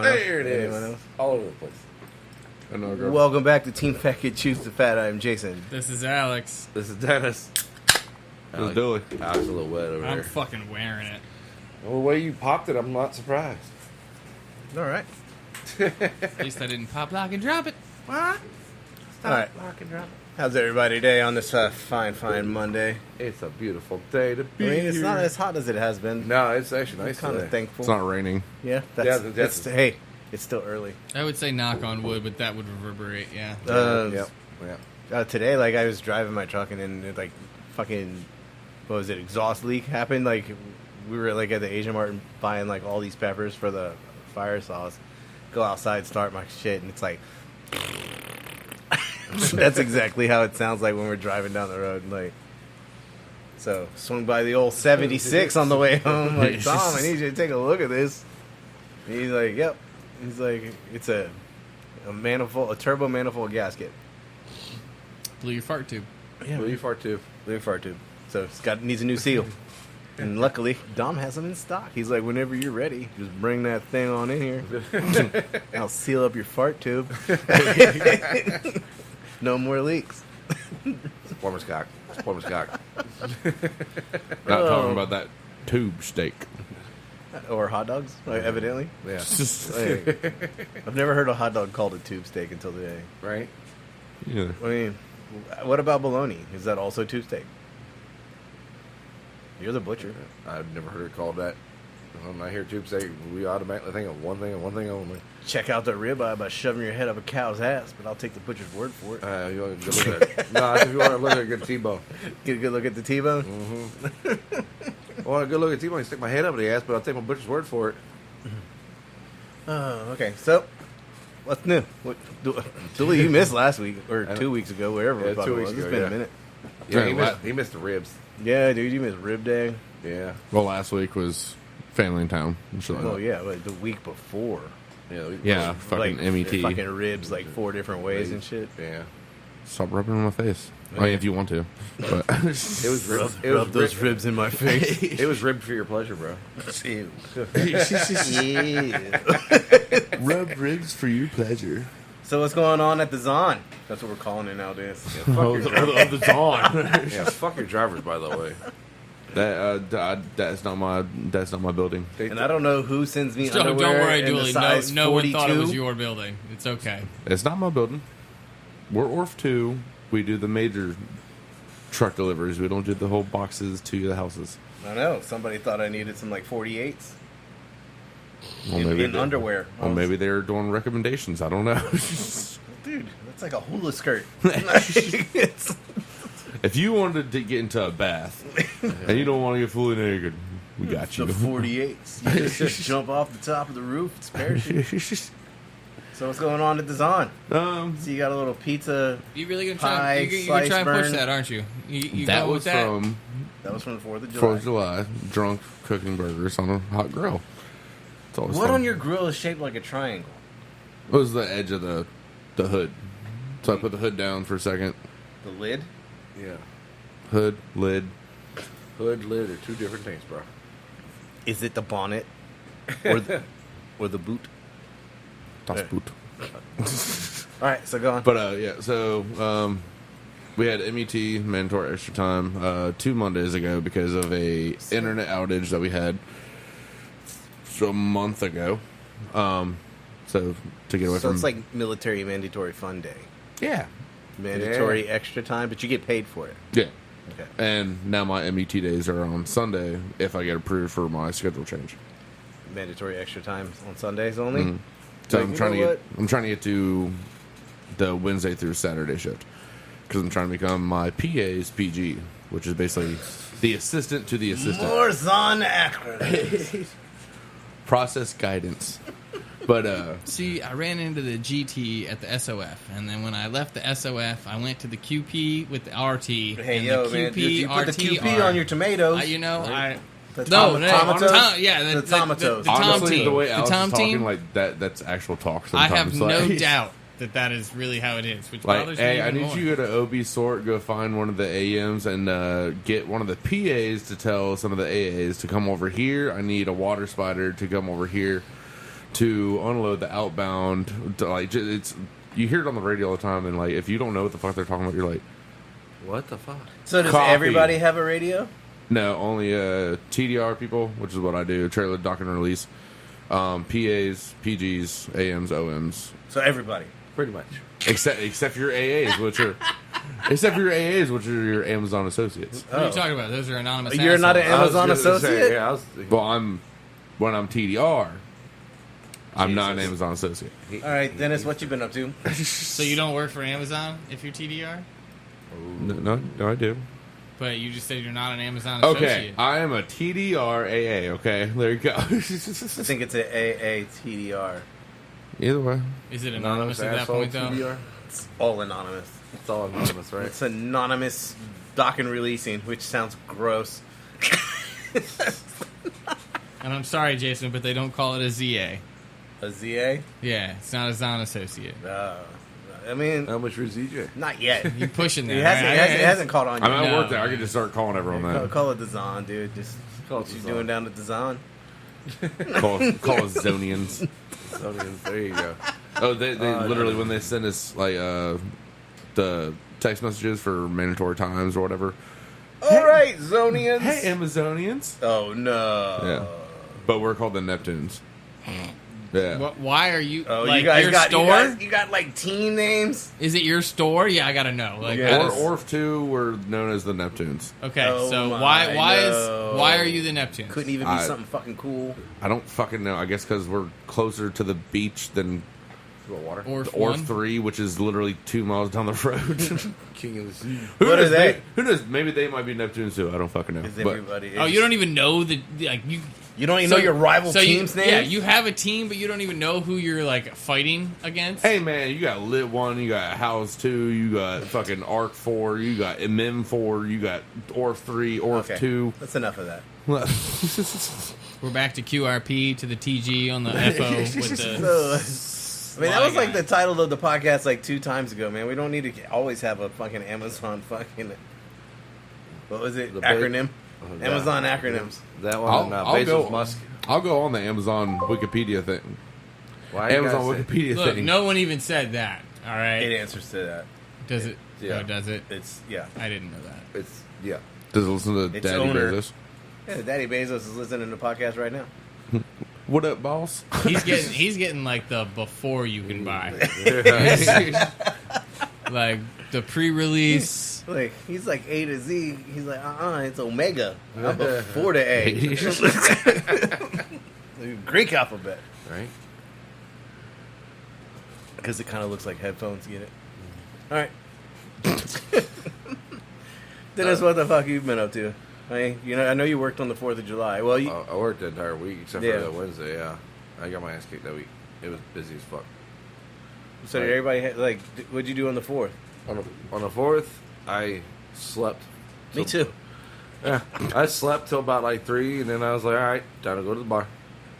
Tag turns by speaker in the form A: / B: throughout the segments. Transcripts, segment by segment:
A: There it is. All over the place.
B: I know, girl.
C: Welcome back to Team Fat Kid Choose the Fat. I'm Jason.
D: This is Alex.
A: This is Dennis.
B: Let's do it.
A: Alex is a little wet over
D: I'm
A: there.
D: fucking wearing it.
A: Well, the way you popped it, I'm not surprised.
C: All right.
D: At least I didn't pop, lock, and drop it.
C: What? All right.
A: Lock and drop.
C: How's everybody today on this fine Monday?
A: It's a beautiful day to be
C: I mean, it's
A: here.
C: not as hot as it has been.
A: No, it's actually nice
C: Kind of
A: today.
C: thankful.
B: It's not raining.
C: Yeah, hey, it's still early.
D: I would say knock on wood, but that would reverberate, yeah.
A: Yep.
C: Today, like, I was driving my truck and then it, like, fucking, what was it, exhaust leak happened. Like, we were, like, at the Asian Mart buying, like, all these peppers for the fire sauce. Go outside, start my shit, and it's like... That's exactly how it sounds like when we're driving down the road. Like, so swung by the old 76 on the way home. Like, Tom, I need you to take a look at this. And he's like, "Yep." He's like, "It's a turbo manifold gasket."
D: Blew your fart tube.
C: Yeah,
A: Well, you fart too.
C: Blue fart tube. So it's needs a new seal. And luckily, Dom has them in stock. He's like, "Whenever you're ready, just bring that thing on in here. I'll seal up your fart tube. No more leaks."
A: Plumber's cock. It's plumber's cock.
B: Not talking about that tube steak.
C: Or hot dogs, like, evidently.
A: Yeah.
C: Like, I've never heard a hot dog called a tube steak until today.
A: Right?
B: Yeah.
C: I mean, what about bologna? Is that also tube steak? You're the butcher.
A: I've never heard it called that. When I hear tube steak, we automatically think of one thing and one thing only.
C: Check out the ribeye by shoving your head up a cow's ass, but I'll take the butcher's word for it.
A: You want to look at it. No, if you want to look at a good T-bone.
C: Get a good look at the T-bone.
A: I want a good look at T-bone. Stick my head up the ass, but I'll take my butcher's word for it.
C: Okay, so what's new? Dully, you missed last week or 2 weeks ago, wherever.
A: Yeah,
C: the fuck
A: 2
C: it
A: weeks
C: was.
A: ago,
C: It's been
A: yeah.
C: a minute.
A: Yeah, he missed the ribs.
C: Yeah, dude, you missed rib day.
A: Yeah.
B: Well, last week was family in town.
C: Oh yeah, but the week before,
B: Yeah, fucking
C: like
B: MET.
C: fucking ribs like 4 different ways and shit.
A: Yeah.
B: Stop rubbing it on my face. I mean, if you want to. But
A: It was
C: Rub,
A: it was
C: rub those ribs in my face.
A: It was ribbed for your pleasure, bro.
C: Ew.
B: rub ribs for your pleasure.
C: So what's going on at the Zon? That's what we're calling it nowadays.
A: Fuck your driver.
B: Of the dawn.
A: Yeah, fuck your drivers, by the way.
B: That's not my building.
C: And I don't know who sends me
D: Don't
C: underwear
D: worry,
C: in the
D: Dooley.
C: size
D: No one
C: 42.
D: thought it was your building. It's okay.
B: It's not my building. We're ORF 2. We do the major truck deliveries. We don't do the whole boxes to the houses.
C: I know. Somebody thought I needed some like 48s
B: Well,
C: in
B: they-
C: underwear.
B: Well, maybe they're doing recommendations. I don't know.
C: Dude, that's like a hula skirt.
B: If you wanted to get into a bath and you don't want to get fully naked, we got you.
C: The 48s. You just jump off the top of the roof. It's parachute. So what's going on at the Zon? So you got a little pizza.
D: You really gonna
C: Pie,
D: try? You're gonna try and
C: slice
D: push
C: burn.
D: that, aren't you? You
B: That
D: go
B: was
D: with that?
B: from
C: That was from the 4th of July.
B: 4th of July. Drunk cooking burgers on a hot grill. It's always
C: What
B: fun.
C: on your grill is shaped like a triangle?
B: It was the edge of the hood. So I put the hood down for a second.
C: The lid?
A: Yeah.
B: Hood, lid.
A: Hood, lid are two different things, bro.
C: Is it the bonnet? Or the boot?
B: Das
C: Yeah.
B: Boot.
C: Alright, so go on.
B: But yeah, so we had MET mandatory extra time 2 Mondays ago because of a internet outage that we had a month ago. So to get away
C: So
B: from
C: it's like military mandatory fun day.
B: yeah,
C: Mandatory extra time, but you get paid for it.
B: yeah.
C: Okay.
B: And now my MET days are on Sunday if I get approved for my schedule change.
C: Mandatory extra time on Sundays only?
B: Mhm. So
C: Like,
B: I'm
C: you
B: trying
C: know
B: to get to the Wednesday through Saturday shift because I'm trying to become my PA's PG, which is basically the assistant to the assistant.
C: More Zon acronyms.
B: Process guidance. But
D: See, I ran into the GT at the SOF, and then when I left the SOF, I went to the QP with the RT.
C: Hey,
D: and
C: yo,
D: the
C: man,
D: QP,
C: dude, you put the
D: RT
C: QP on your tomatoes.
D: The
C: The
D: tomatos?
C: tomatoes?
D: Yeah,
C: The tomatoes.
D: The Tom
B: honestly,
D: team.
B: the way
D: The
B: Alex
D: Tom
B: is talking,
D: team.
B: like that's actual talk.
D: I
B: Sometimes.
D: have no
B: like,
D: doubt that is really how it is, which
B: Like,
D: bothers
B: hey,
D: me
B: I
D: even
B: need
D: more.
B: you to go to OB Sort, go find one of the AMs, and get one of the PAs to tell some of the AAs to come over here. I need a water spider to come over here to unload the outbound. To, like, it's you hear it on the radio all the time, and like if you don't know what the fuck they're talking about, you're like,
A: What the fuck?
C: So does
B: Coffee.
C: everybody have a radio?
B: no, only TDR people, which is what I do, trailer dock and release, PAs, PGs, AMs, OMs,
C: So everybody.
A: Pretty much.
B: except your AAs, which are your Amazon associates.
D: What are you talking about? Those are anonymous.
C: You're not an
D: assholes.
C: Amazon
A: I was gonna
C: associate?
A: Say, yeah,
B: Well, when I'm TDR, I'm not an Amazon associate.
C: All right, Dennis, what you been up to?
D: So you don't work for Amazon if you're TDR?
B: No, I do.
D: But you just said you're not an Amazon
B: Okay,
D: associate.
B: I am a TDR AA. Okay, there you go.
C: I think it's an AATDR.
B: Either way,
D: Is it anonymous at that point, though?
A: TDR?
C: It's all anonymous.
A: It's all anonymous, right?
C: It's anonymous dock and releasing, which sounds gross.
D: And I'm sorry, Jason, but they don't call it a ZA.
C: A ZA?
D: Yeah, it's not a Zon associate.
C: I mean,
A: How much for ZJ?
C: not yet.
D: You're pushing that.
C: It hasn't caught on
B: I'm
C: yet.
B: at
D: No.
B: work there. I could just start calling everyone that.
C: Call it the Zon, dude. Just
A: Call
C: what
A: it
C: you
A: the
C: doing
A: Zon.
C: down at the Zon?
B: Call us Zonians.
A: There you go.
B: Oh, they literally when they send us like the text messages for mandatory times or whatever.
C: All right, Zonians.
B: Hey, Amazonians.
C: Oh no.
B: Yeah, but we're called the Neptunes. Yeah.
D: Why are you?
C: Oh,
D: like,
C: you guys
D: your
C: got
D: store?
C: you got like team names.
D: Is it your store? Yeah, I gotta know. Like,
C: Yeah.
D: that is-
B: Orf 2 were known as the Neptunes.
D: okay,
C: Oh
D: so
C: my, no.
D: why are you the Neptunes?
C: Couldn't even be something fucking cool.
B: I don't fucking know. I guess because we're closer to the beach than
A: What, water?
D: Orf
B: Orf
D: 1?
B: 3, which is literally 2 miles down the road.
A: King of the Sea.
B: Who
C: What
B: knows,
C: are they?
B: Who knows? Maybe they might be Neptunes too. I don't fucking know.
C: Is
B: But
C: everybody?
D: Oh, you don't even know
C: You don't even know your rival team's names?
D: Yeah, you have a team, but you don't even know who you're like fighting against.
B: hey, man, you got Lit 1, you got House 2, you got fucking Arc 4, you got MM 4, you got Orf 3, Orf
C: Okay,
B: 2.
C: that's enough of that.
D: We're back to QRP to the TG on the FO with the.
C: I mean, that was like
D: guy.
C: the title of the podcast like 2 times ago, man. We don't need to always have a fucking Amazon fucking. What was it?
A: The
C: Acronym?
A: yeah.
C: Amazon acronyms.
A: That one and Bezos Musk.
B: I'll go on the Amazon Wikipedia thing.
A: Why you
B: Amazon
A: guys say-
B: Wikipedia
D: Look,
B: thing.
D: no one even said that. All right,
C: It answers to that.
D: does it?
A: Yeah.
D: Oh, does it?
C: It's, yeah.
D: I didn't know that.
A: It's yeah.
B: Does it listen to
C: It's
B: Daddy
C: owner.
B: Bezos?
C: Yeah, Daddy Bezos is listening to the podcast right now.
B: What up, boss?
D: He's getting like the before you can buy, like the pre-release.
C: Like, he's like A to Z. He's like, it's Omega. I'm before the A. The Greek alphabet.
A: Right.
C: Because it kind of looks like headphones, get it? All right. Dennis, what the fuck you been up to? I know you worked on the 4th of July. Well, you,
A: I worked the entire week except
C: Yeah.
A: for that Wednesday. Yeah, I got my ass kicked that week. It was busy as fuck.
C: so everybody had, like, what'd you do on the 4th?
A: On the 4th, I slept.
C: Me too.
A: Yeah, I slept till about like 3, and then I was like, all right, time to go to the bar.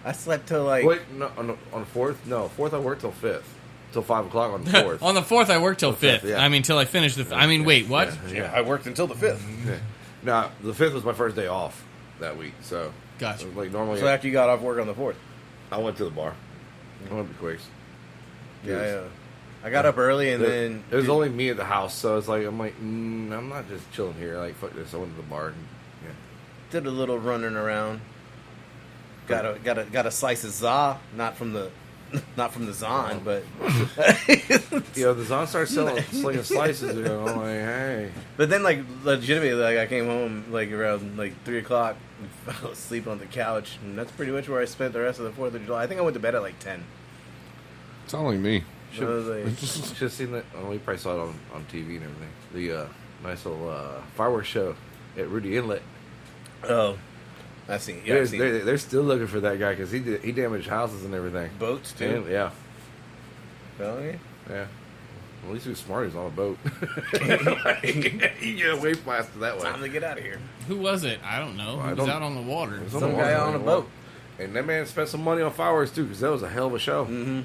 C: I slept till like.
A: Wait, no, on the 4th? No, 4th I worked till 5th. Till 5 o'clock on the 4th.
D: On the 4th, I worked till
A: The 5th,
D: 5th.
A: yeah.
D: I mean, till I finished the. I mean, wait, what?
A: Yeah.
C: I worked until the 5th.
A: Yeah. Now, the 5th was my first day off that week, so.
D: Gotcha.
A: Like normally,
C: So after you got off work on the 4th.
A: I went to the bar. I went to Quakes.
C: Yeah. I got up early and then.
A: It was only me at the house, so it's like, I'm like, I'm not just chilling here. Like, fuck this. I went to the bar. And, yeah.
C: Did a little running around. Got a slice of za, not from the Zon, but
A: You know, the Zon started slinging slices. You know, I'm like, hey.
C: but then like legitimately, like I came home like around like 3 o'clock, and fell asleep on the couch, and that's pretty much where I spent the rest of the 4th of July. I think I went to bed at like 10.
B: Sound like me.
C: I was like,
A: Should have seen that. Oh, we probably saw it on TV and everything. The nice little fireworks show at Rudy Inlet.
C: oh, I seen. Yeah, I seen
A: They're still looking for that guy because he damaged houses and everything.
C: boats too.
A: And, yeah,
C: Really?
A: yeah. At least he was smart. He was on a boat. You get away faster that way.
C: Time to get out of here.
D: Who was it? I don't know.
A: I
D: He was
A: don't-
D: out on the water.
A: It was
C: Some guy on a boat.
A: And that man spent some money on fireworks too because that was a hell of a show.
C: Mm-hmm.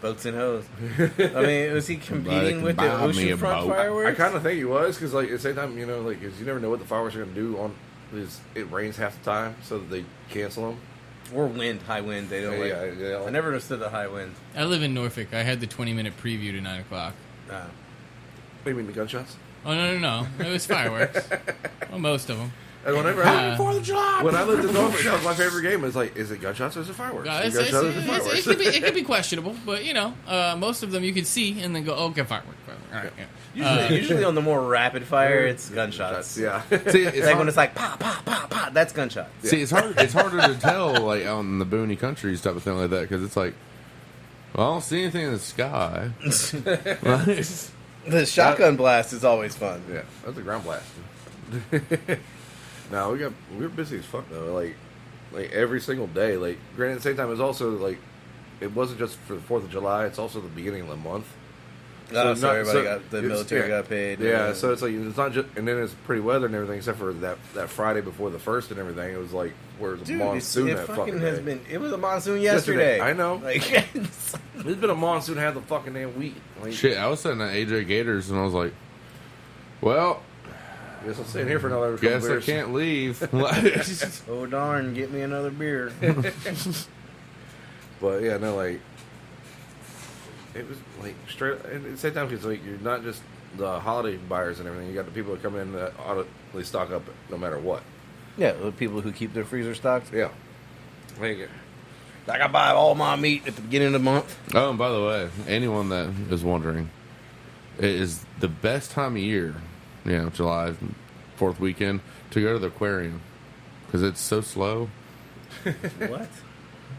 C: Boats and hoes. I mean, was he competing
B: can
C: with the
B: buy me a
C: oceanfront
B: boat.
C: fireworks?
A: I kind of think he was because, like, at the same time, you know, like, 'cause you never know what the fireworks are going to do on. Because it rains half the time, so that they cancel them.
C: Or wind, high wind. They don't
A: Yeah,
C: I never understood the high wind.
D: I live in Norfolk. I had the 20-minute preview to 9 o'clock.
A: What do you mean, the gunshots?
D: Oh, no. It was fireworks. Well, most of them.
A: And whenever
D: Happy
C: Fourth of July.
A: when I lived in Norfolk, that was my favorite game. It was like, is it gunshots or is it fireworks? Is it gunshots or is it fireworks?
D: It could be questionable, but, most of them you could see and then go, oh, okay, firework. All right, yeah.
C: Usually on the more rapid fire, it's gunshots.
A: Yeah.
B: See, it's
C: Like
B: hard,
C: when it's like pop, pop, pop, pop. That's gunshots.
B: see, it's hard. It's harder to tell, like out in the boony countries type of thing like that, because it's like, well, I don't see anything in the sky.
C: The shotgun blast is always fun.
A: Yeah, that's a ground blast. No, we were busy as fuck though. Like every single day. Like, granted, at the same time, it was also like it wasn't just for the 4th of July. It's also the beginning of the month.
C: So everybody got the military got paid.
A: Yeah, so it's like it's not just, and then it's pretty weather and everything, except for that Friday before the 1st and everything. It was like where it was a monsoon
C: it
A: that
C: fucking
A: fucking
C: has
A: day.
C: been. It was a monsoon yesterday.
A: I know.
C: Like,
A: It's been a monsoon half the fucking damn week. Like,
B: Shit, I was sitting at AJ Gators and I was like, well,
A: guess I'm staying here for another couple
B: guess I
A: beers.
B: can't leave.
C: oh darn, get me another beer.
A: But yeah, no, like it was like straight. And at the same time, because like you're not just the holiday buyers and everything. You got the people that come in that automatically stock up no matter what.
C: Yeah, the people who keep their freezer stocked.
A: Yeah, like
C: Like I buy all my meat at the beginning of the month.
B: Oh, and by the way, anyone that is wondering, it is the best time of year, July 4th weekend, to go to the aquarium because it's so slow.
C: What?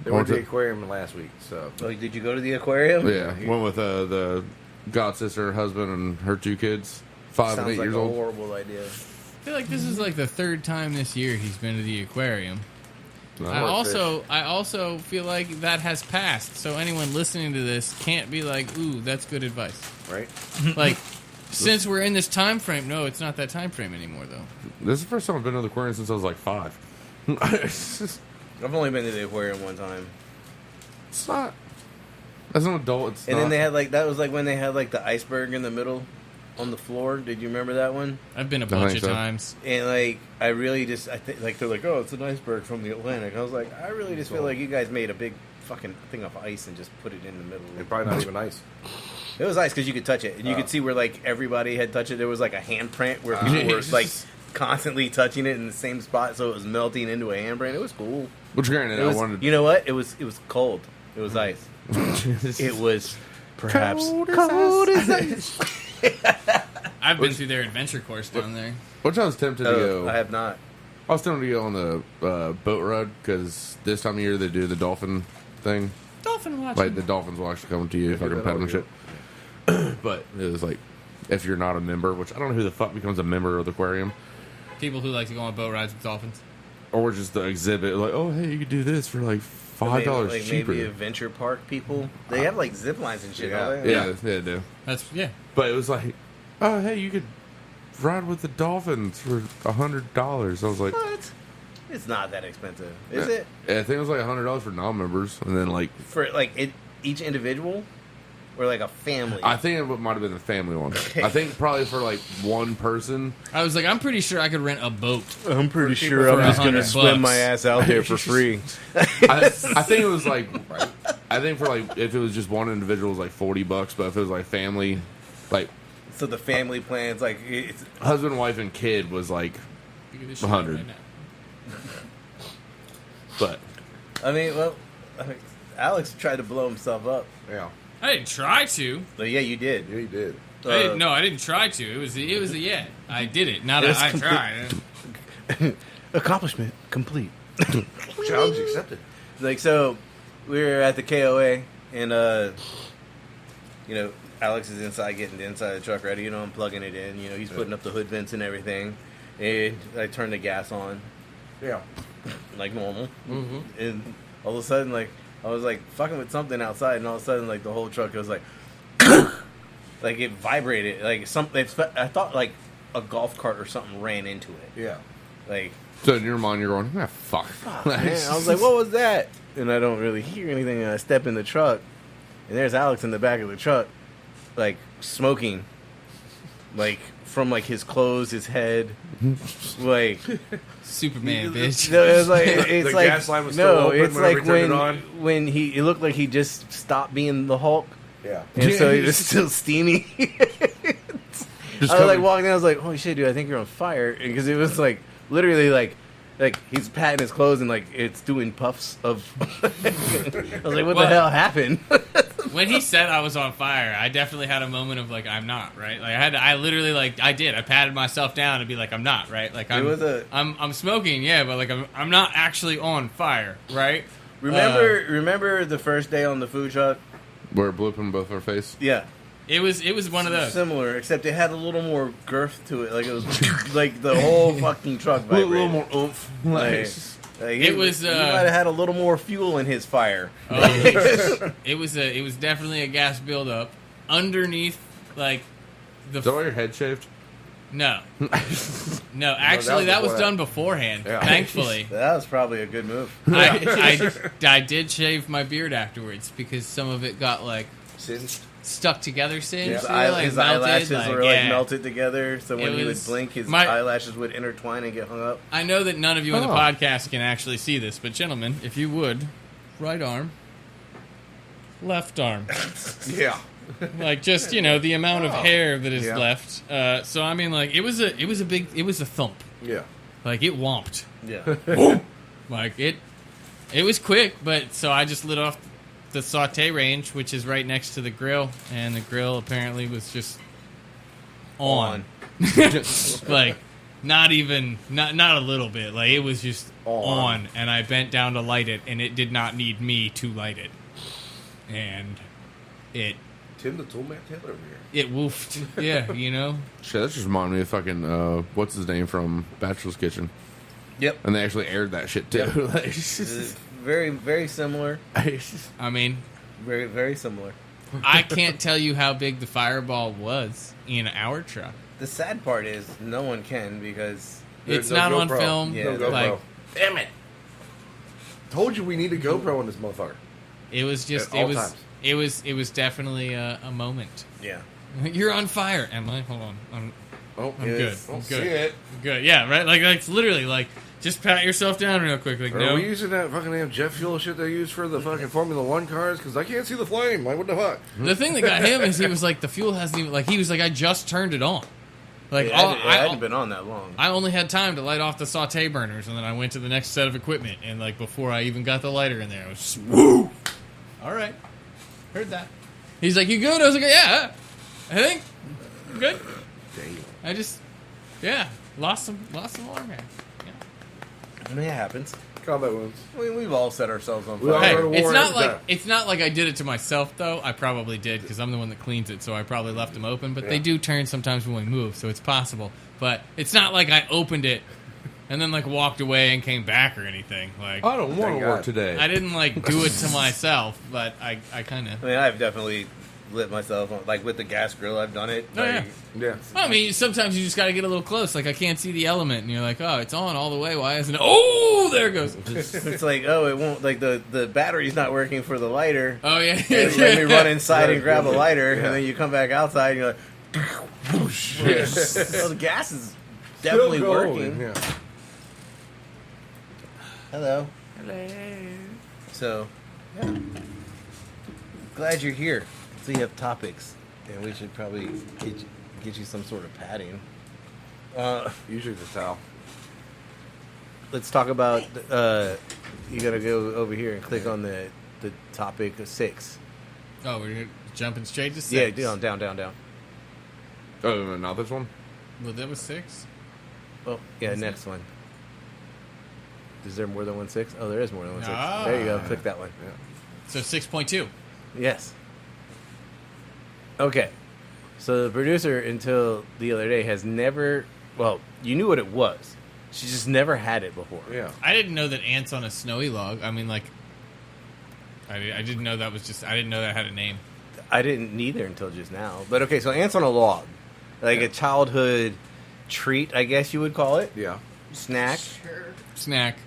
A: they went to the aquarium last week, so
C: Oh, did you go to the aquarium?
B: Yeah, went with the god sister, husband, and her 2 kids, 5 and 8
C: Sounds like
B: years
C: a
B: old.
C: horrible idea.
D: I feel like this is like the 3rd time this year he's been to the aquarium. I
A: More
D: also feel like that has passed. So anyone listening to this can't be like, "Ooh, that's good advice."
A: right.
D: Like, since we're in this time frame, no, it's not that time frame anymore, though.
B: This is the first time I've been to the aquarium since I was like 5. It's
C: I've only been to the aquarium one time.
B: not. As an adult, it's
C: And
B: not.
C: then they had like that was like when they had like the iceberg in the middle on the floor. Did you remember that one?
D: I've been a
B: I
D: bunch
B: think
D: of
B: so.
D: times.
C: And like I really just I think like they're like, oh, it's an iceberg from the Atlantic. I was like, I really just feel like you guys made a big fucking thing of ice and just put it in the middle.
A: And probably not even nice.
C: It was ice because you could touch it and you could see where like everybody had touched it. There was like a handprint where people were like constantly touching it in the same spot, so it was melting into a handprint. It was cool.
B: Which granted,
C: It was,
B: I wanted.
C: you know what? It was cold. It was ice. It was perhaps cold as ice.
D: I've been through their adventure course down there.
B: Which I was tempted to go.
C: I have not.
B: I was tempted to go on the boat ride because this time of year they do the dolphin thing.
D: Dolphin watching.
B: Like the dolphins will actually come to you if I can pet them and shit. But it was like, if you're not a member, which I don't know who the fuck becomes a member of the aquarium,
D: People who like to go on boat rides with dolphins.
B: or just the exhibit, like, oh hey, you could do this for like $5
C: like
B: cheaper.
C: Maybe adventure park people. They have like zip lines and shit.
A: Yeah.
C: Don't they?
B: Yeah, they do.
D: That's yeah.
B: But it was like, oh hey, you could ride with the dolphins for $100. I was like,
C: What? It's not that expensive, is
B: yeah.
C: it?
B: Yeah, I think it was like $100 for non-members, and then like
C: For like each individual, or like a family?
B: I think it might have been the family one. I think probably for like one person.
D: I was like, I'm pretty sure I could rent a boat.
C: I'm pretty sure
D: for
C: I'm just gonna
D: $100
C: swim my ass out there for free.
B: I think it was like, I think for like if it was just one individual, it was like $40. But if it was like family, like
C: So the family plans, like it's
B: husband, wife, and kid, was like
D: Figure this shit
B: 100.
D: out right now.
B: But
C: I mean, well, Alex tried to blow himself up.
A: Yeah,
D: I didn't try to.
C: But yeah, you did.
A: yeah, he did.
D: I didn't try to. It was a yeah. I did it. Not a
C: It's
D: I
C: complete-
D: tried.
C: Accomplishment complete.
A: Challenge accepted.
C: Like, so we were at the KOA, and you know, Alex is inside getting the inside of the truck ready. You know, I'm plugging it in. You know, he's putting up the hood vents and everything. And I turned the gas on
A: Yeah.
C: like normal, and all of a sudden, like I was like fucking with something outside, and all of a sudden, like the whole truck was like, like it vibrated, like something. I thought like a golf cart or something ran into it.
A: Yeah.
C: Like,
B: so in your mind, you're going, ah, fuck.
C: man, I was like, what was that? And I don't really hear anything. And I step in the truck, and there's Alex in the back of the truck, like smoking, like from like his clothes, his head, like
D: Superman, bitch.
C: no, it's like it's
A: The
C: like
A: gas line was still
C: no,
A: open
C: it's
A: whenever
C: like
A: he turned it on?
C: when he it looked like he just stopped being the Hulk,
A: Yeah.
C: and so he was still steamy. I was like walking in, I was like, "Holy shit, dude! I think you're on fire," because it was like literally like he's patting his clothes and like it's doing puffs of. I was like, "What the hell happened?"
D: When he said I was on fire, I definitely had a moment of like, I'm not, right? Like I literally like I patted myself down and be like, I'm not, right? Like I'm smoking, yeah, but like I'm not actually on fire, right?
C: Remember the first day on the food truck?
B: We're blooping both our face.
C: Yeah.
D: It was one of those.
C: Similar, except it had a little more girth to it. Like it was like the whole fucking truck vibrated.
B: A little more oomph.
C: Like
D: It was.
C: He might have had a little more fuel in his fire.
D: It was definitely a gas buildup underneath, like the.
B: Is that why your head shaved?
D: No, actually, that was done beforehand.
A: Yeah.
D: Thankfully,
C: That was probably a good move.
D: I did shave my beard afterwards because some of it got like
A: Singed.
D: stuck together, singed.
C: His,
D: you know, like,
C: his
D: melted,
C: eyelashes were
D: yeah.
C: melted together, so when
D: It
C: he would
D: was-
C: blink, his
D: my-
C: eyelashes would intertwine and get hung up.
D: I know that none of you on the
B: Oh.
D: podcast can actually see this, but gentlemen, if you would, right arm, left arm.
A: Yeah.
D: Like just the amount of hair that is
A: Yeah.
D: left. So I mean, like it was a thump.
A: Yeah.
D: Like it whomped.
C: Yeah.
D: Like it was quick, but so I just lit off the saute range, which is right next to the grill, and the grill apparently was just on. Like not a little bit. Like it was just on, and I bent down to light it, and it did not need me to light it, and it.
A: Tim the Toolman Taylor over here.
D: It woofed. Yeah,
B: Shit, that just reminded me of fucking, what's his name from Bachelor's Kitchen?
C: Yep.
B: And they actually aired that shit, too.
A: Yep.
B: Like,
C: Very, very similar.
D: I mean,
C: Very, very similar.
D: I can't tell you how big the fireball was in our truck.
C: The sad part is no one can because
D: It's
A: no
D: not on
A: GoPro.
D: film.
C: Yeah,
A: No GoPro.
D: Like,
A: Damn it! Told you we need a GoPro on this motherfucker.
D: it was just
A: At all times.
D: it was definitely a moment.
C: yeah.
D: You're on fire, am I? Hold on, I'm good.
A: Yes.
D: I'm
A: Don't
D: good.
A: see it.
D: I'm good. Yeah, right. Like it's literally like just pat yourself down real quick. Like
A: Are
D: no,
A: we using that fucking damn jet fuel shit they use for the fucking Formula One cars? Because I can't see the flame. Like, what the fuck?
D: the thing that got him is he was like the fuel hasn't even like he was like I just turned it on. Like
C: Yeah, I hadn't been on that long.
D: I only had time to light off the saute burners, and then I went to the next set of equipment. And like before I even got the lighter in there, I was just woo. All right, heard that. He's like, "You good?" I was like, "Yeah, I think I'm good."
A: Damn.
D: I just, lost some arm hair. Yeah.
C: I mean, it happens.
A: Combat wounds.
C: We've all set ourselves on
A: We all
C: fire.
D: Hey,
A: go to
D: it's
A: war
D: not
A: every
D: like
A: time.
D: it's not like I did it to myself though. I probably did because I'm the one that cleans it, so I probably left them open. But they
A: Yeah.
D: do turn sometimes when we move, so it's possible. But it's not like I opened it and then like walked away and came back or anything. Like
B: I don't want
A: Thank
B: to work
A: God.
B: today.
D: I didn't like do it to myself, but I kind of.
C: I mean, I've definitely lit myself on, like with the gas grill. I've done it.
D: Oh,
C: Like,
A: Yeah.
D: I mean, sometimes you just got to get a little close. Like I can't see the element, and you're like, "Oh, it's on all the way. Why isn't it?" Oh, there it goes.
C: It's like, oh, it won't. Like the battery's not working for the lighter.
D: Oh yeah.
C: And let me run inside and grab a
A: Yeah.
C: lighter,
A: Yeah.
C: and then you come back outside and you're like, well, the gas is definitely
A: Still going,
C: working.
A: Yeah.
C: Hello. So, yeah. Glad you're here. So you have topics, and we should probably get you some sort of padding.
A: Usually the towel.
C: Let's talk about. You gotta go over here and click on the topic of 6.
D: Oh, we're jumping straight to 6.
C: Yeah, down.
B: Oh, not this one?
D: Well, that was 6.
C: Oh, yeah, next one. Is there more than one 6? Oh, there is more than one 6.
D: Ah.
C: There you go. Click that one.
D: So 6.2.
C: Yes. Okay. So the producer, until the other day, has never. Well, you knew what it was. She just never had it before.
A: Yeah.
D: I didn't know that ants on a snowy log. I mean, like, I didn't know that was just. I didn't know that had a name.
C: I didn't neither until just now. But okay, so ants on a log, like a childhood treat, I guess you would call it,
A: Yeah.
C: snack.
D: Snack.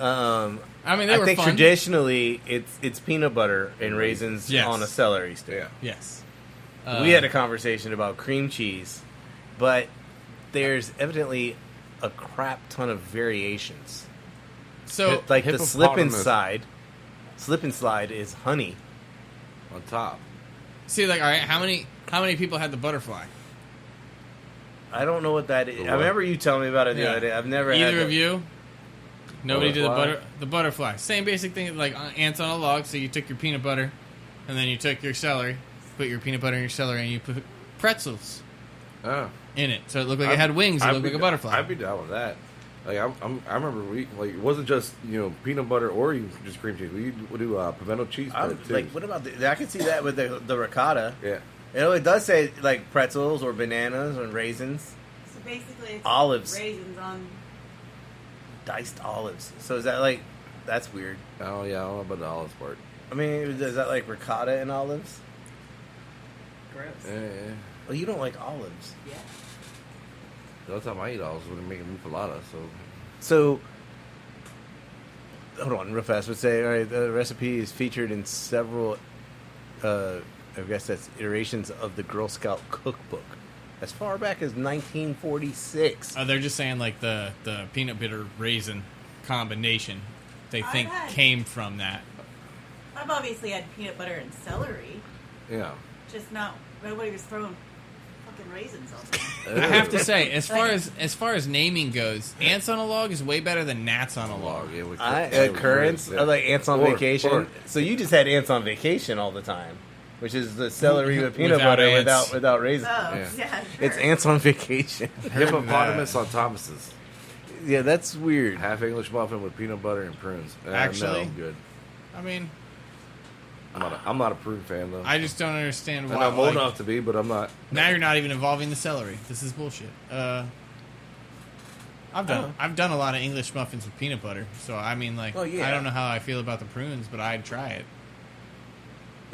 C: I
D: I mean, they were
C: think
D: fun.
C: traditionally it's peanut butter and raisins
D: Yes.
C: on a celery stick.
A: Yeah.
D: Yes.
C: We had a conversation about cream cheese but there's evidently a crap ton of variations.
D: So
C: Like the slip and
B: hippopotamus.
C: slide is honey.
A: On top.
D: see, like, all right, how many people had the butterfly?
C: I don't know what that is.
A: The
C: I
A: what?
C: remember you telling me about it the
D: Yeah.
C: other day. I've never had
D: Either of
C: that.
D: you? Nobody
A: Butterfly?
D: did the butterfly. Same basic thing, like ants on a log. So you took your peanut butter, and then you took your celery, put your peanut butter in your celery, and you put pretzels
A: Oh.
D: in it. So it looked like it had wings. It
A: I'd
D: looked
A: be
D: like a
A: d-
D: butterfly.
A: I'd be down with that. Like I remember it wasn't just peanut butter or even just cream cheese. We would do pimento cheese bread too.
C: Like, what about I can see that with the ricotta.
A: Yeah.
C: It does say like pretzels or bananas or raisins,
E: So basically, it's
C: Olives.
E: raisins on.
C: diced olives. So is that like that's weird?
A: Oh yeah, I don't know about the olives part.
C: I mean, is that like ricotta and olives?
E: Gross.
A: Yeah.
C: Well, you don't like olives,
E: Yeah.
A: The other time I eat olives when I'm making muffalata, so
C: so. Hold on, real fast. Would say, all right, the recipe is featured in several, I guess that's iterations of the Girl Scout cookbook, as far back as 1946.
D: They're just saying like the peanut butter raisin combination. They
E: I've
D: think
E: had-
D: came from that.
E: I've obviously had peanut butter and celery,
A: yeah.
E: just not. Nobody was throwing fucking raisins on them.
D: I have to say, as far as naming goes, ants on a log is way better than gnats on a log.
A: log. Yeah, with
C: Currants,
A: yeah.
C: I like ants on
A: Or-
C: vacation.
A: or-
C: So you just had ants on vacation all the time, which is the celery with peanut
D: Without
C: butter
D: ants.
C: without raisins.
E: Oh,
A: Yeah.
E: yeah.
C: It's
E: sure.
C: ants on vacation.
A: Hippopotamus on Thomas's.
C: Yeah, that's weird.
A: Half English muffin with peanut butter and prunes.
D: Actually-
A: no, good.
D: I mean,
A: I'm not a prune fan though.
D: I just don't understand why.
A: I'm old
D: like,
A: enough to be, but I'm not.
D: now you're not even involving the celery. This is bullshit. I've done a lot of English muffins with peanut butter, so I mean, like,
C: Well, yeah.
D: I don't know how I feel about the prunes, but I'd try it.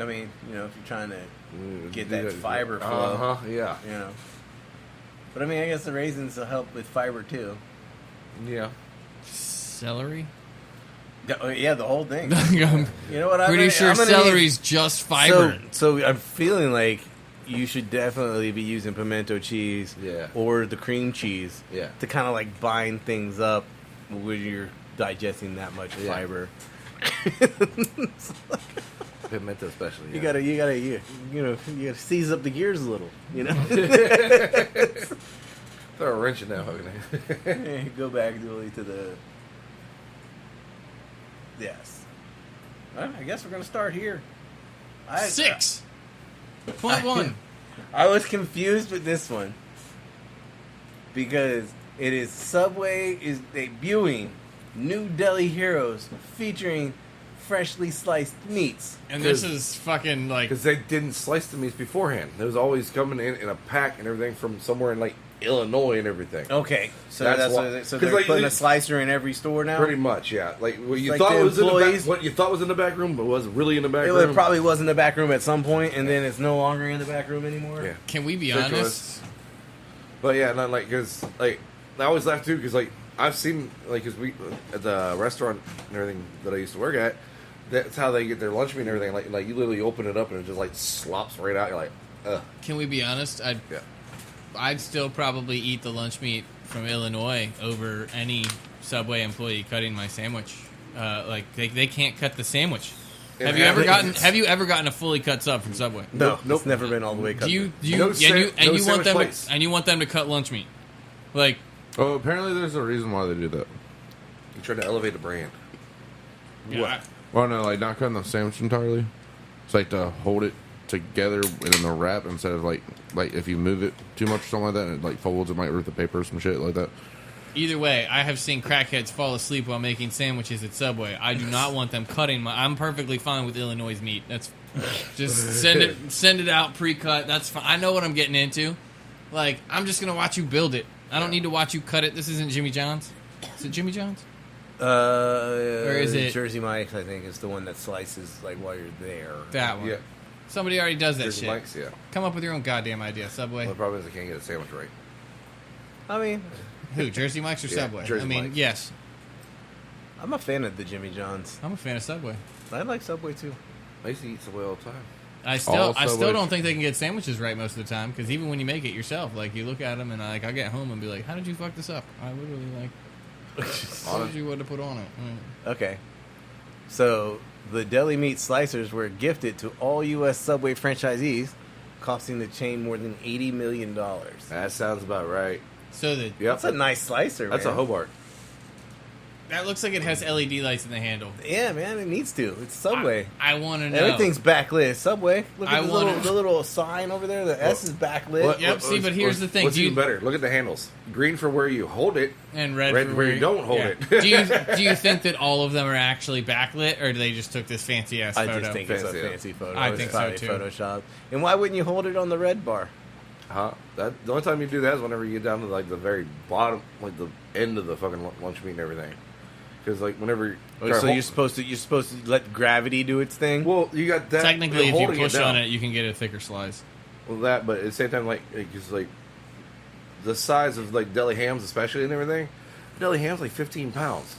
C: I mean, if you're trying to get
A: Do
C: that fiber flow,
A: Uh-huh, yeah.
C: But I mean, I guess the raisins will help with fiber too.
A: Yeah.
D: Celery?
C: Yeah, the whole thing.
D: I'm
C: You know what?
D: pretty sure
C: I'm gonna
D: celery's just fiber.
C: So I'm feeling like you should definitely be using pimento cheese,
A: Yeah.
C: or the cream cheese,
A: Yeah.
C: to kind of like bind things up when you're digesting that much
A: Yeah.
C: fiber.
A: Pimento especially. Yeah.
C: You gotta seize up the gears a little.
A: Throw a wrench in that hooking.
C: Go back to the. Yes. Well, I guess we're gonna start here.
D: 6.1.
C: I was confused with this one because it is Subway is debuting new deli heroes featuring freshly sliced meats.
D: And this is fucking like
A: Because they didn't slice the meats beforehand. It was always coming in a pack and everything from somewhere in like Illinois and everything.
C: Okay, so
A: That's
C: that's
A: why-
C: so
A: 'cause,
C: they're
A: like,
C: putting a
A: it's-
C: slicer in every store now.
A: Pretty much, yeah. Like what you
C: Like
A: thought
C: the
A: was in the
C: employees-
A: back, what you thought was in the back room, but was really in the back
C: It
A: room.
C: probably was in the back room at some point, and then it's no longer in the back room anymore.
A: Yeah.
D: can we be
A: Ridiculous.
D: honest?
A: But yeah, not like because like I always laugh too because like I've seen like because we at the restaurant and everything that I used to work at, that's how they get their lunch meat and everything. Like you literally open it up and it just like slops right out. You're like, ugh.
D: Can we be honest?
A: Yeah.
D: I'd still probably eat the lunch meat from Illinois over any Subway employee cutting my sandwich. Like they can't cut the sandwich.
A: And
D: Have you ever gotten a fully cut sub from Subway?
C: No,
A: Nope.
C: it's never been all the way cut.
D: Do you
A: No
D: and
A: sa-
D: you
A: no
D: want
A: sandwich
D: them
A: place.
D: to, and you want them to cut lunch meat? Like
B: Oh, apparently there's a reason why they do that.
A: You try to elevate the brand.
D: yeah,
B: Well, no, like not cutting the sandwich entirely. It's like to hold it together in the wrap instead of like if you move it too much or something like that, and it like folds, it might rip the paper or some shit like that.
D: Either way, I have seen crackheads fall asleep while making sandwiches at Subway. I do not want them cutting my. I'm perfectly fine with Illinois meat. That's just send it out pre-cut. That's fine. I know what I'm getting into. Like I'm just gonna watch you build it. I don't need to watch you cut it. This isn't Jimmy John's. Is it Jimmy John's?
C: Or
D: is it?
C: Jersey Mike's? I think is the one that slices like while you're there.
D: That one.
A: Yeah.
D: Somebody already does that
A: Jersey
D: shit.
A: Mike's, yeah.
D: Come up with your own goddamn idea, Subway.
A: Well, the problem is I can't get a sandwich right.
C: I mean,
D: Who? Jersey Mike's or
A: Yeah,
D: Subway?
A: Jersey
D: I mean,
A: Mike's.
D: yes.
C: I'm a fan of the Jimmy John's.
D: I'm a fan of Subway.
C: I like Subway too.
A: I used to eat Subway all the time.
D: I still don't think they can get sandwiches right most of the time because even when you make it yourself, like you look at them and like I get home and be like, how did you fuck this up? I literally like told you what to put on it.
C: Okay. So the deli meat slicers were gifted to all U.S. Subway franchisees, costing the chain more than $80 million.
A: That sounds about right.
D: So
A: Yep.
C: That's a nice slicer,
A: That's
C: man.
A: a Hobart.
D: that looks like it has LED lights in the handle.
C: Yeah, man, it needs to. It's Subway.
D: I want to know.
C: Everything's backlit. Subway. Look
D: I
C: at
D: wanna-
C: the little sign over there. The S is backlit.
A: What-
D: Yep, see, but here's the thing.
A: What's
D: Do you-
A: even better? Look at the handles. Green for where you hold it.
D: And red,
A: Red
D: for
A: where you don't hold it.
D: do you think that all of them are actually backlit, or do they just took this fancy ass
C: I
D: photo?
C: just think it's a
A: Fancy, yeah.
C: fancy photo.
D: I
C: It's
D: think so,
C: probably
D: too.
C: Photoshop. And why wouldn't you hold it on the red bar?
A: Huh? The only time you do that is whenever you get down to like the very bottom, like the end of the fucking lunch meat and everything. Because like whenever
C: So you're supposed to let gravity do its thing.
A: well, you got that.
D: Technically,
A: you're
D: if you
A: holding
D: push
A: down.
D: on it, you can get a thicker slice.
A: Well, that, but at the same time, like, because like the size of like deli hams, especially and everything, deli hams like 15 pounds.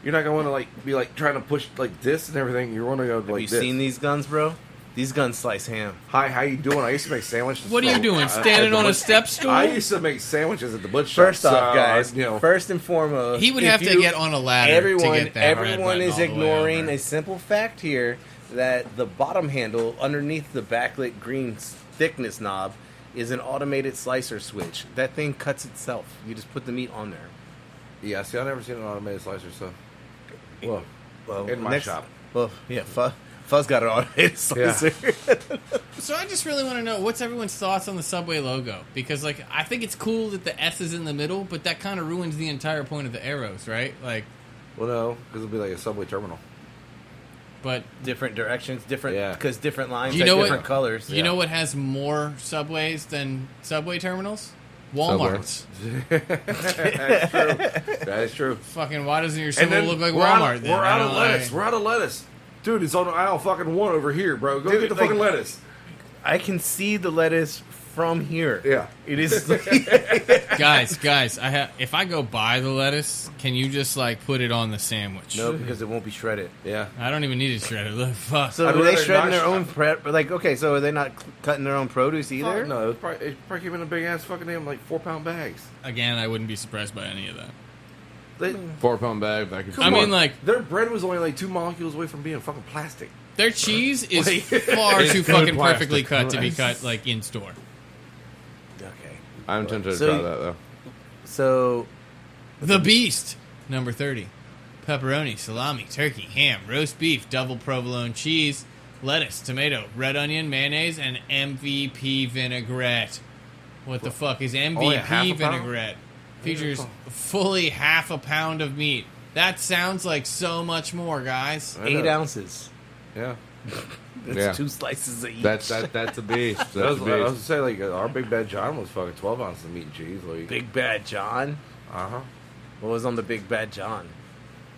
A: You're not going to like be like trying to push like this and everything. You're going to go
C: Have
A: like
C: you
A: this.
C: seen these guns, bro? These guns slice ham.
A: Hi, how you doing? I used to make sandwiches.
D: What are you doing? Standing on a step stool?
A: I used to make sandwiches at the butcher shop.
C: First off,
A: so,
C: guys,
A: you know,
C: first and foremost,
D: He would
C: if
D: have to
C: you-
D: get on a ladder
C: Everyone,
D: to get that red
C: everyone
D: button
C: is
D: all the way
C: ignoring
D: over.
C: a simple fact here that the bottom handle underneath the backlit green thickness knob is an automated slicer switch. That thing cuts itself. You just put the meat on there.
A: yeah. See, I've never seen an automated slicer, so well,
C: Well,
A: in my shop.
C: Well, yeah, Fuzz got an automated slicer.
D: So I just really want to know what's everyone's thoughts on the Subway logo, because like I think it's cool that the S is in the middle, but that kind of ruins the entire point of the arrows, right? Like,
A: Well, no, because it'll be like a subway terminal.
D: but
C: Different directions, different
A: Yeah.
C: because different lines
D: you
C: have
D: know
C: different
D: what?
C: colors.
D: You know what has more subways than subway terminals? Walmart's.
A: That's true. That is true.
D: Fucking why doesn't your
A: And
D: symbol
A: then
D: look like
A: we're
D: Walmart?
A: Out,
D: then?
A: we're
D: I
A: out
D: don't
A: of lettuce.
D: like-
A: We're out of lettuce. Dude, it's on aisle fucking 1 over here, bro. Go
C: Dude,
A: get the
C: like-
A: fucking lettuce.
C: I can see the lettuce from here.
A: Yeah.
C: It is.
D: guys, if I go buy the lettuce, can you just like put it on the sandwich?
C: No, because it won't be shredded.
A: Yeah.
D: I don't even need it shredded. Look, fuck.
C: So
A: I'd
C: are they
A: rather
C: shredding
A: not
C: their
A: sh-
C: own prep? Like, okay, so are they not cutting their own produce either?
A: Fuck no, it probably came in a big ass fucking damn like 4-pound bags.
D: Again, I wouldn't be surprised by any of that.
A: They,
B: 4-pound bag, vacuum.
A: come
D: I mean,
A: on.
D: like-
A: their bread was only like 2 molecules away from being fucking plastic.
D: Their cheese is
A: Like-
D: far
B: It's
D: too
B: good
D: fucking
B: plastic.
D: perfectly cut to be cut like in store.
C: Okay.
B: I'm tempted to
C: So
B: try
C: you-
B: that though.
C: So
D: The Beast, number 30. Pepperoni, salami, turkey, ham, roast beef, double provolone cheese, lettuce, tomato, red onion, mayonnaise, and MVP vinaigrette. What the fuck is
A: Only a half
D: MVP
A: a pound?
D: vinaigrette? Features fully half a pound of meat. That sounds like so much more, guys.
A: I
C: 8
A: know.
C: ounces.
A: Yeah.
C: That's
B: Yeah.
C: 2 slices of each.
B: That's a beast. That's
A: I was
B: a
A: gonna
B: beast.
A: say like our Big Bad John was fucking 12 ounces of meat and cheese. Like,
C: Big Bad John.
A: uh-huh.
C: What was on the Big Bad John?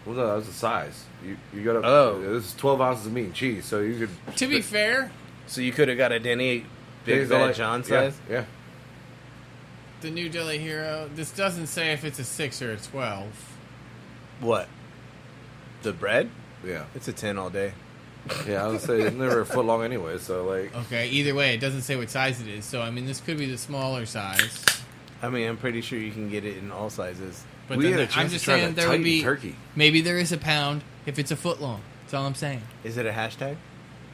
A: Well, no, that was the size. You got to.
C: Oh.
A: This is 12 ounces of meat and cheese, so you could.
D: To be fair,
C: So you could have got a Denny Big
A: Things
C: Bad
A: like-
C: John
A: yeah,
C: size.
A: Yeah.
D: the new Deli Hero, this doesn't say if it's a 6 or a 12.
C: What? The bread?
A: Yeah.
C: It's a 10 all day.
A: Yeah, I was gonna say it's never a foot long anyway, so like.
D: Okay, either way, it doesn't say what size it is. So, I mean, this could be the smaller size.
C: I mean, I'm pretty sure you can get it in all sizes.
D: But
A: we
D: then
A: had a
D: I'm
A: chance
D: just
A: to try
D: saying
A: that
D: there would
A: Titan
D: be
A: turkey.
D: maybe there is a pound if it's a foot long. That's all I'm saying.
C: Is it a hashtag?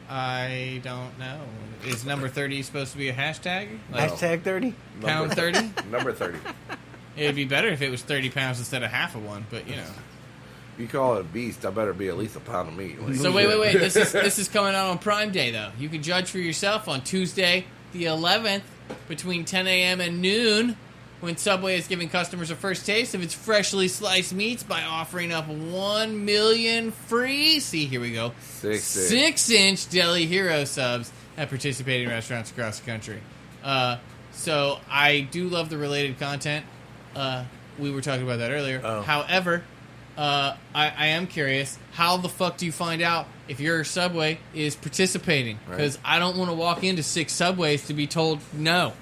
D: I don't know. Is number 30 supposed to be a hashtag? Like
C: Hashtag 30?
D: pound 30?
A: Number 30.
D: It'd be better if it was 30 pounds instead of half of one, but you know.
A: You call it a beast, I better be at least a pound of meat. Like,
D: So wait. This is coming out on Prime Day though. You can judge for yourself on Tuesday, the 11th, between 10 a.m. and noon, when Subway is giving customers a first taste of its freshly sliced meats by offering up 1 million free. See, here we go. 6-inch Deli Hero subs at participating restaurants across the country. So I do love the related content. We were talking about that earlier.
C: Oh.
D: However, I am curious, how the fuck do you find out if your Subway is participating? Because I don't want to walk into 6 Subways to be told no.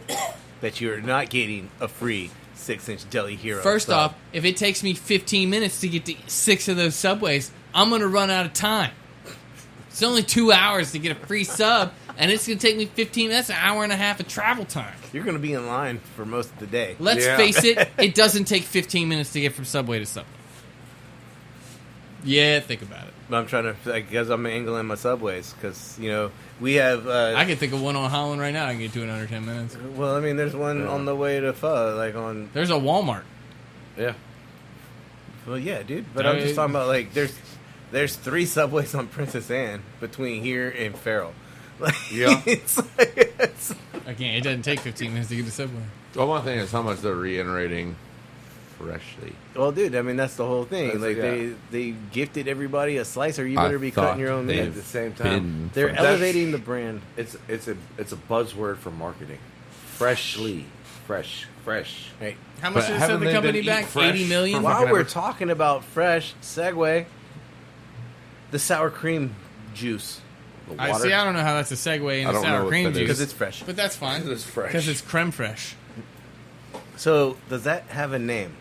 C: That you're not getting a free 6-inch Deli Hero.
D: First
C: sub.
D: off, if it takes me 15 minutes to get to 6 of those Subways, I'm going to run out of time. It's only 2 hours to get a free sub and it's going to take me 15 minutes, an hour and a half of travel time.
C: You're going to be in line for most of the day.
D: Let's
A: Yeah.
D: face it, it doesn't take 15 minutes to get from Subway to Subway. Yeah, think about it.
C: But I'm trying to, I guess I'm angling my subways because, you know, we have.
D: I can think of one on Holland right now. I can get to it in under 10 minutes.
C: Well, I mean, there's one on the way to Pho, like on.
D: There's a Walmart.
A: Yeah.
C: Well, yeah, dude. But I'm just talking about like there's 3 subways on Princess Anne between here and Farrell. Like,
A: Yeah.
C: it's
D: Again, it doesn't take 15 minutes to get to Subway.
B: Well, one thing is how much they're reiterating freshly.
C: well, dude. I mean, that's the whole thing.
A: That's-
C: Like
A: yeah.
C: they gifted everybody a slicer. You
B: I
C: better be
B: thought
C: cutting your own
B: they-
C: meat.
A: At the same
B: Been
A: time,
C: They're
B: fresh.
C: elevating the brand.
A: it's a buzzword for marketing. Freshly, fresh.
C: Right.
D: How much
B: But
D: did it set
B: haven't
D: the
B: they
D: company
B: been
D: back?
B: eat fresh
D: 80 million?
B: from-
C: While
B: fucking
C: we're
B: ever-
C: talking about fresh, segue, the sour cream juice
A: The
D: I
A: water.
D: see. I don't know how that's a segue
B: I
D: into
B: don't know
D: sour
B: what
D: cream
B: that is.
D: juice.
C: because it's fresh.
D: But that's fine.
A: It's fresh.
D: Because it's creme fraiche.
C: So does that have a name?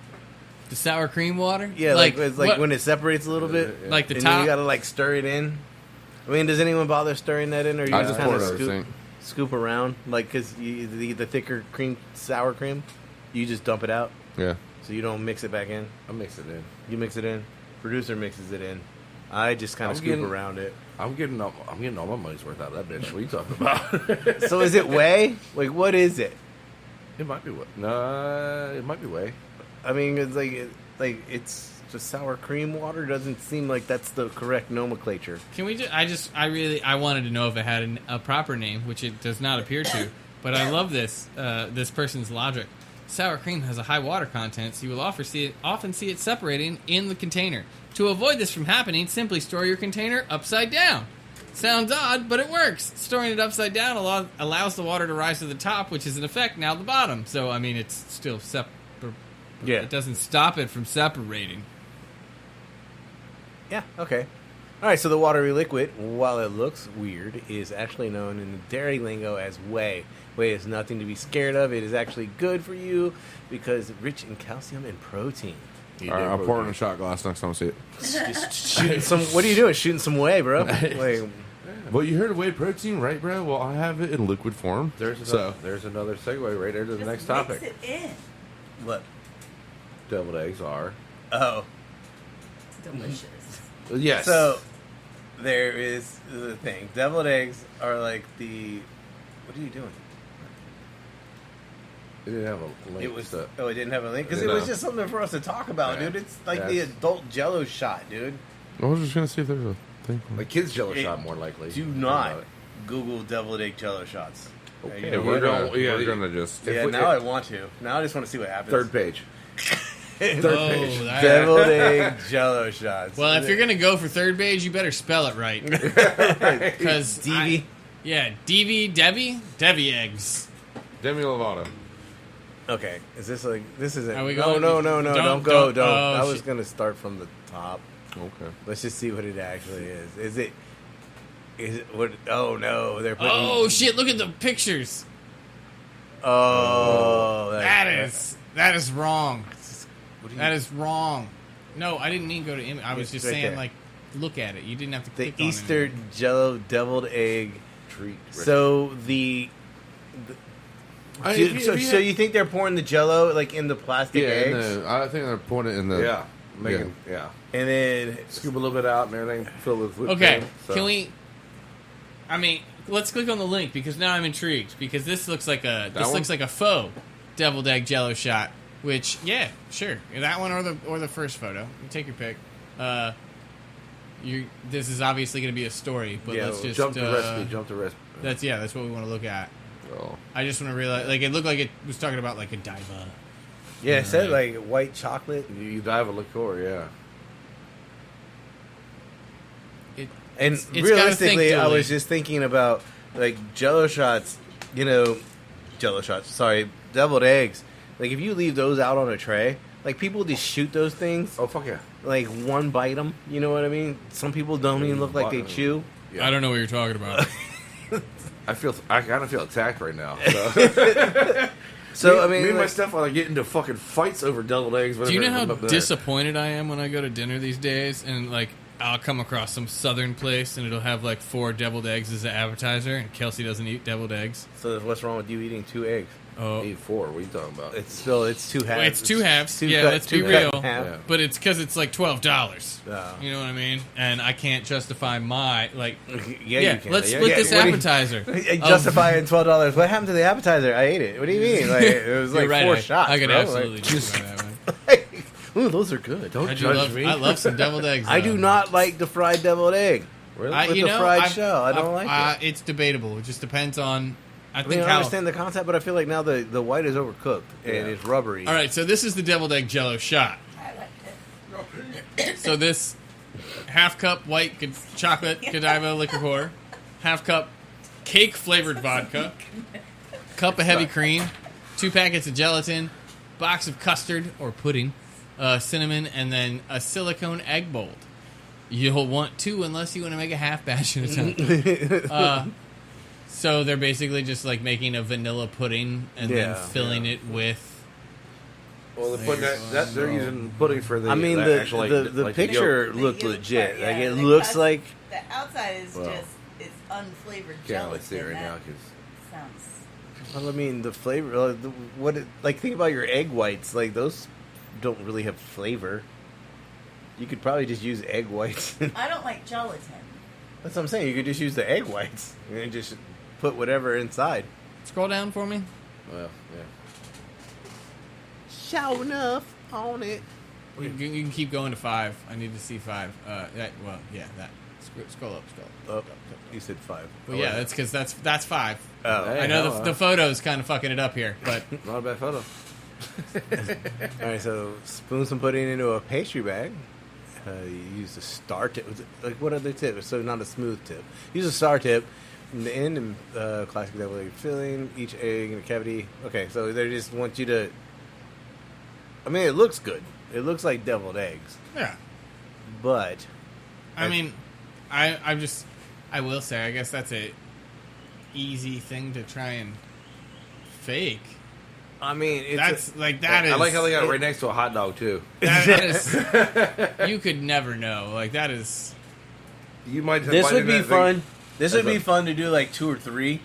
D: The sour cream water?
C: Yeah, like it's like
D: what-
C: when it separates a little bit,
D: like the
C: and then
D: top.
C: you gotta like stir it in. I mean, does anyone bother stirring that in, or you
B: I
C: just
B: just
C: kind
B: poured
C: of
B: it over the
C: scoop,
B: sink.
C: scoop around, like because the thicker cream, sour cream, you just dump it out,
B: Yeah.
C: so you don't mix it back in.
A: I mix it in.
C: You mix it in. Producer mixes it in. I just kind
A: I'm
C: of scoop
A: getting-
C: around it.
A: I'm getting all my money's worth out of that bitch. What are you talking about?
C: So is it whey? Like what is it?
A: It might be whey. No, it might be whey.
C: I mean, it's like it's just sour cream water. Doesn't seem like that's the correct nomenclature.
D: Can we just, I wanted to know if it had a proper name, which it does not appear to. But I love this person's logic. Sour cream has a high water content, so you will often see it separating in the container. To avoid this from happening, simply store your container upside down. Sounds odd, but it works. Storing it upside down allows the water to rise to the top, which is in effect now the bottom. So, I mean, it's still
C: Yeah.
D: It doesn't stop it from separating.
C: Yeah, okay. All right, so the watery liquid, while it looks weird, is actually known in the dairy lingo as whey. Whey is nothing to be scared of. It is actually good for you because it's rich in calcium and protein.
B: All right, I'll pour it in a shot glass next time I see it.
C: Just shooting some. What are you doing? Shooting some whey, bro? Like,
B: Well, you heard of whey protein, right, bro? Well, I have it in liquid form.
A: There's another segue right there to the
E: Just
A: next topic.
E: Mix it in.
C: what?
A: Deviled eggs are
C: Oh,
E: It's delicious.
A: yes.
C: so there is the thing. Deviled eggs are like the. What are you doing?
A: it didn't have a link.
C: It was.
A: to-
C: Oh, it didn't have a link because it
A: No.
C: was just something for us to talk about,
A: Yeah.
C: dude. It's like
A: Yeah,
C: the
A: it's-
C: adult Jello shot, dude.
B: I was just gonna see if there's a thing.
A: like kids Jello
C: It-
A: shot more likely.
C: Do not Google deviled egg Jello shots.
A: Okay,
C: You know
B: We're
C: what?
B: gonna,
A: yeah,
B: we're gonna just.
A: If
C: Yeah,
A: we-
C: now I want to. Now I just want to see what happens.
A: Third page.
D: Oh, that-
C: Deviled egg Jello shots.
D: Well, if you're gonna go for third page, you better spell it right. Because
C: DV.
D: yeah, Debbie eggs.
B: Demi Lovato.
C: Okay, is this like this isn't?
D: Are we
C: no,
D: going-
C: no, don't go, don't.
D: oh,
C: I was
D: shit.
C: gonna start from the top.
B: Okay.
C: Let's just see what it actually is. Is it? Is it what? Oh no, they're putting.
D: Oh shit! Look at the pictures.
C: Oh,
D: That is wrong.
C: What do you-
D: That is wrong. No, I didn't mean go to image. I was
C: It's
D: just
C: right
D: saying
C: there.
D: like, look at it. You didn't have to
C: the
D: click on
C: Easter
D: it.
C: Jello deviled egg.
A: Treat.
C: So so you think they're pouring the Jello like in the plastic
B: Yeah,
C: eggs,
B: I think they're putting it in the.
A: Yeah. Making yeah.
C: and then
A: Scoop a little bit out and everything. Fill with whipped
D: Okay,
A: cream, so.
D: can we? I mean, let's click on the link because now I'm intrigued because this looks like a
B: one?
D: looks like a faux deviled egg Jello shot. Which yeah, sure, that one or the first photo. You take your pick. This is obviously going to be a story, but
C: Yeah,
D: let's just
A: Jump to recipe. Jump to recipe.
D: that's what we want to look at.
B: Oh.
D: I just want to realize, like, it looked like it was talking about like a diva.
C: yeah, it said like white chocolate.
A: You dive a liqueur, yeah.
C: And
D: It's gotta
C: realistically,
D: think
C: I
D: dually.
C: was just thinking about like Jello shots. You know, Jello shots. Sorry, deviled eggs. Like if you leave those out on a tray, like people just shoot those things.
A: Oh fuck yeah.
C: Like one bite them. You know what I mean? Some people don't even look like they chew.
A: Yeah.
D: I don't know what you're talking about.
A: I kind of feel attacked right now. So,
C: So I
A: me
C: mean,
A: and my
C: like,
A: stepfather get into fucking fights over deviled eggs.
D: Do you know
A: whenever
D: how
A: I'm up there.
D: disappointed I am when I go to dinner these days? And like, I'll come across some southern place and it'll have like 4 deviled eggs as an appetizer, and Kelsey doesn't eat deviled eggs.
C: So what's wrong with you eating 2 eggs?
D: Oh,
A: 84. What are you talking about?
C: It's 2 halves.
D: well, it's 2 halves.
C: two
D: Yeah,
C: cut-
D: let's
C: two
D: be
C: cut in
D: real.
C: half.
A: Yeah.
D: But it's because it's like $12.
C: Oh.
D: You know what I mean? And I can't justify my like.
C: Yeah,
D: Yeah,
C: you can.
D: let's
C: Yeah,
D: split
C: yeah.
D: this
C: What do you-
D: appetizer.
C: Justifying $12. What happened to the appetizer? I ate it. What do you mean? Like it was like
D: You're right,
C: 4
D: I-
C: shots.
D: I could
C: bro.
D: absolutely justify that one.
C: Like, ooh, those are good. Don't
D: I do
C: judge
D: love.
C: me.
D: I love some deviled eggs.
C: I
D: though.
C: do not like the fried deviled egg.
A: Really?
C: With the fried shell. I don't like it.
D: It's debatable. It just depends on. I
C: I
D: think
C: mean, I
D: how.
C: understand the concept, but I feel like now the white is overcooked and
A: Yeah.
C: it's rubbery.
D: All right, so this is the deviled egg Jello shot.
E: I like it.
D: So this half cup white chocolate Godiva liquor pour, half cup cake flavored vodka, cup of heavy cream, 2 packets of gelatin, box of custard or pudding, cinnamon, and then a silicone egg mold. You'll want 2 unless you want to make a half batch at a time. So they're basically just like making a vanilla pudding and then
C: Yeah,
D: filling it with.
A: Well, they're putting that they're using pudding for the.
C: I mean,
A: the
C: the
A: actual, like,
C: the
A: like
C: picture
A: yolk.
C: looked
E: The yolk
C: legit.
E: part,
C: Like
E: yeah,
C: it
E: the
C: looks
E: crust-
C: like.
E: The outside is
A: Well.
E: is unflavored
A: Yeah,
E: gelatin.
A: let's see it right now
E: That
A: because
E: sounds.
C: Well, I mean, the flavor. Like think about your egg whites. Like those don't really have flavor. You could probably just use egg whites.
E: I don't like gelatin.
C: That's what I'm saying. You could just use the egg whites and just put whatever inside.
D: Scroll down for me.
A: well, yeah.
C: Show enough on it.
D: You can keep going to 5. I need to see 5. That Scroll up.
C: Oh, you said 5.
D: Well, yeah, that's because that's 5.
C: Oh,
A: Hey.
D: I know
A: hell,
D: the photo's kind of fucking it up here, but
A: Not a bad photo.
C: all right. So spoon some pudding into a pastry bag. You use a star tip. Like what other tip? So not a smooth tip. Use a star tip. In the end, and classic devil egg filling each egg in a cavity. Okay, so they just want you to. I mean, it looks good. It looks like deviled eggs,
D: yeah.
C: but
D: I mean, I will say, I guess that's a easy thing to try and fake.
C: I mean, it's
D: That's like that is.
A: I like how they got it right next to a hot dog too.
D: that is. You could never know. Like that is.
A: You might.
C: this
A: might
C: would be
A: that
C: fun.
A: thing-
C: This would be fun to do like 2 or 3,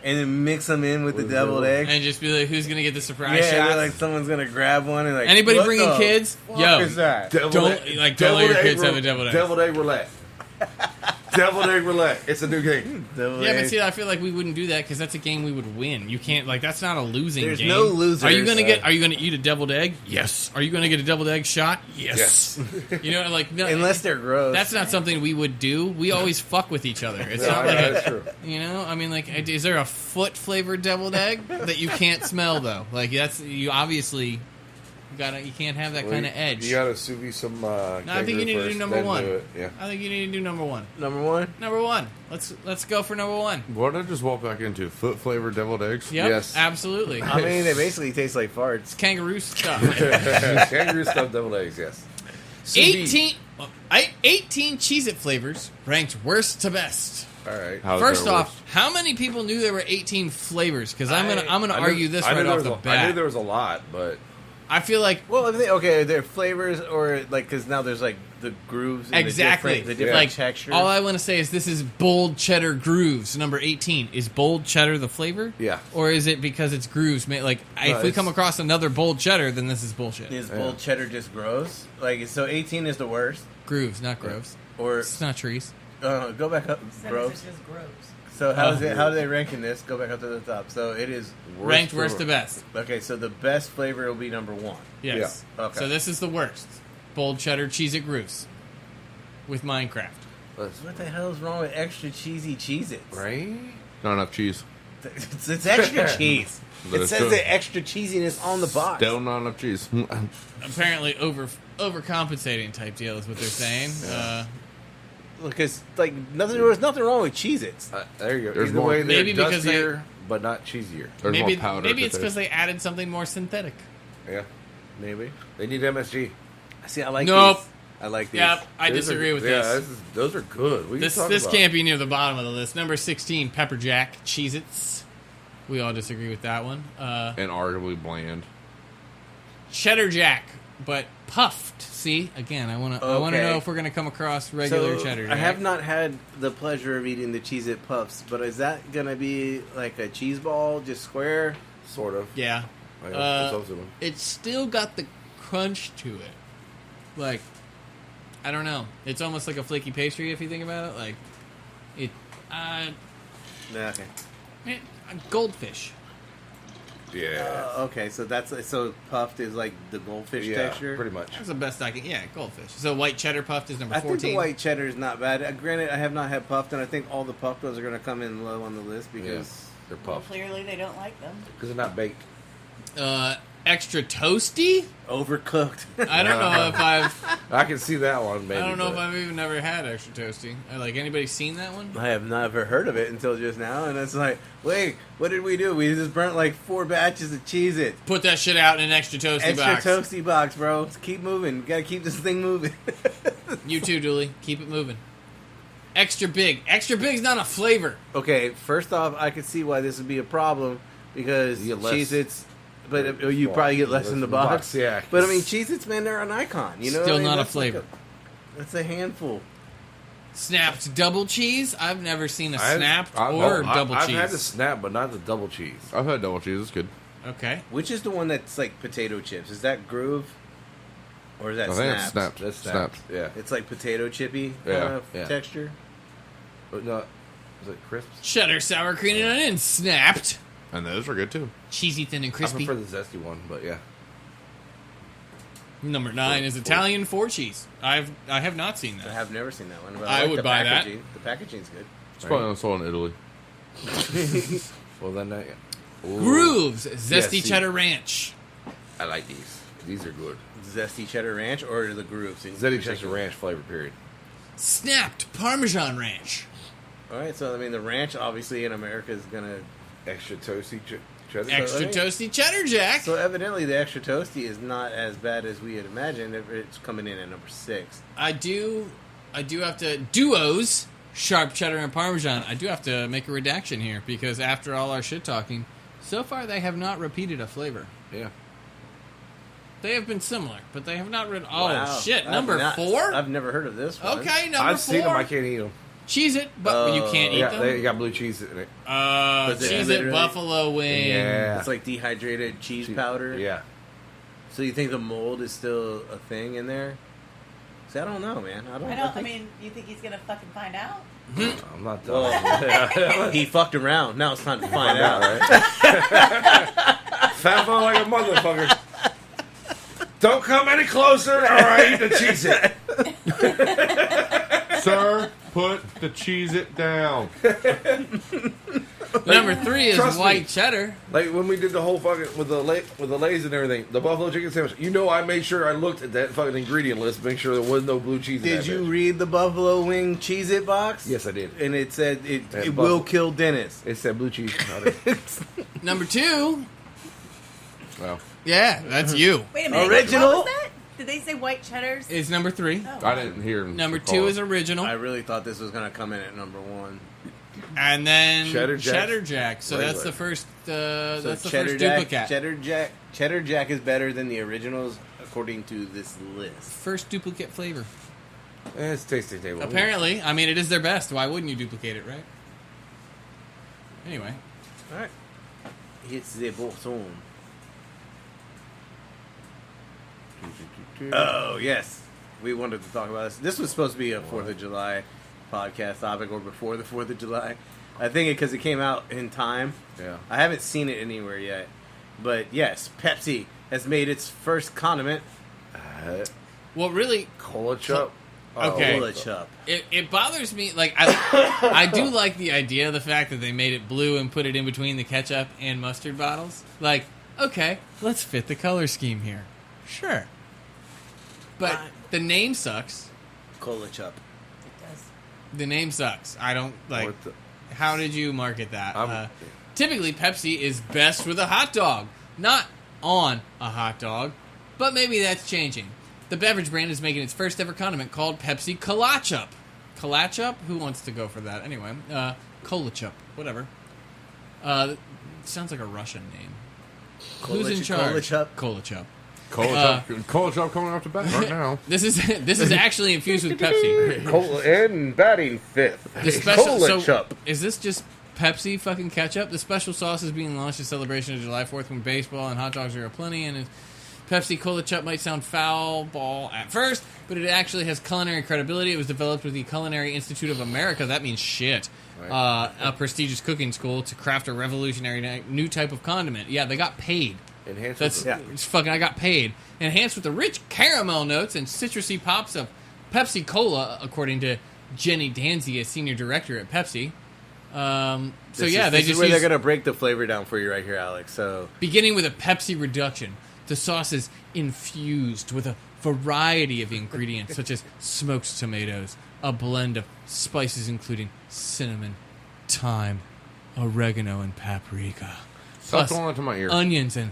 C: and then mix them in with the deviled egg.
D: And just be like, who's gonna get the surprise
C: Yeah,
D: shot?
C: they're like someone's gonna grab one and like.
D: Anybody
C: what
D: bringing
C: the
D: kids?
C: fuck
D: Yo,
C: is that?
A: Deviled
D: Don't-
A: egg-
D: like, don't let your
A: deviled
D: kids
A: egg
D: have a deviled egg.
A: Deviled egg roulette. Deviled egg roulette. It's a new game.
C: Deviled
D: Yeah, but
C: egg.
D: see, I feel like we wouldn't do that because that's a game we would win. You can't like that's not a losing
C: There's
D: game.
C: no losers.
D: Are you gonna eat a deviled egg? Yes. Are you gonna get a deviled egg shot? Yes. You know, like no,
C: Unless they're gross.
D: that's not something we would do. We always fuck with each other. It's
A: Yeah,
D: not like
A: that's true.
D: you know. I mean, like, is there a foot flavored deviled egg that you can't smell though? Like that's you obviously you can't have that kind of edge.
A: You gotta sous vide some.
D: No, I think you need to do
A: first,
D: number
A: then
D: 1.
A: do it. Yeah.
D: I think you need to do number 1.
C: number 1.
D: Number 1. Let's go for number 1.
B: What did I just walk back into? Foot flavored deviled eggs?
D: Yep,
A: Yes.
D: absolutely.
C: I mean, they basically taste like farts.
D: Kangaroo stuff.
A: Kangaroo stuffed deviled eggs. Yes. Sous vide.
D: 18 Cheez-It flavors ranked worst to best.
A: All right.
B: How's
D: First
B: their
D: off,
B: worst?
D: how many people knew there were 18 flavors? Because I'm gonna
A: I knew-
D: argue this
A: I knew
D: right
A: there
D: off
A: was
D: the
A: a- I knew
D: bat.
A: there was a lot, but
D: I feel like
C: Well, okay, they're flavors or like because now there's like the grooves. And
D: exactly
C: the different
D: like
C: textures.
D: all I want to say is this is bold cheddar grooves number 18. Is bold cheddar the flavor?
A: Yeah.
D: Or is it because it's grooves? Like if we
A: it's-
D: come across another bold cheddar, then this is bullshit.
C: Is bold cheddar just gross? Like so, 18 is the worst.
D: Grooves, not groves.
C: Or
D: It's not trees.
C: go back up, gross.
E: It's just gross.
C: So how is it? How are they ranking this? Go back up to the top. So it is
D: Ranked worst to best.
C: okay. So the best flavor will be number 1.
D: Yes.
C: Yeah. Okay.
D: So this is the worst. Bold cheddar Cheez-It grooves with Minecraft.
C: What the hell is wrong with extra cheesy Cheez-Its?
A: right.
B: Not enough cheese.
C: It's extra cheese.
B: But
C: It
B: it's
C: says
B: still-
C: the extra cheesiness on the box.
B: Still not enough cheese.
D: Apparently overcompensating type deal is what they're saying.
C: Because like there was nothing wrong with Cheez-Its.
A: There you go.
B: There's
A: Either
B: more-
A: way, they're
D: Maybe because they-
A: dustier, but not cheesier.
B: There's
D: maybe
B: more powder.
D: maybe
B: to
D: it's
B: taste.
D: because they added something more synthetic.
A: Yeah.
C: Maybe.
A: They need MSG.
C: See, I like
D: Nope.
C: these. I like these.
D: Yep, I
A: Those
D: disagree
A: are,
D: with
A: yeah,
D: this.
A: those are good. What are you
D: This
A: talking about?
D: can't be near the bottom of the list. Number 16, Pepper Jack Cheez-Its. We all disagree with that one.
B: And arguably bland.
D: cheddar jack, but puffed. See, again, I want to
C: Okay.
D: know if we're gonna come across regular
C: So,
D: cheddar jack.
C: I have not had the pleasure of eating the Cheez-It Puffs, but is that gonna be like a cheese ball, just square?
A: Sort of.
D: Yeah.
A: I guess it's also one.
D: It's still got the crunch to it. Like, I don't know. It's almost like a flaky pastry if you think about it. Like, it,
C: Yeah, okay.
D: goldfish.
A: Yeah.
C: Okay, so puffed is like the goldfish
A: Yeah,
C: texture.
A: pretty much.
D: That's the best I can. Yeah, goldfish. So white cheddar puffed is number
C: I
D: 14.
C: think the white cheddar is not bad. Granted, I have not had puffed, and I think all the puffed ones are going to come in low on the list because
A: They're
E: Well,
A: puffed.
E: clearly they don't like them.
A: Because they're not baked.
D: Extra toasty.
C: overcooked.
D: I don't know if I've.
A: I can see that one, maybe.
D: I don't know if
A: but-
D: I've even never had extra toasty. Like, anybody seen that one?
C: I have never heard of it until just now, and it's like, wait, what did we do? We just burnt like 4 batches of Cheez-It.
D: Put that shit out in an extra toasty
C: Extra
D: box.
C: toasty box, bro. Keep moving. Got to keep this thing moving.
D: You too, Dooley. Keep it moving. Extra big. Extra big's not a flavor.
C: Okay, first off, I could see why this would be a problem because
A: You get less-
C: Cheez-Its, but you probably get less in the box.
A: Yeah.
C: But I mean, Cheez-Its, man, they're an icon. You know,
D: Still
C: what I mean?
D: not a
C: That's like
D: flavor.
C: that's a handful.
D: Snapped double cheese. I've never seen a snapped
A: I've
D: double cheese.
A: I've had the snap, but not the double cheese.
B: I've had double cheese. It's good.
D: Okay.
C: Which is the one that's like potato chips? Is that Groove, or is that
B: I think it's
C: Snaps?
B: snapped.
A: That's
B: Snapped.
A: snapped. Yeah.
C: It's like potato chippy kind
B: Yeah,
C: of
A: yeah.
C: texture.
A: But no, is it crisps?
D: Cheddar, sour cream, and onion. Snapped.
B: And those are good too.
D: Cheesy, thin, and
A: I
D: crispy.
A: prefer the zesty one, but yeah.
D: Number 9 is Italian 4 cheese. I have not seen
C: I
D: that.
C: have never seen that one. But
D: I
C: like
D: would
C: the
D: buy that.
C: packaging. The packaging's good.
B: It's probably sold in Italy.
A: Well, then, Ooh.
D: Grooves, zesty
A: see.
D: cheddar ranch.
A: I like these. These are good.
C: Zesty cheddar ranch or the Grooves? in
A: Zesty
C: particular?
A: Chester Ranch flavor, period.
D: Snapped Parmesan ranch.
C: All right, so I mean, the ranch obviously in America is gonna.
A: Extra toasty cheddar.
D: Extra
C: I mean-
D: toasty cheddar jack.
C: So evidently, the extra toasty is not as bad as we had imagined. It's coming in at number 6.
D: I do have to duos sharp cheddar and parmesan. I do have to make a redaction here because after all our shit talking, so far they have not repeated a flavor.
A: Yeah.
D: They have been similar, but they have not read. Oh
C: Wow.
D: shit!
C: I've
D: Number
C: not-
D: 4.
C: I've never heard of this one.
D: Okay, number
A: I've
D: 4.
A: seen them. I can't eat them.
D: Cheese it, but you can't eat
A: Yeah,
D: them.
A: they got blue cheese in it.
C: Is it
D: Cheese it,
C: literally-
D: buffalo wing.
A: Yeah.
C: It's like dehydrated cheese powder.
A: Yeah.
C: So you think the mold is still a thing in there? See, I don't know, man. I
E: I
C: think
E: mean, you think he's gonna fucking find out?
A: I'm not done.
C: Well, he fucked around. Now it's time to find out.
A: right? Fat phone like a motherfucker. Don't come any closer, or I eat the cheese it.
B: Sir, put the cheese it down.
D: Number 3 is
A: Trust me.
D: white cheddar.
A: Like when we did the whole fucking with the Lays and everything, the buffalo chicken sandwich. You know, I made sure I looked at that fucking ingredient list, make sure there was no blue cheese. in
C: Did
A: that
C: you
A: bitch.
C: read the Buffalo Wing Cheez-It box?
A: Yes, I did.
C: And it said it
A: Yeah,
C: will
A: Buffalo.
C: kill Dennis.
A: It said blue cheese. on it.
D: Number 2.
B: Well,
D: Yeah, that's you.
E: Wait a minute.
C: Original?
E: What was that? Did they say white cheddars?
D: Is number 3.
E: Oh.
B: I didn't hear him.
D: Number
B: call
D: 2
B: it.
D: is original.
C: I really thought this was going to come in at number 1.
D: And then
A: Cheddar
D: cheddar
A: Jack.
D: jack. So
A: Regular.
D: that's the first.
C: So
D: That's the
C: Cheddar
D: first
C: Jack,
D: duplicate.
C: Cheddar Jack is better than the originals according to this list.
D: First duplicate flavor.
A: It's tasting table.
D: Apparently, I mean, it is their best. Why wouldn't you duplicate it, right? Anyway,
C: All right, it's the bottom. Oh yes, we wanted to talk about this. This was supposed to be a 4th of July podcast topic, or before the 4th of July. I think because it came out in time.
A: Yeah.
C: I haven't seen it anywhere yet, but yes, Pepsi has made its first condiment.
D: well, really,
A: Cola Chup.
D: Okay.
C: Cola Chup.
D: it bothers me. Like, I do like the idea of the fact that they made it blue and put it in between the ketchup and mustard bottles. Like, okay, let's fit the color scheme here. Sure. But
C: Fine.
D: the name sucks.
C: Cola Chup.
E: It does.
D: The name sucks. I don't, like,
A: What the-
D: how did you market that?
A: I'm-
D: Typically, Pepsi is best with a hot dog. Not on a hot dog, but maybe that's changing. The beverage brand is making its first ever condiment called Pepsi Kolachup. Kolachup? Who wants to go for that? Anyway, Kolachup. Whatever. Sounds like a Russian name. Who's in charge?
C: Kolachup?
D: Kolachup.
B: Cola chop coming off the bat right now.
D: This is actually infused with Pepsi.
C: Cola and batting fifth.
D: The special,
C: Cola Chup.
D: Is this just Pepsi fucking ketchup? The special sauce is being launched in celebration of July 4th when baseball and hot dogs are aplenty, and Pepsi Cola Chup might sound foul ball at first, but it actually has culinary credibility. It was developed with the Culinary Institute of America. That means shit.
A: Right.
D: A prestigious cooking school to craft a revolutionary new type of condiment. Yeah, they got paid.
A: Enhanced
D: That's
A: with
D: it's fucking. I got paid. Enhanced with the rich caramel notes and citrusy pops of Pepsi Cola, according to Jenny Danzy, a senior director at Pepsi.
C: This
D: They
C: is
D: just
C: where they're
D: use,
C: gonna break the flavor down for you right here, Alex. So
D: beginning with a Pepsi reduction. The sauce is infused with a variety of ingredients such as smoked tomatoes, a blend of spices including cinnamon, thyme, oregano, and paprika.
B: Stop
D: Plus
B: going into my ear.
D: onions and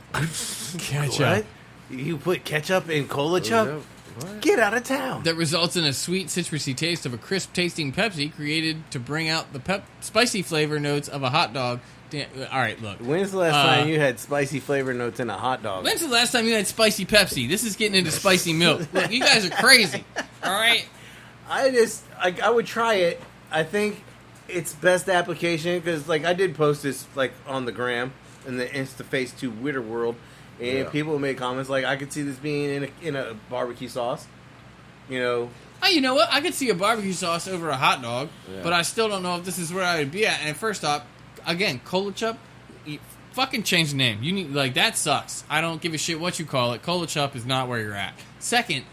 D: ketchup.
C: what? You put ketchup in Cola Chup?
A: What?
C: Get out of town.
D: That results in a sweet, citrusy taste of a crisp-tasting Pepsi created to bring out the spicy flavor notes of a hot dog. All right, look.
C: When's the last time you had spicy flavor notes in a hot dog?
D: When's the last time you had spicy Pepsi? This is getting into spicy milk. Look, you guys are crazy. All right?
C: I would try it. I think it's best application because, like, I did post this like on the gram in the InstaFace to Twitter world, and people made comments like, "I could see this being in a barbecue sauce." You know,
D: Oh, you know what? I could see a barbecue sauce over a hot dog, but I still don't know if this is where I would be at. And first off, again, Cola Chup, you fucking change the name. You need that sucks. I don't give a shit what you call it. Cola Chup is not where you're at. Second,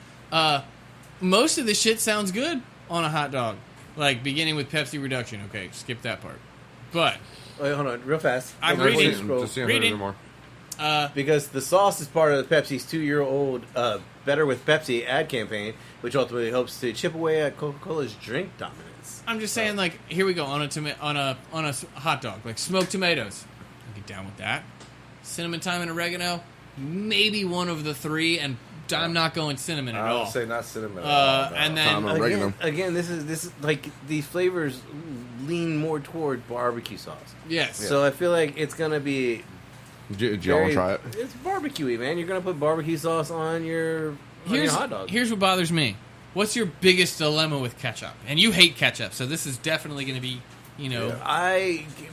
D: most of this shit sounds good on a hot dog. Like, beginning with Pepsi reduction. Okay, skip that part. But
C: wait, hold on, real fast.
D: I'm
C: Before you
D: reading.
C: scroll.
B: Just seeing
D: Reading.
B: more.
C: Because the sauce is part of the Pepsi's 2-year-old Better with Pepsi ad campaign, which ultimately hopes to chip away at Coca-Cola's drink dominance.
D: I'm just saying, like, here we go on a hot dog, like smoked tomatoes. I get down with that. Cinnamon, thyme, and oregano. Maybe one of the three, and I'm not going cinnamon at
A: I
D: all.
A: would say not cinnamon. At all, no.
D: And
B: Thyme
D: then
B: and oregano.
C: Again, this is like these flavors lean more toward barbecue sauce.
D: yes,
C: So I feel like it's gonna be
B: Did y'all want to try it?
C: It's barbecuey, man. You're gonna put barbecue sauce on your hot dog.
D: Here's what bothers me. What's your biggest dilemma with ketchup? And you hate ketchup, so this is definitely going to be,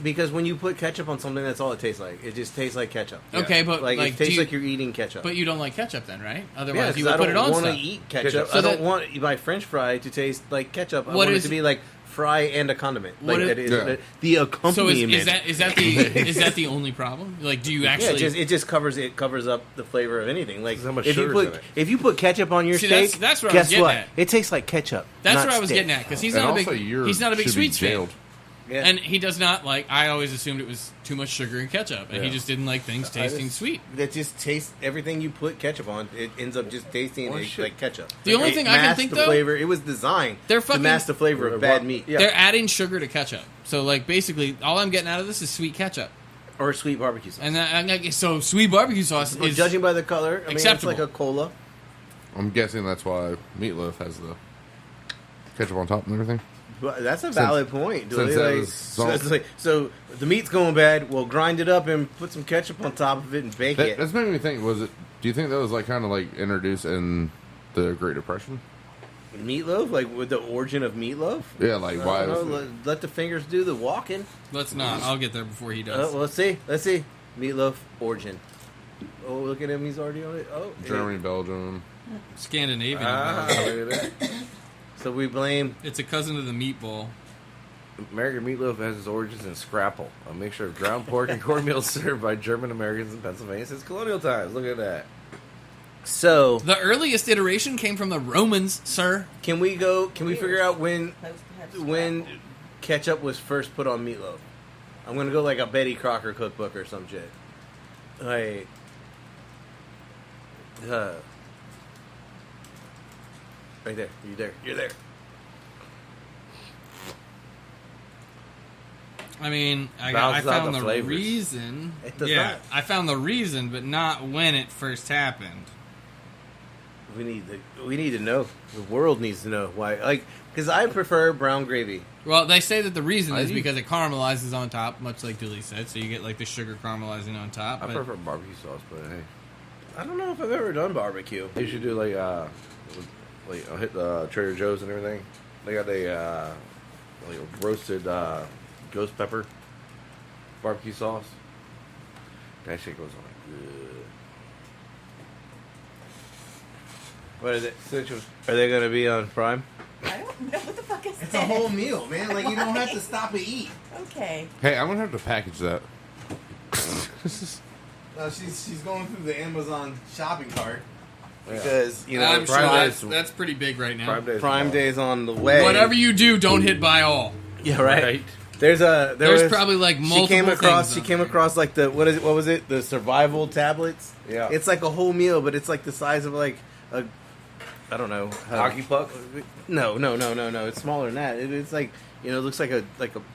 C: Because when you put ketchup on something, that's all it tastes like. It just tastes like ketchup.
D: Okay, but
C: like
D: like,
C: it tastes
D: do you-
C: like you're eating ketchup.
D: But you don't like ketchup then, right?
C: yeah,
D: Otherwise, you
C: 'cause
D: would put it on
C: I don't want
D: stuff.
C: to eat ketchup.
D: So
C: I don't
D: that-
C: want my French fry to taste like ketchup. I
D: What
C: want
D: is-
C: it to be like fry and a condiment.
D: What
C: Like
D: is-
C: that is
B: Yeah.
C: the
D: So
C: accompaniment.
D: is that the only problem? Like, do you
C: Yeah,
D: actually?
C: it just covers up the flavor of anything. Like
A: There's how much
C: if you
A: sugar's
C: put
A: in it.
C: if you put ketchup on your
D: See,
C: steak,
D: that's what I was
C: guess
D: getting
C: what?
D: at.
C: It tastes like ketchup.
D: That's
C: not
D: what I was
C: steak.
D: getting at because he's
B: And
D: not a
B: also,
D: big
B: yours
D: he's not a big
B: should be
D: sweets fan.
B: jailed.
C: Yeah.
D: And he does not like. I always assumed it was too much sugar and ketchup, and he
A: Yeah.
D: just didn't like things tasting sweet.
C: That just tastes everything you put ketchup on. It ends up just tasting
A: Well,
C: like,
A: shit.
C: like ketchup.
D: The only
C: It
D: thing I can
C: masks
D: think,
C: the
D: though-
C: flavor. It was designed
D: They're
C: to
D: fucking-
C: mask the flavor of bad meat
A: Yeah.
D: They're adding sugar to ketchup, so like basically all I'm getting out of this is sweet ketchup,
C: or sweet barbecue sauce.
D: and I'm like, so sweet barbecue sauce
C: Well,
D: is
C: judging by the color, I mean,
D: acceptable.
C: it's like a cola.
B: I'm guessing that's why Meatloaf has the ketchup on top and everything.
C: But that's a valid point.
B: since
C: Dude.
B: that
C: Like,
B: was
C: so,
B: salt.
C: it's like, so the meat's going bad. We'll grind it up and put some ketchup on top of it and bake it.
B: That's making me think. Do you think that was like kind of like introduced in the Great Depression?
C: Meatloaf, like with the origin of meatloaf.
B: Yeah, like why?
C: I don't know, let the fingers do the walking.
D: Let's not. I'll get there before he does.
C: Well, let's see. Meatloaf origin. Oh, look at him. He's already on it. Oh,
B: Germany, Belgium.
D: Scandinavian.
A: Look at that.
C: So we blame.
D: It's a cousin of the meatball.
A: American meatloaf has its origins in scrapple, a mixture of ground pork and cornmeal served by German Americans in Pennsylvania since colonial times. Look at that.
C: So
D: The earliest iteration came from the Romans, sir.
C: can we go? Can we figure out when
E: When
C: ketchup was first put on meatloaf? I'm gonna go like a Betty Crocker cookbook or some shit. Like, right there. You there? You're there.
D: I mean, I
A: Balances out
D: found
A: the
D: the
A: flavors.
D: reason.
C: It does
D: yeah,
C: not.
D: I found the reason, but not when it first happened.
C: We need to know. The world needs to know why. Like, because I prefer brown gravy.
D: Well, they say that the reason is
B: do.
D: because it caramelizes on top, much like Dooley said. So you get like the sugar caramelizing on top.
A: I
D: but-
A: prefer barbecue sauce, but hey.
C: I don't know if I've ever done barbecue.
A: You should do like hit the Trader Joe's and everything. They got a like a roasted ghost pepper barbecue sauce. That shit goes on good.
C: What is it?
A: Citrus.
C: Are they going to be on Prime?
E: I don't know what the fuck is
C: It's
E: that.
C: a whole meal, man. Like, you don't have to stop and eat.
E: Okay.
B: Hey, I'm gonna have to package that.
C: No, she's going through the Amazon shopping cart.
A: Yeah.
C: Because, you know,
D: I'm sure
A: Prime
D: that's pretty big right now.
C: Prime Day's on the way.
D: Whatever you do, don't hit buy all.
C: Yeah, right.
A: Right.
D: There's probably like multiple
C: She came across.
D: things
C: She
D: on
C: came
D: there.
C: across like the what was it? The survival tablets.
A: Yeah.
C: It's like a whole meal, but it's like the size of like a, I don't know,
A: Hockey puck.
C: No. It's smaller than that. It's like, you know, it looks like a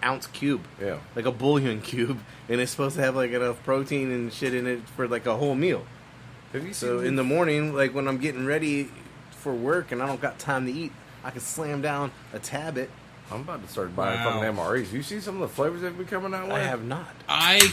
C: ounce cube.
A: Yeah.
C: Like a bouillon cube, and it's supposed to have like enough protein and shit in it for like a whole meal.
A: Have you
C: So
A: seen
C: in the morning, like when I'm getting ready for work and I don't got time to eat, I can slam down a tablet.
A: I'm about to start buying
D: Wow.
A: fucking MREs. You see some of the flavors they've been coming out with?
C: I have not.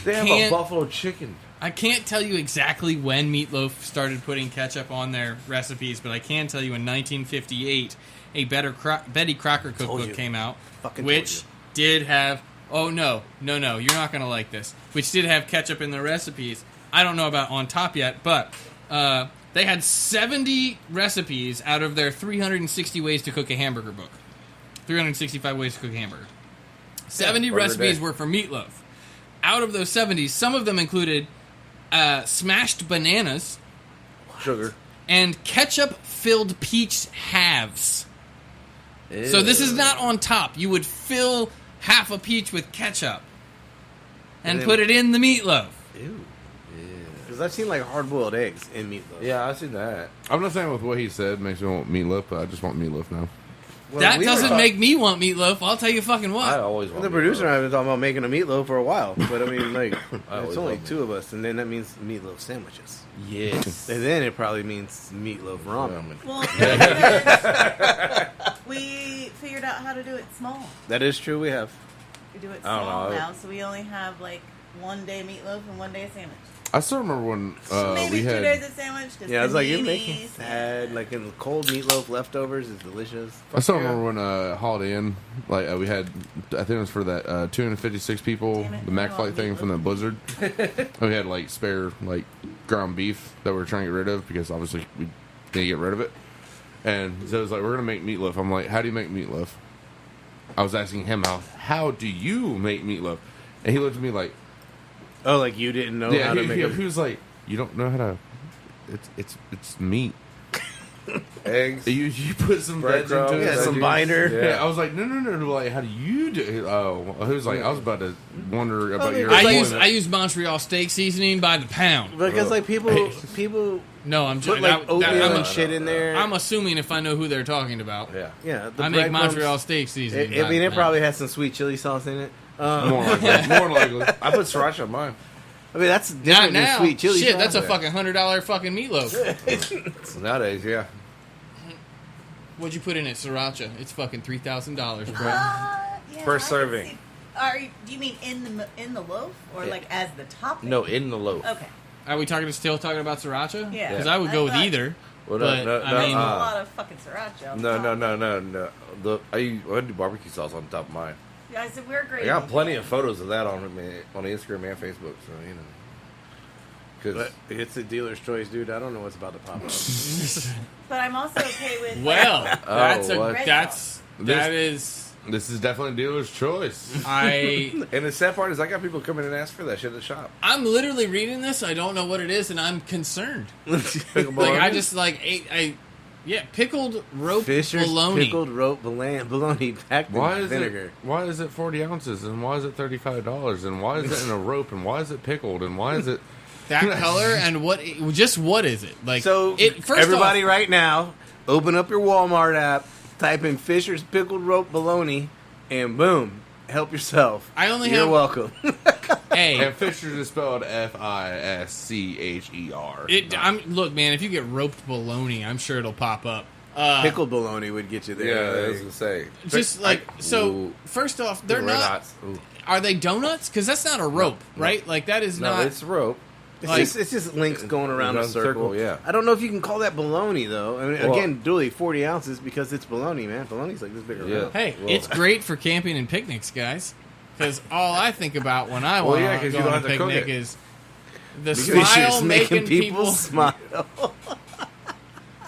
A: They have a
D: can't.
A: buffalo chicken.
D: I can't tell you exactly when Meatloaf started putting ketchup on their recipes, but I can tell you in 1958, a Betty Crocker
C: Told
D: cookbook
C: you.
D: came out,
C: Fucking
D: which did have. Oh no, you're not gonna like this. Which did have ketchup in their recipes. I don't know about on top yet, but they had 70 recipes out of their 360 ways to cook a hamburger book. 365 ways to cook a hamburger. 70
A: burger
D: recipes
A: day.
D: were for meatloaf. Out of those 70, some of them included smashed bananas
A: Sugar.
D: and ketchup-filled peach halves. So this is not on top. You would fill half a peach with ketchup and
C: And then-
D: put it in the meatloaf.
C: Ew. Because I've seen like hard-boiled eggs in meatloaf.
A: Yeah, I've seen that.
B: I'm not saying with what he said makes me want meatloaf, but I just want meatloaf now.
C: Well,
D: That
C: we were
D: doesn't
C: talk-
D: make me want meatloaf. I'll tell you fucking
A: I
D: what.
A: always want
C: The producer and
A: meatloaf.
C: I have been talking about making a meatloaf for a while, but I mean, like,
A: I always
C: it's only
A: love
C: two of us, and then that means meatloaf sandwiches.
A: Yes.
C: And then it probably means meatloaf ramen.
E: Well, we figured out how to do it small.
C: That is true. We have.
E: We do it
A: I don't
E: small
A: know.
E: now, so we only have like 1 day meatloaf and 1 day a sandwich.
B: I still remember when
E: Maybe
B: we
E: 2
B: had.
E: days a sandwich. Just
C: Yeah, I was like, you're
E: paninis.
C: making sad. Like in the cold meatloaf leftovers is delicious.
B: I still remember when Holiday Inn, like we had, I think it was for that 256 people,
E: Damn it,
B: the Mac
E: I
B: Flight
E: want
B: thing
E: meatloaf.
B: from the Blizzard. We had like spare like ground beef that we were trying to get rid of because obviously we didn't get rid of it. And so it was like, we're gonna make meatloaf. I'm like, how do you make meatloaf? I was asking him how do you make meatloaf? And he looked at me like,
C: Oh, like you didn't know how to make
B: he
C: a
B: was like, you don't know how to. It's meat.
A: Eggs.
B: You put some veg
A: Breadcrumbs.
B: into it.
C: Yeah, some
A: veggies.
C: binder.
B: Yeah, I was like, no. Like, how do you do it? Oh, he was like, I was about to wonder about your.
C: It's
D: I
C: like-
D: use Montreal steak seasoning by the pound.
C: Because like people
D: No, I'm
C: put
D: joking.
C: like oatmeal
D: I'm,
C: and shit in there.
D: I'm assuming if I know who they're talking about.
A: Yeah.
C: yeah, the
D: I make
C: breadcrumbs-
D: Montreal steak seasoning.
C: I
D: by
C: mean,
D: the
C: it
D: pound.
C: probably has some sweet chili sauce in it.
B: more likely. More likely.
A: I put sriracha on mine.
C: I mean, that's
D: Not
C: different
D: now.
C: than sweet chili
D: Shit,
C: sauce.
D: that's a fucking $100 fucking meatloaf.
A: Nowadays, yeah.
D: What'd you put in it? Sriracha. It's fucking $3,000, bro.
E: Yeah,
A: First
E: I can
A: serving.
E: see- do you mean in the loaf or
A: Yeah.
E: like as the topping?
A: No, in the loaf.
E: Okay.
D: Are we still talking about sriracha?
E: Yeah.
D: Because I would go with
E: thought-
D: either.
A: Well,
D: But, I mean-
E: a lot of fucking sriracha. on
A: No,
E: top.
A: I do barbecue sauce on top of mine.
E: Yeah, I said we're great.
A: I got plenty of photos of that on Instagram and Facebook, so you know. Because
C: But it's a dealer's choice, dude. I don't know what's about to pop up.
E: But I'm also okay with.
D: Well, that's
A: what?
D: that is.
B: This is definitely dealer's choice.
A: and the sad part is I got people coming and ask for that shit at the shop.
D: I'm literally reading this. I don't know what it is, and I'm concerned.
A: Pickleball
D: Like I
A: onions?
D: just like ate. Pickled rope
C: Fisher's
D: bologna.
C: pickled rope bologna packed
B: Why
C: in
B: is
C: vinegar.
B: it? Why is it 40 ounces? And why is it $35? And why is it in a rope? And why is it pickled? And why is it?
D: That color and what? Just what is it? Like
C: So,
D: First
C: everybody
D: off,
C: right now, open up your Walmart app, type in Fisher's pickled rope bologna, and boom, help yourself.
D: I only
C: You're
D: have-
C: welcome.
B: And Fisher's is spelled Fischer.
D: Look, man. If you get roped bologna, I'm sure it'll pop up.
C: Pickled bologna would get you
A: Yeah,
C: there.
A: I was gonna say.
D: Just like so.
A: Ooh.
D: First off, they're
A: Red
D: not.
A: Hots. Ooh.
D: Are they donuts? Because that's not a rope, right? Like that is
A: No,
D: not.
A: it's rope.
C: It's just links going around a circle.
A: Yeah.
C: I don't know if you can call that bologna though. I mean,
A: Well-
C: again, dually 40 ounces because it's bologna, man. Bologna's like this big
A: Yeah.
C: around.
D: Hey,
A: Well-
D: it's great for camping and picnics, guys. Because all I think about when I
A: Well,
D: want
A: yeah,
D: to
A: 'cause
D: go
A: you don't
D: on a
A: have to cook
D: picnic
A: it.
D: is the
C: Fishers
D: smile
C: making
D: making
C: people smile.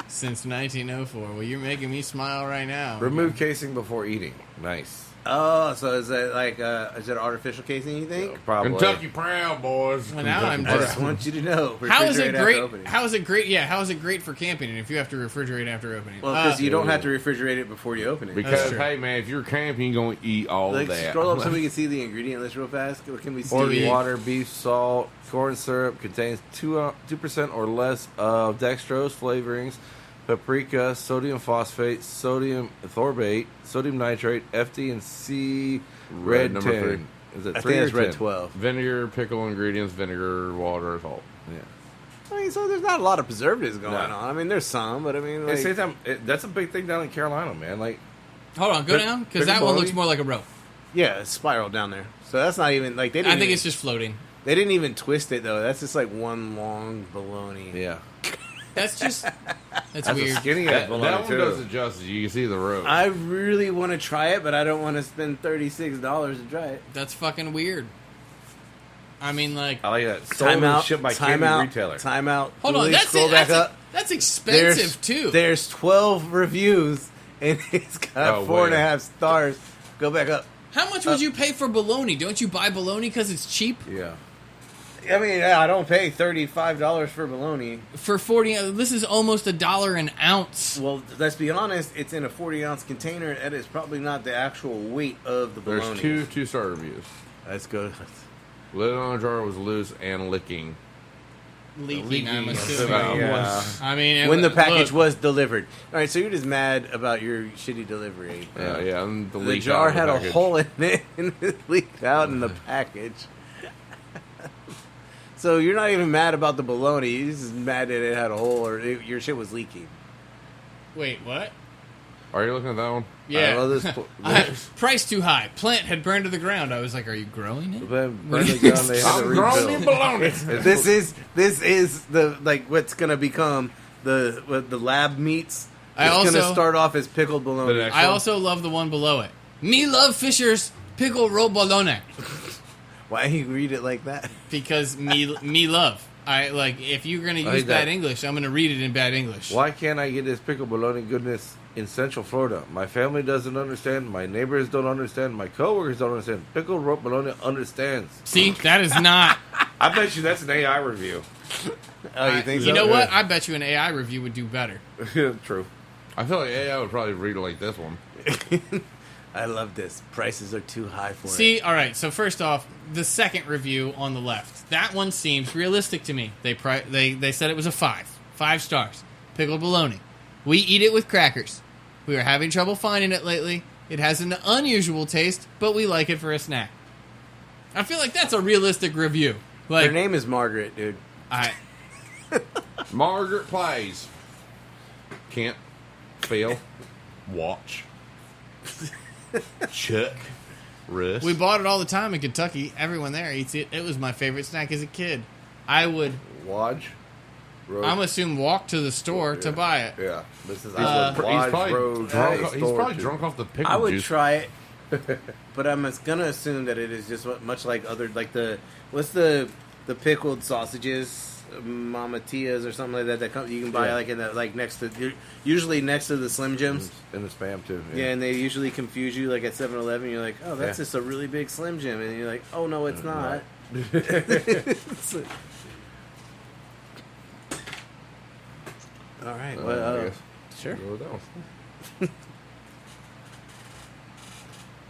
D: since 1904. Well, you're making me smile right now.
A: Remove casing before eating. Nice.
C: Oh, so is that like is it artificial casing? You think?
A: Probably.
B: Kentucky Proud, boys.
D: Well, now I'm
C: I
D: just.
C: just want you to know.
D: How is it
C: refrigerate after
D: great?
C: opening.
D: How is it great? Yeah, how is it great for camping? And if you have to refrigerate after opening,
C: Well, because you don't have to refrigerate it before you open it.
B: Because,
D: true.
B: hey, man, if you're camping, you're going to eat all
C: Like,
B: that.
C: scroll up so we can see the ingredient list real fast. Can we see?
A: Boiling water, beef, salt, corn syrup contains 2% or less of dextrose flavorings, paprika, sodium phosphate, sodium thorbate, sodium nitrate, FD, and C
B: Red
A: red
B: number
A: 10.
B: 3.
A: Is it
C: I
A: 3
C: think
A: or
C: it's red
A: 10?
C: 12.
B: Vinegar, pickle ingredients, vinegar, water, salt.
A: Yeah.
C: I mean, so there's not a lot of preservatives going
A: No.
C: on. I mean, there's some, but I mean,
A: At
C: like,
A: the same time, that's a big thing down in Carolina, man. Like,
D: hold on, go
A: Pick-
D: down
A: pick
D: because
A: a
D: that one
A: bologna.
D: looks more like a rope.
C: yeah, it's spiraled down there. So that's not even like they didn't.
D: I think
C: even,
D: it's just floating.
C: they didn't even twist it though. That's just like one long bologna.
A: yeah.
D: That's just that's
A: That's
D: weird.
A: a skinny
B: That,
A: ass
B: that
A: bologna,
B: one
A: too.
B: does it justice. You can see the rope.
C: I really want to try it, but I don't want to spend $36 to try it.
D: That's fucking weird. I mean, like,
A: I like that. Sold
C: Time
A: and
C: out.
A: shipped by
C: Time
A: candy
C: out.
A: retailer.
C: Time out.
D: hold on,
C: Julie,
D: that's
C: scroll
D: it.
C: back
D: That's,
C: up.
D: that's expensive too.
C: There's 12 reviews, and it's got
B: Oh,
C: 4.5 stars. Go back up.
D: How much would you pay for bologna? Don't you buy bologna because it's cheap?
A: Yeah.
C: I mean, yeah, I don't pay $35 for bologna.
D: For 40, this is almost $1 an ounce.
C: Well, let's be honest. It's in a 40-ounce container. That is probably not the actual weight of the bologna.
B: There's two star reviews.
C: Let's go.
B: Lid on the jar was loose and licking.
D: Leaking, I'm
C: Leaking.
D: assuming.
C: Yeah.
D: I mean,
C: When the
D: look,
C: package was delivered. All right, so you're just mad about your shitty delivery.
B: Yeah, and the
C: The
B: leak
C: jar
B: out of the
C: had a
B: package.
C: hole in it, and it leaked out in the package. So you're not even mad about the bologna. You're just mad that it had a hole or your shit was leaking.
D: Wait, what?
B: Are you looking at that one?
A: I
D: Yeah.
A: love this.
D: Price too high. Plant had burned to the ground. I was like, are you growing it?
A: Burn the gun, they had to
B: I'm growing
A: rebuild.
B: bologna.
C: This is the like what's gonna become the lab meats.
D: I
C: It's gonna
D: also-
C: start off as pickled bologna.
B: The next
D: I
B: one?
D: also love the one below it. Me love Fisher's pickle roll bologna
C: Why you read it like that?
D: because me love. I like if you're gonna
A: I
D: use
A: hate that.
D: bad English, I'm gonna read it in bad English.
A: Why can't I get this pickle bologna goodness in Central Florida? My family doesn't understand. My neighbors don't understand. My coworkers don't understand. Pickle rope bologna understands.
D: See, that is not.
A: I bet you that's an AI review.
C: Oh, you think so?
D: You know what? I bet you an AI review would do better.
A: True.
B: I feel like AI would probably read it like this one.
C: I love this. Prices are too high for it.
D: See, all right. So first off, the second review on the left, that one seems realistic to me. They said it was a 5 stars. Pickled bologna. We eat it with crackers. We are having trouble finding it lately. It has an unusual taste, but we like it for a snack. I feel like that's a realistic review. Like
C: Her name is Margaret, dude.
D: I
B: Margaret plays. Can't fail. Watch. Check. Wrist.
D: we bought it all the time in Kentucky. Everyone there eats it. It was my favorite snack as a kid. I would
A: Lodge. Road.
D: I'm assume walk to the store to buy it.
A: Yeah. This is
B: He's
A: Lodge
B: probably
A: Road.
B: drunk.
A: Hey,
B: He's
A: store
B: probably
A: too.
B: drunk off the pickle
C: I would
B: juice.
C: try it, but I'm gonna assume that it is just much like other like what's the pickled sausages, Mama Tia's or something like that you can buy
A: Yeah.
C: like in the like next to usually next to the Slim Jims.
A: In the spam too.
C: Yeah, and they usually confuse you like at 7-Eleven. You're like, oh, that's
A: Yeah.
C: just a really big Slim Jim, and you're like, oh no, it's not. All right,
B: I
C: well,
B: guess.
C: sure.
B: Go with that one.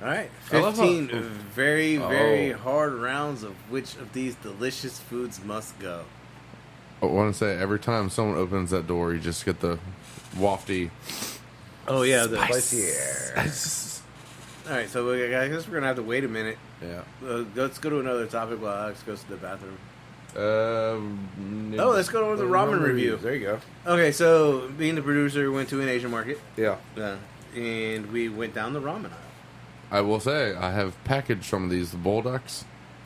C: All right,
B: I love how-
C: 15 very, very
A: Oh.
C: hard rounds of which of these delicious foods must go.
B: I want to say every time someone opens that door, you just get the wafty.
C: Oh yeah, the
A: Spicy air.
C: All right, so I guess we're gonna have to wait a minute.
A: Yeah.
C: Let's go to another topic while Alex goes to the bathroom.
B: Oh,
C: Let's go over the ramen review.
A: There you go.
C: Okay, so being the producer, we went to an Asian market,
A: Yeah.
C: and we went down the ramen aisle.
B: I will say I have packaged some of these bullducks.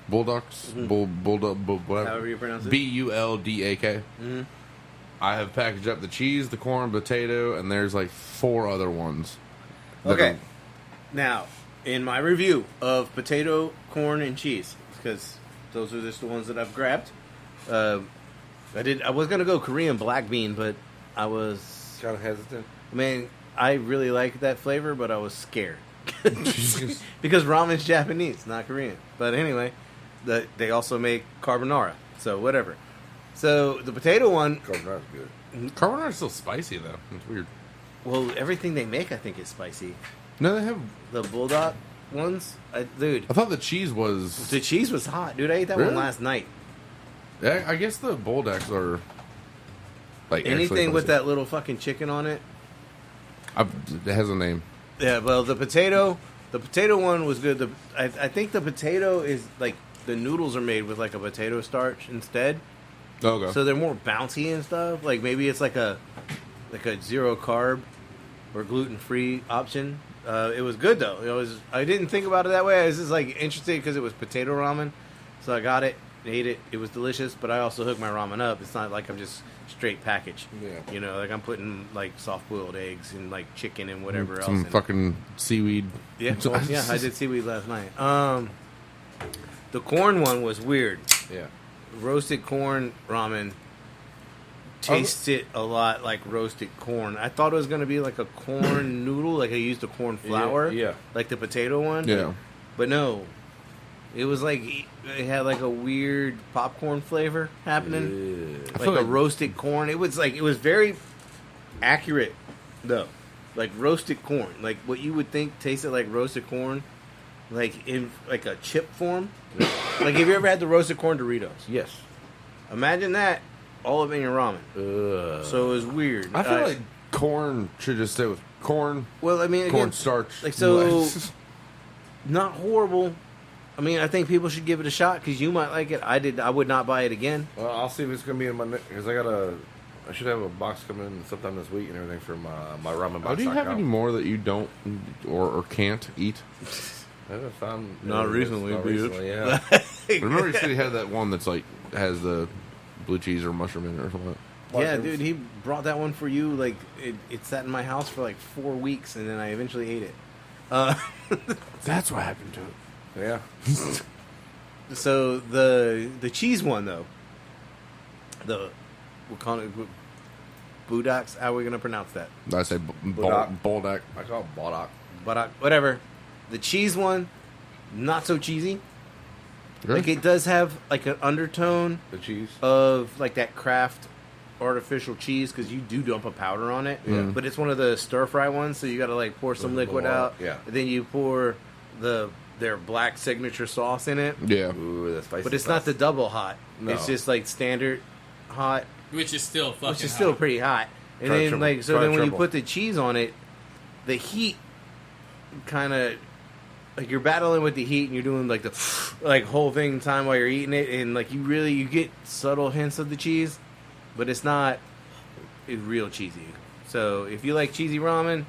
B: Bulldogs, Bulldog, whatever.
C: However you pronounce it.
B: Buldak.
C: Mhm.
B: I have packaged up the cheese, the corn, potato, and there's like 4 other ones. that
C: Okay.
B: are-
C: Now, in my review of potato, corn, and cheese, because those are just the ones that I've grabbed. I was gonna go Korean black bean, but I was,
A: Kind of hesitant.
C: man, I really like that flavor, but I was scared because ramen's Japanese, not Korean. But anyway, they also make carbonara, so whatever. So the potato one,
A: Carbonara's good.
B: Carbonara's still spicy though. It's weird.
C: well, everything they make I think is spicy.
B: No, they have.
C: The bulldog ones, dude.
B: I thought the cheese was.
C: The cheese was hot, dude. I ate that
B: Really?
C: one last night.
B: Yeah, I guess the Bulldogs are. Like
C: Anything
B: actually
C: with
B: spicy.
C: that little fucking chicken on it.
B: It has a name.
C: Yeah, well, the potato one was good. I think the potato is like the noodles are made with like a potato starch instead,
B: Okay.
C: so they're more bouncy and stuff. Like maybe it's like a 0 carb or gluten free option. It was good though. I didn't think about it that way. I was just like interested because it was potato ramen, so I got it, ate it. It was delicious, but I also hooked my ramen up. It's not like I'm just straight package.
A: Yeah.
C: You know, like I'm putting like soft boiled eggs and like chicken and whatever else.
B: Some
C: in it.
B: fucking seaweed.
C: Yeah, well, yeah, I did seaweed last night. The corn one was weird.
A: Yeah.
C: Roasted corn ramen tasted a lot like roasted corn. I thought it was gonna be like a corn noodle, like I used the corn flour,
A: Yeah.
C: like the potato one.
B: Yeah.
C: But no, it was like it had like a weird popcorn flavor happening,
A: Yeah.
C: like
B: feel
C: a
B: like-
C: roasted corn. It was very accurate though, like roasted corn, like what you would think tasted like roasted corn, like in like a chip form. Like have you ever had the roasted corn Doritos?
A: Yes.
C: Imagine that all up in your ramen. So it was weird.
B: I feel like corn should just stay with corn,
C: well, I mean, again,
B: cornstarch.
C: like so, not horrible. I mean, I think people should give it a shot because you might like it. I would not buy it again.
A: Well, I'll see if it's gonna be in my because I should have a box coming in sometime this week and everything for my ramen box.
B: Oh, do you have any more that you don't or can't eat?
A: I haven't found
C: Not recently,
A: not
C: dude.
A: recently, yeah.
B: Remember you said you had that one that's like has the blue cheese or mushroom in it or something.
C: Yeah, dude, he brought that one for you. Like it sat in my house for like 4 weeks, and then I eventually ate it.
B: That's what happened to it.
A: Yeah.
C: So the cheese one though, we'll call it Budaks. How are we gonna pronounce that?
B: I say
A: Buldak.
B: Buldak.
A: I call it Bodak.
C: Budak, whatever. The cheese one, not so cheesy.
B: Really?
C: Like it does have like an undertone
A: The cheese.
C: of like that Kraft artificial cheese because you do dump a powder on it.
B: Yeah.
C: But it's one of the stir fry ones, so you got to like pour some liquid out.
A: Yeah.
C: And then you pour their black signature sauce in it.
B: Yeah.
A: Ooh, that's spicy.
C: But it's not the double hot.
A: No.
C: It's just like standard hot,
D: Which is still fucking
C: which is still
D: hot.
C: pretty hot. And
A: Try
C: then
A: triple.
C: like so
A: Try
C: then when you
A: triple.
C: put the cheese on it, the heat kind of like you're battling with the heat and you're doing like the like whole thing time while you're eating it, and like you get subtle hints of the cheese, but it's not real cheesy. So if you like cheesy ramen,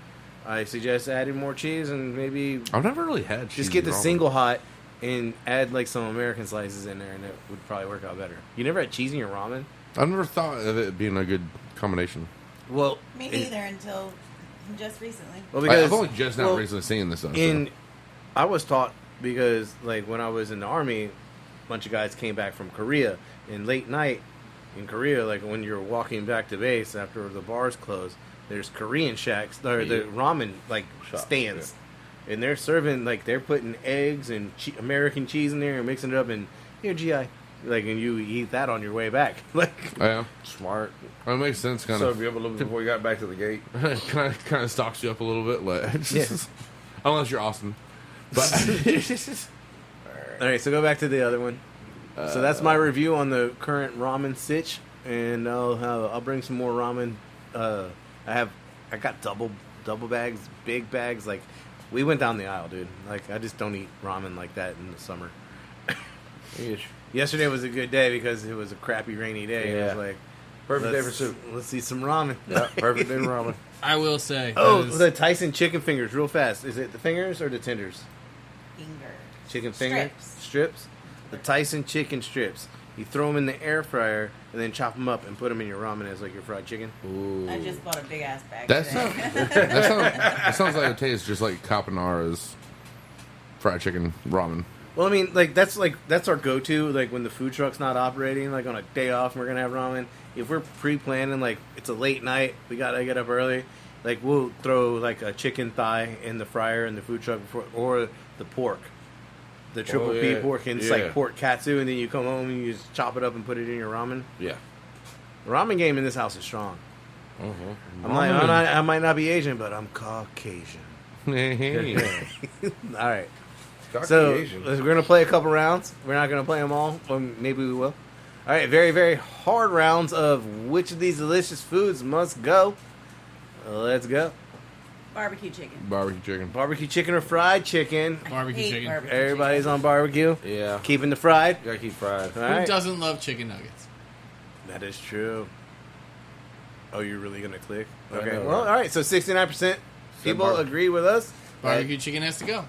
C: I suggest adding more cheese and maybe
B: I've never really had cheese.
C: just get the
B: ramen.
C: single hot and add like some American slices in there, and it would probably work out better. You never had cheese in your ramen?
B: I've never thought of it being a good combination.
C: Well,
E: Me neither until just recently.
C: Well,
B: I've only just now
C: well,
B: recently seen this. Though,
C: in I was taught because like when I was in the army, a bunch of guys came back from Korea, and late night in Korea, like when you're walking back to base after the bars close, there's Korean shacks or the ramen like
A: Shops,
C: stands, and they're serving like they're putting eggs and American cheese in there and mixing it up, and here GI, like, and you eat that on your way back, like.
B: yeah,
A: smart.
B: it makes sense. Kind
A: So
B: of
A: if you have a little bit before you got back to the gate.
B: kind of stocks you up a little bit, like
C: Yeah.
B: unless you're Austin. But
C: All right, so go back to the other one. So that's my review on the current ramen sitch, and I'll bring some more ramen. I got double bags, big bags. Like we went down the aisle, dude. Like I just don't eat ramen like that in the summer. Yesterday was a good day because it was a crappy rainy day. And it
A: Yeah.
C: was like
A: Perfect day for soup.
C: Let's eat some ramen.
A: Yeah, perfect day for ramen.
D: I will say.
C: Oh,
D: 'cause
C: the Tyson chicken fingers, real fast. Is it the fingers or the tenders?
E: Finger.
C: Chicken finger
E: Strips.
C: strips. the Tyson chicken strips. You throw them in the air fryer and then chop them up and put them in your ramen as like your fried chicken.
B: Ooh.
E: I just bought a big ass bag.
B: That
E: today.
B: sounds like it tastes just like Caponara's fried chicken ramen.
C: Well, I mean, that's our go-to. Like when the food truck's not operating, like on a day off, and we're gonna have ramen. If we're pre-planning, like it's a late night, we gotta get up early. Like we'll throw like a chicken thigh in the fryer in the food truck before, or the pork, the triple B pork, and it's like pork katsu, and then you come home and you just chop it up and put it in your ramen.
A: Yeah.
C: The ramen game in this house is strong.
A: Mm-hmm.
C: I might not be Asian, but I'm Caucasian. All right. So we're going to play a couple rounds. We're not going to play them all, or maybe we will. All right, very, very hard rounds of which of these delicious foods must go. Let's go.
E: Barbecue chicken.
B: Barbecue chicken.
C: Barbecue chicken or fried chicken?
D: Barbecue
E: Hate
D: chicken.
E: barbecue
C: Everybody's
E: chicken.
C: on barbecue.
A: Yeah.
C: Keeping the fried.
A: Gotta keep fried.
C: All
D: Who
C: right.
D: doesn't love chicken nuggets?
C: That is true. Oh, you're really going to click?
A: I
C: Okay.
A: know,
C: Well,
A: right?
C: all right. So 69% people agree with us.
D: Barbecue chicken has to go.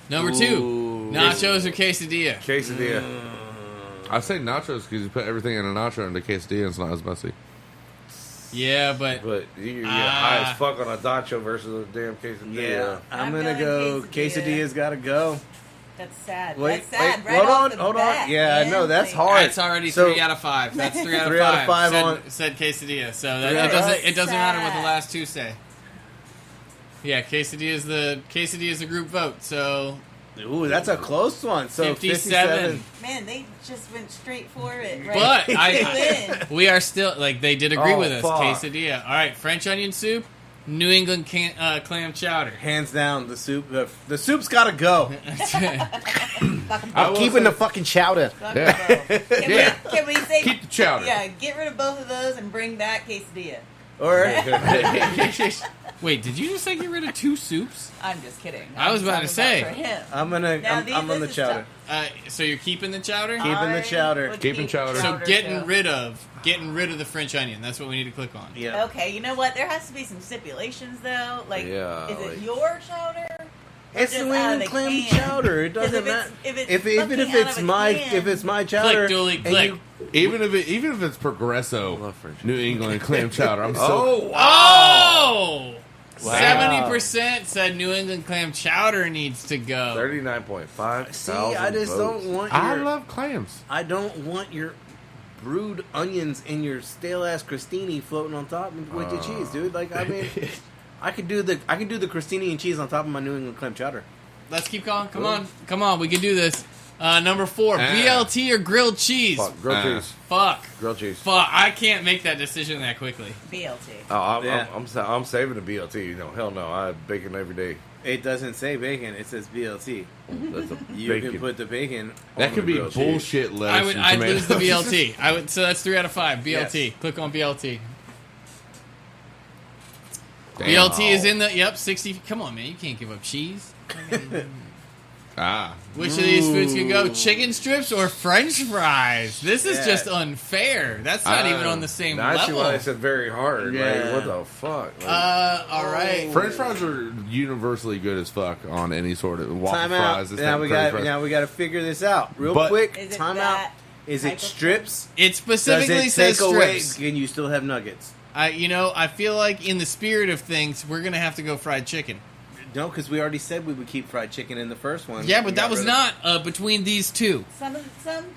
D: Number
C: Ooh.
D: 2, nachos or quesadilla?
A: Quesadilla.
B: I say nachos because you put everything in a nacho and the quesadilla, it's not as messy.
D: Yeah, but
A: But you get high as fuck on a nacho versus a damn quesadilla.
C: Yeah. I'm
E: I'm
C: going to
E: going
C: go.
E: quesadilla.
C: Quesadilla's got to go.
E: That's sad.
C: Wait,
E: That's sad.
C: wait,
E: Right
C: hold
E: off
C: on,
E: the
C: hold on.
E: bat,
C: Yeah, I
E: man.
C: know, that's
E: Like,
C: hard.
D: that's already
C: So-
D: 3 out of 5. That's 3 out of 5.
C: 3 out of 5
D: said,
C: on-
D: said quesadilla. So
C: Three
D: that,
C: out of
D: it doesn't matter what the
E: Sad.
D: last 2 say. Yeah, quesadilla is the group vote. So
C: Ooh, that's a close one. So
D: 57.
E: Man, they just went straight for it. Right?
D: But
E: They win.
D: we are still they did agree
A: Oh,
D: with us.
A: fuck.
D: Quesadilla. All right, French onion soup, New England clam chowder.
C: Hands down, the soup. The soup's got to go. I'm
B: will
C: keeping
B: say-
C: the fucking chowder.
E: Fuck
B: Yeah.
E: it, bro.
B: Yeah.
E: Can we say
B: Keep the chowder.
E: Yeah, get rid of both of those and bring back quesadilla.
C: Or
D: Wait, did you just say get rid of 2 soups?
E: I'm just kidding.
D: I was
E: I'm
D: about to
E: talking
D: say.
E: for him.
C: I'm
E: Now,
C: on the
E: this is
C: chowder.
E: tough.
D: So you're keeping the chowder?
C: Keep- Keeping the
E: I
C: chowder.
E: would
B: Keeping
E: keep
B: chowder.
D: So
E: too.
D: getting rid of the French onion. That's what we need to click on.
C: Yeah.
E: Okay, you know what? There has to be some stipulations, though. Like,
A: Yeah,
E: is it
A: like-
E: your chowder?
C: It's
E: Just
C: New
E: out of
C: England
E: the
C: clam
E: can.
C: chowder. It
E: 'Cause
C: doesn't
E: if it's-
C: matter.
E: if it's
C: If
E: fucking out of a can-
C: if it's my chowder,
D: Click, Dooley,
C: and
D: click.
C: you-
B: Even if it's Progresso,
A: love French.
B: New England clam chowder, I'm so
A: Oh, wow.
D: Oh!
C: Wow.
D: 70% said New England clam chowder needs to go.
A: 39.5.
C: see, I just don't want.
B: I
C: Your,
B: love clams.
C: I don't want your brewed onions and your stale ass crostini floating on top with the cheese, dude. Like, I mean, I could do the crostini and cheese on top of my New England clam chowder.
D: Let's keep going. Come on. We can do this. Number 4,
B: Ah.
D: BLT or grilled cheese?
A: Fuck, grilled cheese.
D: Fuck.
A: Grilled cheese.
D: Fuck. I can't make that decision that quickly.
E: BLT.
A: Oh,
C: Yeah.
A: I'm saving the BLT. You know, hell no. I have bacon every day.
C: It doesn't say bacon; it says BLT.
A: That's a
C: You
A: bacon.
C: can put the bacon.
B: That
C: on
B: could
C: the
B: be
C: grilled cheese.
B: bullshit lettuce.
D: I'd
B: and
D: lose the
B: tomatoes.
D: BLT. So that's 3 out of 5. BLT.
C: Yes.
D: Click on BLT.
B: Damn.
D: BLT is in the 60. Come on, man. You can't give up cheese.
B: Ah,
D: Which of these foods can go? Chicken strips or French fries? This is
C: Yeah.
D: just unfair. That's not even on the same
A: Now, I see
D: level.
A: why I said very hard.
C: Yeah.
A: Like, what the fuck? Like,
D: All right.
B: French fries are universally good as fuck on any sort of waffle
C: Time
B: fries.
C: out.
B: this
C: Now
B: type
C: we
B: of curly
C: got.
B: fries.
C: Now we got to figure this out real
B: But-
C: quick.
E: Is it
C: Time out.
E: that
C: Is
E: type
C: it
E: of
C: strips?
D: It
C: Does
D: specifically
C: it
D: says
C: take away?
D: strips.
C: Can you still have nuggets?
D: I feel like in the spirit of things, we're gonna have to go fried chicken.
C: No, because we already said we would keep fried chicken in the first one.
D: Yeah,
C: We
D: but
C: got
D: that was
C: rid of-
D: not between these two.
E: Some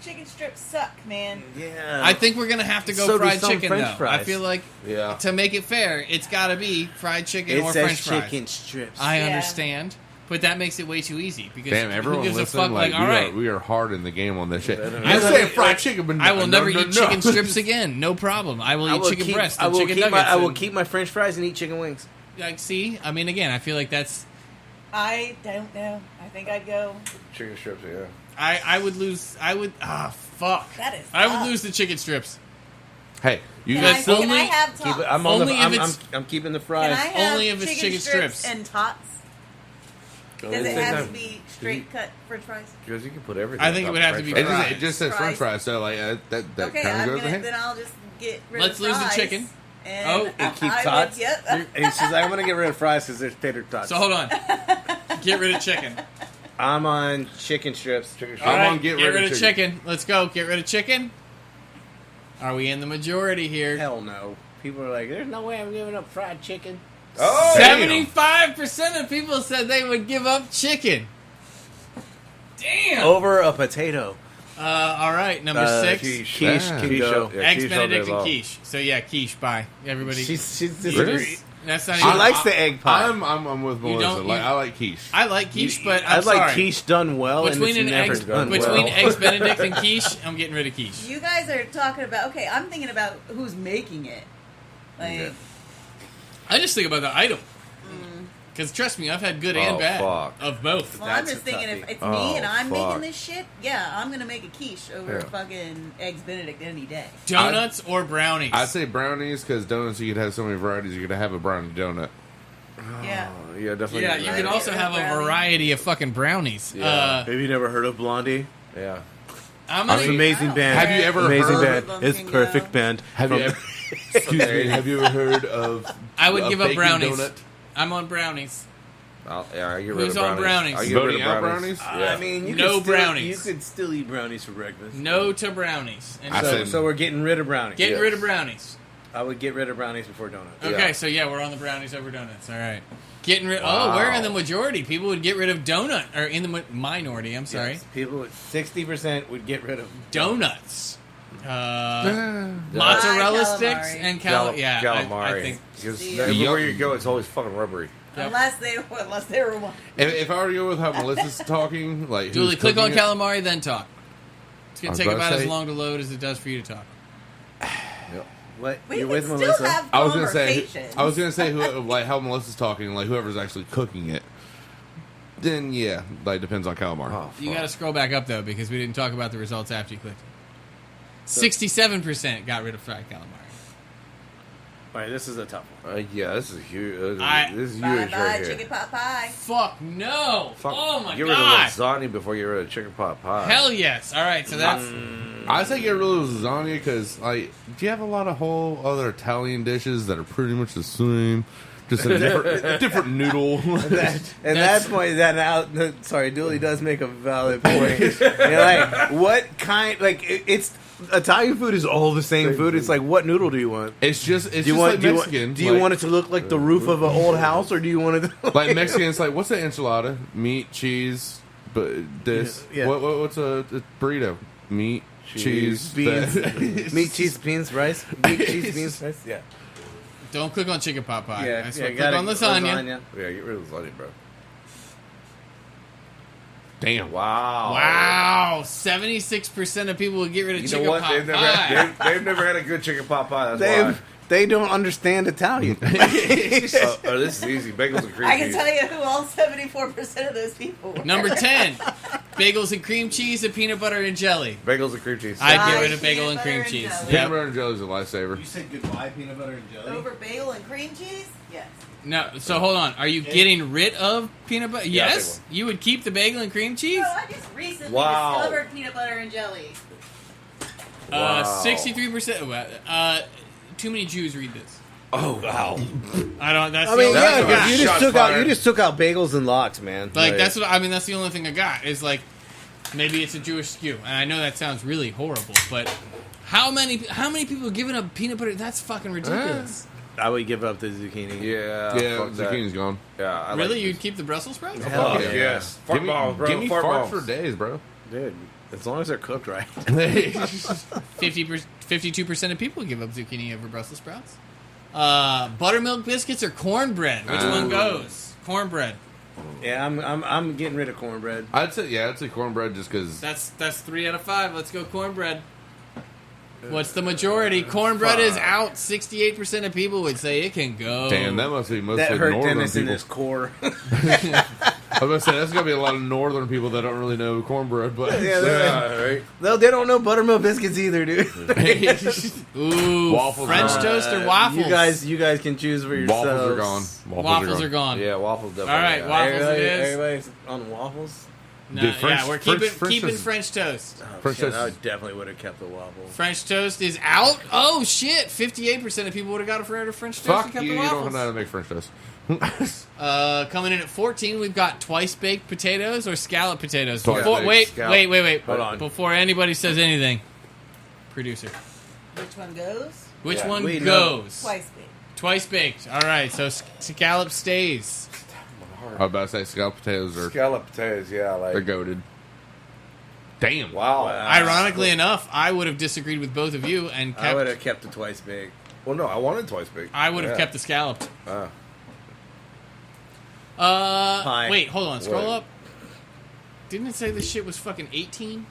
E: chicken strips suck, man.
C: Yeah.
D: I think we're gonna have to go
C: So do
D: fried
C: some
D: chicken
C: French
D: though. I
C: fries.
D: feel like
A: yeah.
D: to make it fair, it's got to be fried chicken
C: it
D: or
C: says
D: French fries.
C: chicken strips.
D: I
E: Yeah.
D: understand, but that makes it way too easy because
B: Damn,
D: who
B: everyone
D: gives a
B: listen.
D: fuck?
B: Like,
D: all right,
B: we are hard in the game on this shit.
A: I
B: You're
D: will-
B: saying fried chicken, but
D: I will
B: no,
D: never
B: no,
D: eat
B: no.
D: chicken strips again. No problem. I will eat chicken breast and chicken nuggets.
C: I will
D: and-
C: keep my French fries and eat chicken wings.
D: Like, see, I mean, again, I feel like that's.
E: I don't know. I think I'd go.
A: Chicken strips, yeah.
D: I would lose. I would. Fuck.
E: That is
D: I would
E: tough.
D: lose the chicken strips.
B: Hey, you
E: Can
B: guys.
E: I,
D: only-
E: can I have
C: Keep
E: tots?
C: it, I'm on
D: Only
C: the.
D: if
C: I'm,
D: it's-
C: I'm keeping the
E: Can
C: fries.
E: I have
D: Only if it's chicken strips.
E: and tots? Does it
A: Same
E: have
A: time.
E: to be straight cut French fries?
A: Because you can put everything.
D: I think
A: on
D: it
A: top
D: would
A: of
D: have to
A: French
D: be
A: fries.
B: It just says French
E: Fries.
B: fries, so like that
E: Okay,
B: kind
E: I'm
B: of goes
E: gonna,
B: ahead.
E: then I'll just get rid
D: Let's
E: of
D: lose the
E: fries.
D: chicken.
E: And
D: Oh,
C: And keep
E: I
C: tots.
E: Would, yep.
C: And she's like, I'm gonna get rid of fries because there's tater tots.
D: So hold on. Get rid of chicken.
C: I'm on chicken strips.
A: Chicken
D: All
A: strips.
D: right,
B: on
D: get rid of chicken. Let's go. Get rid of chicken. Are we in the majority here?
C: Hell no. People are like, there's no way I'm giving up fried chicken.
A: Oh,
D: 75% of people said they would give up chicken. Damn.
C: Over a potato.
D: All right, number 6.
C: Quiche
B: Yeah.
C: can
A: Quiche,
C: go.
A: yeah,
D: Eggs
A: quiche all day
D: Benedict and
A: long.
D: quiche. So yeah, quiche. Bye, everybody.
C: She's
B: Really?
D: That's not
C: She
D: even.
C: likes the egg pie.
B: I'm with
D: You
B: Melissa.
D: don't-
B: Like,
D: you-
B: I like quiche.
D: I like quiche, but
C: I
D: I'm
C: like
D: sorry.
C: quiche done well,
D: Between
C: and
D: an
C: it's never
D: eggs,
C: done
D: between
C: well.
D: eggs Benedict and quiche, I'm getting rid of quiche.
E: You guys are talking about. Okay, I'm thinking about who's making it. Like,
A: Yeah.
D: I just think about the item. Because trust me, I've had good and
A: Oh,
D: bad
A: fuck.
D: of both.
E: well, I'm
C: That's
E: just
C: a
E: thinking
C: toughie.
E: if it's
A: Oh,
E: me and I'm
A: fuck.
E: making this shit, yeah, I'm gonna make a quiche over
A: Yeah.
E: fucking eggs Benedict any day.
D: Donuts or brownies?
B: I say brownies because donuts you could have so many varieties. You could have a brownie donut.
E: Yeah.
A: Oh, yeah, definitely.
D: yeah, you can also have a
E: Brownie.
D: variety of fucking brownies.
A: Yeah.
C: Have you never heard of Blondie?
A: Yeah.
D: I'm
C: It's
D: gonna,
C: an amazing band.
B: Have you ever
C: amazing
B: heard?
C: band? It's perfect band.
B: Have you ever? Excuse me. Have you ever heard of?
D: I would
B: a
D: give up
B: bacon
D: brownies.
B: Donut?
D: I'm on brownies.
A: Yeah, I get rid
D: Who's
A: of
D: on brownies?
A: I get rid
B: Voting
A: of
B: out
A: brownies.
B: brownies?
A: Yeah.
C: I mean, you
D: No
C: could still,
D: brownies.
C: You could still eat brownies for breakfast.
D: No to brownies. And
B: I
D: so,
B: said-
C: So we're getting rid of brownies.
D: getting
A: Yeah.
D: rid of brownies.
C: I would get rid of brownies before donuts.
D: Okay,
A: Yeah.
D: so yeah, we're on the brownies over donuts. All right. Getting rid. Oh, we're in the majority. People would get rid of donut, or in the minority. I'm sorry.
C: Yes, people, 60% would get rid of
D: Donuts. Mozzarella
E: Calamari.
D: sticks and yeah,
A: calamari.
D: I think.
A: Because
E: See,
A: everywhere you go, it's always fucking rubbery.
D: Yep.
E: Unless they were one.
B: If I were to go with how Melissa's talking, like
D: Julie,
B: who's
D: click on
B: cooking it-
D: calamari, then talk. It's
B: I
D: gonna
B: was
D: take
B: about
D: about
B: to
D: as
B: say-
D: long to load as it does for you to talk.
C: what?
E: We
C: You're
E: can
C: with
E: still
C: Melissa?
E: have
B: I was gonna say,
E: conversations.
B: who, like how Melissa's talking, like whoever's actually cooking it. Then yeah, like depends on calamari.
A: Oh,
D: You
A: fuck.
D: got to scroll back up though because we didn't talk about the results after you clicked. 67% got rid of fried calamari.
C: All right, this is a tough one.
A: Yeah, this is huge.
D: I-
A: This is
E: Bye
A: huge
E: bye,
A: right
E: chicken
A: here.
E: pot pie.
D: Fuck no!
A: Fuck,
D: Oh my
A: get rid
D: god!
A: of lasagna before you get rid of chicken pot pie.
D: Hell yes! All right, so that's
B: I say get rid of lasagna because, like, do you have a lot of whole other Italian dishes that are pretty much the same, just a different noodle?
C: And
D: That's-
C: that point, that out. Sorry, Dooley does make a valid point. You're like, what kind? Like, it's Italian food is all the same food. It's like, what noodle do you want?
B: It's just
C: Do you want?
B: like
C: Do you
B: Mexican.
C: want? Do you want it to look like the roof of an old house, or do you want it to
B: like Mexican? It's like what's an enchilada? Meat, cheese, but this.
C: Yeah.
B: What's a burrito? Meat, cheese,
C: beans,
B: that-
C: meat, cheese, beans, rice, meat, cheese, beans, rice? Yeah,
D: don't click on chicken pot pie.
C: yeah.
D: I swear, click
C: gotta-
D: on lasagna.
A: Yeah, get rid of lasagna, bro.
B: Damn.
A: Wow.
D: Wow, 76% of people would get rid of
A: You
D: chicken
A: know what?
D: pot
A: They've never,
D: pie.
A: they've never had a good chicken pot pie. That's
C: They don't understand Italian.
A: why. This is easy. Bagels and cream
E: I can
A: cheese.
E: tell you who all 74% of those people were.
D: Number 10, bagels and cream cheese and peanut butter and jelly.
A: Bagels and cream cheese.
D: I'd get
E: Fried
D: rid of bagel
E: peanut
D: and cream
E: butter and
D: cheese.
E: jelly.
B: Peanut
D: Yep.
B: butter and jelly is a lifesaver.
C: said goodbye, peanut butter and jelly.
E: Over bagel and cream cheese? Yes.
D: No, so hold on. Are you getting rid of peanut butter?
A: Yeah,
D: Yes, you would keep the bagel and cream cheese.
E: No, I just recently
A: Wow.
E: discovered peanut butter and jelly.
A: Wow.
D: 63%. Too many Jews read this.
A: Oh, wow.
D: I don't. That's
C: I
D: the
C: mean,
D: only
C: yeah,
D: thing I
A: a
C: because
D: got.
C: you just
A: Shots
C: took out
A: fired.
C: bagels and lox, man.
D: Like that's what I mean. That's the only thing I got is like maybe it's a Jewish skew, and I know that sounds really horrible, but how many people are giving up peanut butter? That's fucking ridiculous.
C: I would give up the zucchini.
A: Yeah.
B: Yeah,
A: fuck that.
B: zucchini's gone.
A: Yeah. I
D: Really,
A: like
D: you'd keep the Brussels sprouts?
C: Hell
A: Fuck
C: yeah.
A: yes. Fart bombs, bro.
B: give me
A: Fart
B: farts
A: bombs.
B: for days, bro.
C: Dude, as long as they're cooked right.
D: 52% of people give up zucchini over Brussels sprouts. Buttermilk biscuits or cornbread? Which one goes? Cornbread.
C: Yeah, I'm getting rid of cornbread.
B: I'd say cornbread just because.
D: That's 3 out of 5. Let's go cornbread. What's the majority? Cornbread is out. 68% of people would say it can go.
B: Damn, that must be mostly
C: That hurt
B: northern
C: Dennis in
B: people.
C: his core.
B: I was gonna say that's gonna be a lot of northern people that don't really know cornbread, but
C: Yeah,
A: Yeah, right.
C: No, they don't know buttermilk biscuits either, dude.
D: Ooh,
B: Waffles
D: French
B: are-
D: toast or waffles?
C: You guys can choose for yourselves.
B: waffles are gone.
D: Waffles are gone.
A: Yeah, waffles definitely.
D: All right,
A: yeah.
D: waffles it is.
C: Everybody's on waffles.
D: No,
B: Dude, French-
D: yeah, we're
B: French-
D: keeping
B: French
D: keeping
B: toast-
D: French toast.
C: Oh,
B: French
C: shit,
B: toast-
C: I definitely would have kept the waffles.
D: French toast is out. Oh shit! 58% of people would have got a French toast
B: Fuck
D: and kept
B: you!
D: the
B: You don't
D: waffles.
B: know how to make French toast.
D: Coming in at 14, we've got twice baked potatoes or scallop potatoes.
B: Twice
D: Before,
B: baked
D: wait,
A: scallop.
D: wait.
C: Hold on.
D: Before anybody says anything, producer,
E: Which one goes?
D: which
A: Yeah.
D: one
C: We know.
D: goes?
E: Twice baked.
D: Twice baked. All right, so scallop stays.
B: I was about to say scalloped potatoes are
A: Scallop potatoes, yeah,
B: they're
A: like
B: goated. Damn.
A: wow.
D: Ironically enough, I would have disagreed with both of you and
C: I would have
D: kept.
C: kept it twice big.
A: Well, no, I wanted twice baked.
D: I would have
A: Yeah.
D: kept the scalloped.
C: Pie.
D: Wait, hold on. Scroll
A: What?
D: up. Didn't it say this shit was fucking 18?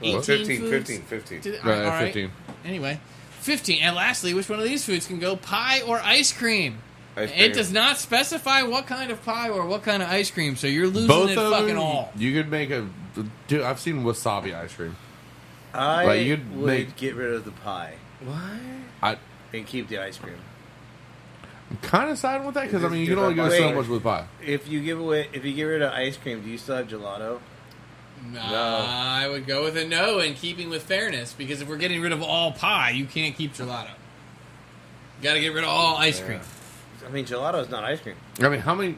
A: Well, 15,
D: foods?
A: 15.
D: Did it-
B: Right,
D: all right.
B: 15.
D: Anyway, 15. And lastly, which one of these foods can go pie or ice cream?
A: Ice
D: It
A: cream.
D: does not specify what kind of pie or what kind of ice cream, so you're losing
B: Both
D: it
B: of
D: fucking
B: them,
D: all.
B: you could make a. Dude, I've seen wasabi ice cream.
C: I
B: Like, you'd
C: would
B: make-
C: get rid of the pie
B: I'm
C: and keep the ice cream.
B: kind of siding with that because I
A: It
B: mean
A: is
B: you can only go
A: different.
B: so much with pie.
C: If you get rid of ice cream, do you still have gelato?
D: I would go with a no in keeping with fairness, because if we're getting rid of all pie, you can't keep gelato. You gotta get rid of all ice cream.
C: I mean, gelato is not ice cream.
B: I mean, how many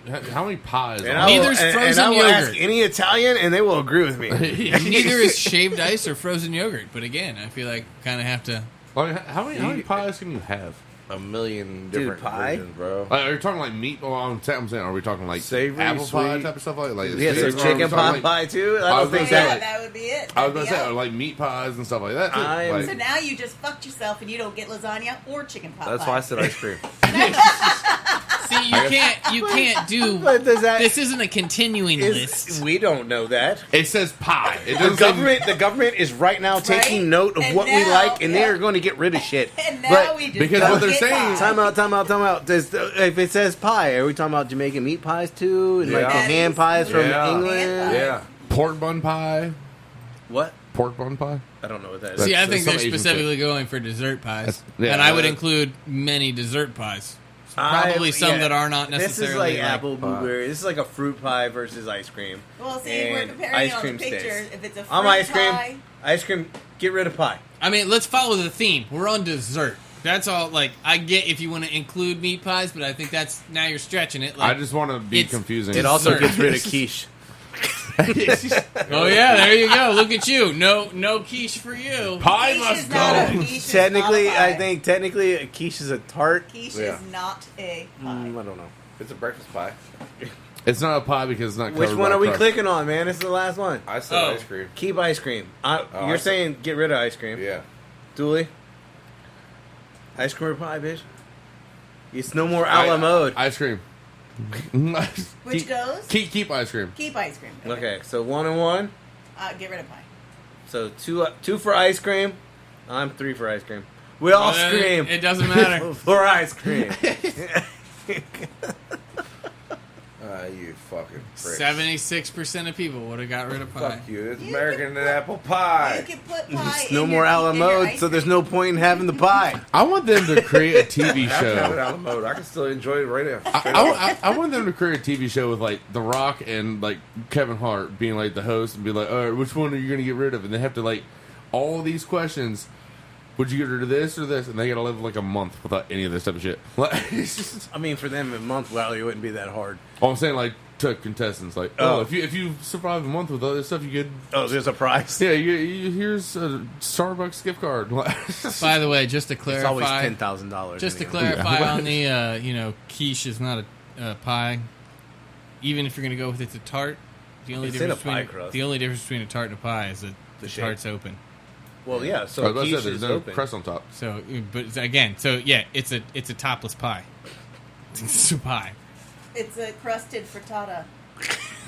B: pies?
C: And
B: are
C: I will,
D: Neither's
C: and
D: frozen
C: I will
D: yogurt.
C: ask any Italian, and they will agree with me.
D: Neither is shaved ice or frozen yogurt, but again, I feel like kind of have to.
B: Like, how many pies can you have?
A: A million
C: Dude,
A: different
C: pie?
A: versions, bro.
B: Like, are you talking like meat? Well, I'm saying, are we talking like
A: Savory,
B: apple pie
A: sweet.
B: type of stuff like
C: Yeah, so
B: sweet, or are we
C: chicken
B: talking,
C: pot
B: like-
C: pie too. I
B: I was
C: don't think
B: gonna say,
C: that.
B: like-
E: That would be it.
B: I was
E: That'd
B: gonna
E: be
B: say
E: out.
B: or like meat pies and stuff like that. Too.
C: I'm-
B: Like,
E: So now you just fucked yourself and you don't get lasagna or chicken pot
A: That's
E: pie.
A: why I said ice cream.
D: See, you can't do.
C: But does that?
D: This isn't a continuing list.
C: We don't know that.
B: it says pie. It
C: The
B: doesn't say
C: government is right now taking
E: Right?
C: note of
E: And
C: what we
E: now-
C: like, and they
E: yeah.
C: are going to get rid of shit.
E: And now
C: But
E: we just
B: because
E: don't
B: what they're
E: get
B: saying-
E: pie.
C: time out. If it says pie, are we talking about Jamaican meat pies too, and like the
A: Yeah.
C: ham pies from
A: Yeah.
C: England?
E: Hand pie.
A: Yeah.
B: pork bun pie.
C: What?
B: Pork bun pie.
C: I don't know what that is.
D: See, I
B: That's
D: think
B: some
D: they're
B: Asian
D: specifically going for dessert pies,
B: That's- yeah,
D: and I would
B: that-
D: include many dessert pies. Probably some that are not necessarily.
C: This is like
D: like-
C: apple blueberry. This is like a fruit pie versus ice cream.
E: Well, see, we're
C: And
E: comparing
C: ice
E: on
C: cream
E: the picture.
C: stays.
E: If it's a fruit
C: I'm ice cream.
E: pie,
C: Ice cream. Get rid of pie.
D: I mean, let's follow the theme. We're on dessert. That's all. Like, I get if you want to include meat pies, but I think that's now you're stretching it. Like,
B: I just want to be
D: it's-
B: confusing.
C: It also
D: Dessert.
C: gets rid of quiche.
D: oh yeah, there you go. Look at you. No quiche for you.
B: Pie
E: quiche
B: must
E: is not a-
B: go.
E: quiche is
C: Technically,
E: not a pie.
C: I think a quiche is a tart.
E: quiche
A: Yeah.
E: is not a pie.
C: I don't know.
A: It's a breakfast pie.
B: It's not a pie because it's not.
C: Which
B: covered
C: one
B: by
C: are we
B: crust.
C: clicking on, man? This is the last one.
A: I said
D: Oh.
A: ice cream.
C: Keep ice cream.
A: I
C: You're
A: see.
C: saying get rid of ice cream.
A: Yeah.
C: Dooley? Ice cream or pie, bitch? It's no more a la mode.
B: Ice cream.
E: Which goes?
B: Keep ice cream.
E: Keep ice cream.
C: Okay, so 1 and 1.
E: Get rid of pie.
C: So two for ice cream. I'm 3 for ice cream. We all scream
D: It doesn't matter.
C: for ice cream.
A: You fucking prick.
D: 76% of people would have got rid of pie.
A: Fuck you. It's
E: You
A: American
E: can
A: and apple pie.
E: You can put pie
C: It's
E: in
C: no
E: your-
C: more a la
E: in your
C: mode,
E: ice
C: so there's
E: cream.
C: no point in having the pie.
B: I want them to create a TV
A: I have to have it
B: show.
A: out of mode. I can still enjoy it right now.
B: I want them to create a TV show with like The Rock and like Kevin Hart being like the host and be like, all right, which one are you going to get rid of? And they have to like all these questions. Would you get rid of this or this? And they got to live like a month without any of this type of shit. Like, it's just,
C: I mean, for them, a month, well, it wouldn't be that hard.
B: I'm saying like to contestants, like,
C: Oh.
B: if you survive a month with all this stuff, you could.
C: Oh, there's a prize.
B: Yeah, here's a Starbucks gift card.
D: By the way, just to
C: It's always
D: clarify,
C: $10,000.
D: just to
C: anyway.
D: clarify on the quiche is not a pie. Even if you're going to go with it's a tart, the only
C: It's in
D: difference
C: a pie
D: between
C: crust.
D: the only difference between a tart and a pie is that the
C: shape.
D: tart's open.
C: Well, yeah.
B: I
C: So
B: was about to
C: quiche
B: say, there's
C: is
B: no
C: open.
B: crust on top.
D: So, but again, it's a topless pie. It's a pie.
E: It's a crusted frittata.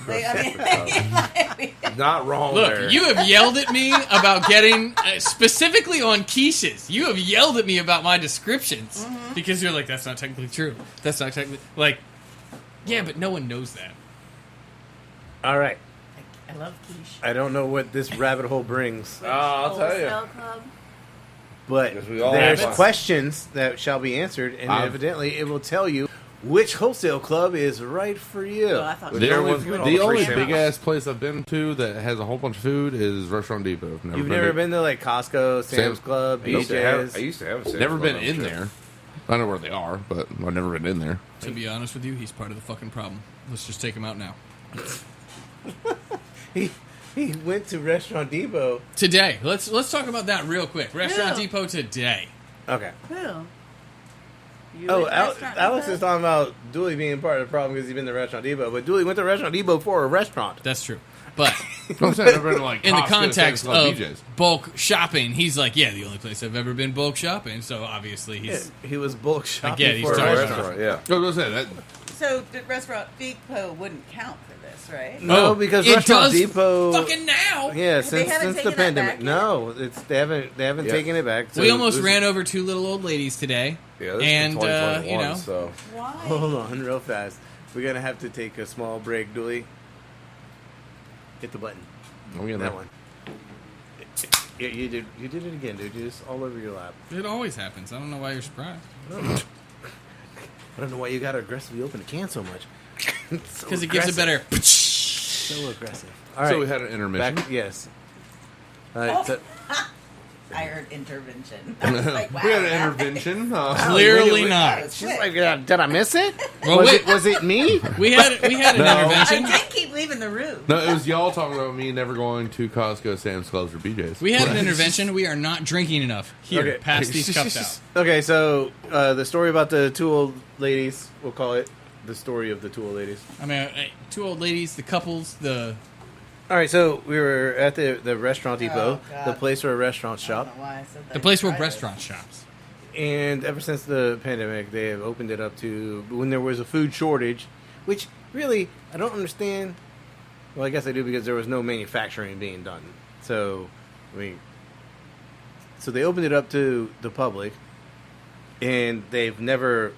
E: Like, I mean,
A: Not wrong
D: Look,
A: there.
D: you have yelled at me about getting specifically on quiches. You have yelled at me about my descriptions because you're like, that's not technically true. That's not technically like, yeah, but no one knows that.
C: All right.
E: I love quiche.
C: I don't know what this rabbit hole brings,
A: I'll tell you.
E: Wholesale Club.
C: but
A: Because we all
C: there's
A: have fun.
C: questions that shall be answered, and evidently it will tell you which wholesale club is right for you.
E: Oh, I thought
A: Which
B: The
A: Whichever
B: only,
A: one's good, all
B: the
A: the
B: only
A: free
B: big
A: samples.
B: ass place I've been to that has a whole bunch of food is Restaurant Depot.
C: You've never been to like Costco, Sam's Club,
A: I used to have
C: BJ's.
A: a Sam's
B: Never
A: Club,
B: been
A: I'm
B: in
A: sure.
B: there. I know where they are, but I've never been in there.
D: To be honest with you, he's part of the fucking problem. Let's just take him out now.
C: He went to Restaurant Depot.
D: Today, let's talk about that real quick. Restaurant
E: Yeah.
D: Depot today.
C: Okay.
E: Who? You
C: Oh,
E: at Restaurant
C: Alex
E: Depot?
C: is talking about Dooley being part of the problem because he's been to Restaurant Depot. But Dooley went to Restaurant Depot for a restaurant.
D: That's true. But
B: I'm saying I've been to, like,
D: in the
B: Costco,
D: context
B: Sam's Club,
D: of
B: BJ's.
D: bulk shopping, he's like, yeah, the only place I've ever been bulk shopping. So obviously he's
C: He was bulk shopping
D: get it, he's
C: for a
D: talking about
C: restaurant.
A: Restaurant, yeah.
B: I was gonna say that.
E: So the Restaurant Depot wouldn't count for this, right?
C: No,
D: Oh,
C: because
D: it
C: Restaurant
D: does
C: Depot.
D: fucking now.
C: Yeah,
E: They haven't
C: since the
E: taken that
C: pandemic.
E: back yet?
C: No, they haven't
A: Yeah.
C: taken it back. So
D: We almost
C: it was-
D: ran over 2 little old ladies today.
A: Yeah, this
D: And,
A: is 2021,
D: you know.
A: so
E: Why?
C: Hold on, real fast. We're gonna have to take a small break, Dooley. Hit the button.
B: I'm getting
C: That
B: there.
C: one. Yeah, you did it again, dude. Just all over your lap.
D: It always happens. I don't know why you're surprised.
C: I don't know why you gotta aggressively open the can so much.
D: Because it gives a better.
C: So aggressive. All right.
B: So we had an intermission.
C: Back, yes. All right. So,
E: I heard intervention. I was like, wow.
B: We had an
E: that-
B: intervention.
D: Clearly
E: That
D: not.
E: was
C: she's
E: quick.
C: like, did I miss it?
D: Well,
C: was
D: wait.
C: it? Was it me?
D: We had an
E: I
D: intervention.
E: did keep leaving the room.
B: No, it was y'all talking about me never going to Costco, Sam's Clubs, or BJ's.
D: We had an intervention. We are not drinking enough. Here,
C: Okay.
D: pass these cups out.
C: Okay, so the story about the 2 old ladies, we'll call it the story of the 2 old ladies.
D: I mean, 2 old ladies, the couples, the
C: All right, so we were at the Restaurant Depot,
E: God.
C: the place where restaurants
E: I don't
C: shop.
E: know why I said that.
D: the place where
E: Friday.
D: restaurant shops.
C: And ever since the pandemic, they have opened it up to when there was a food shortage, which really I don't understand. Well, I guess I do because there was no manufacturing being done. So, I mean, so they opened it up to the public, and they've never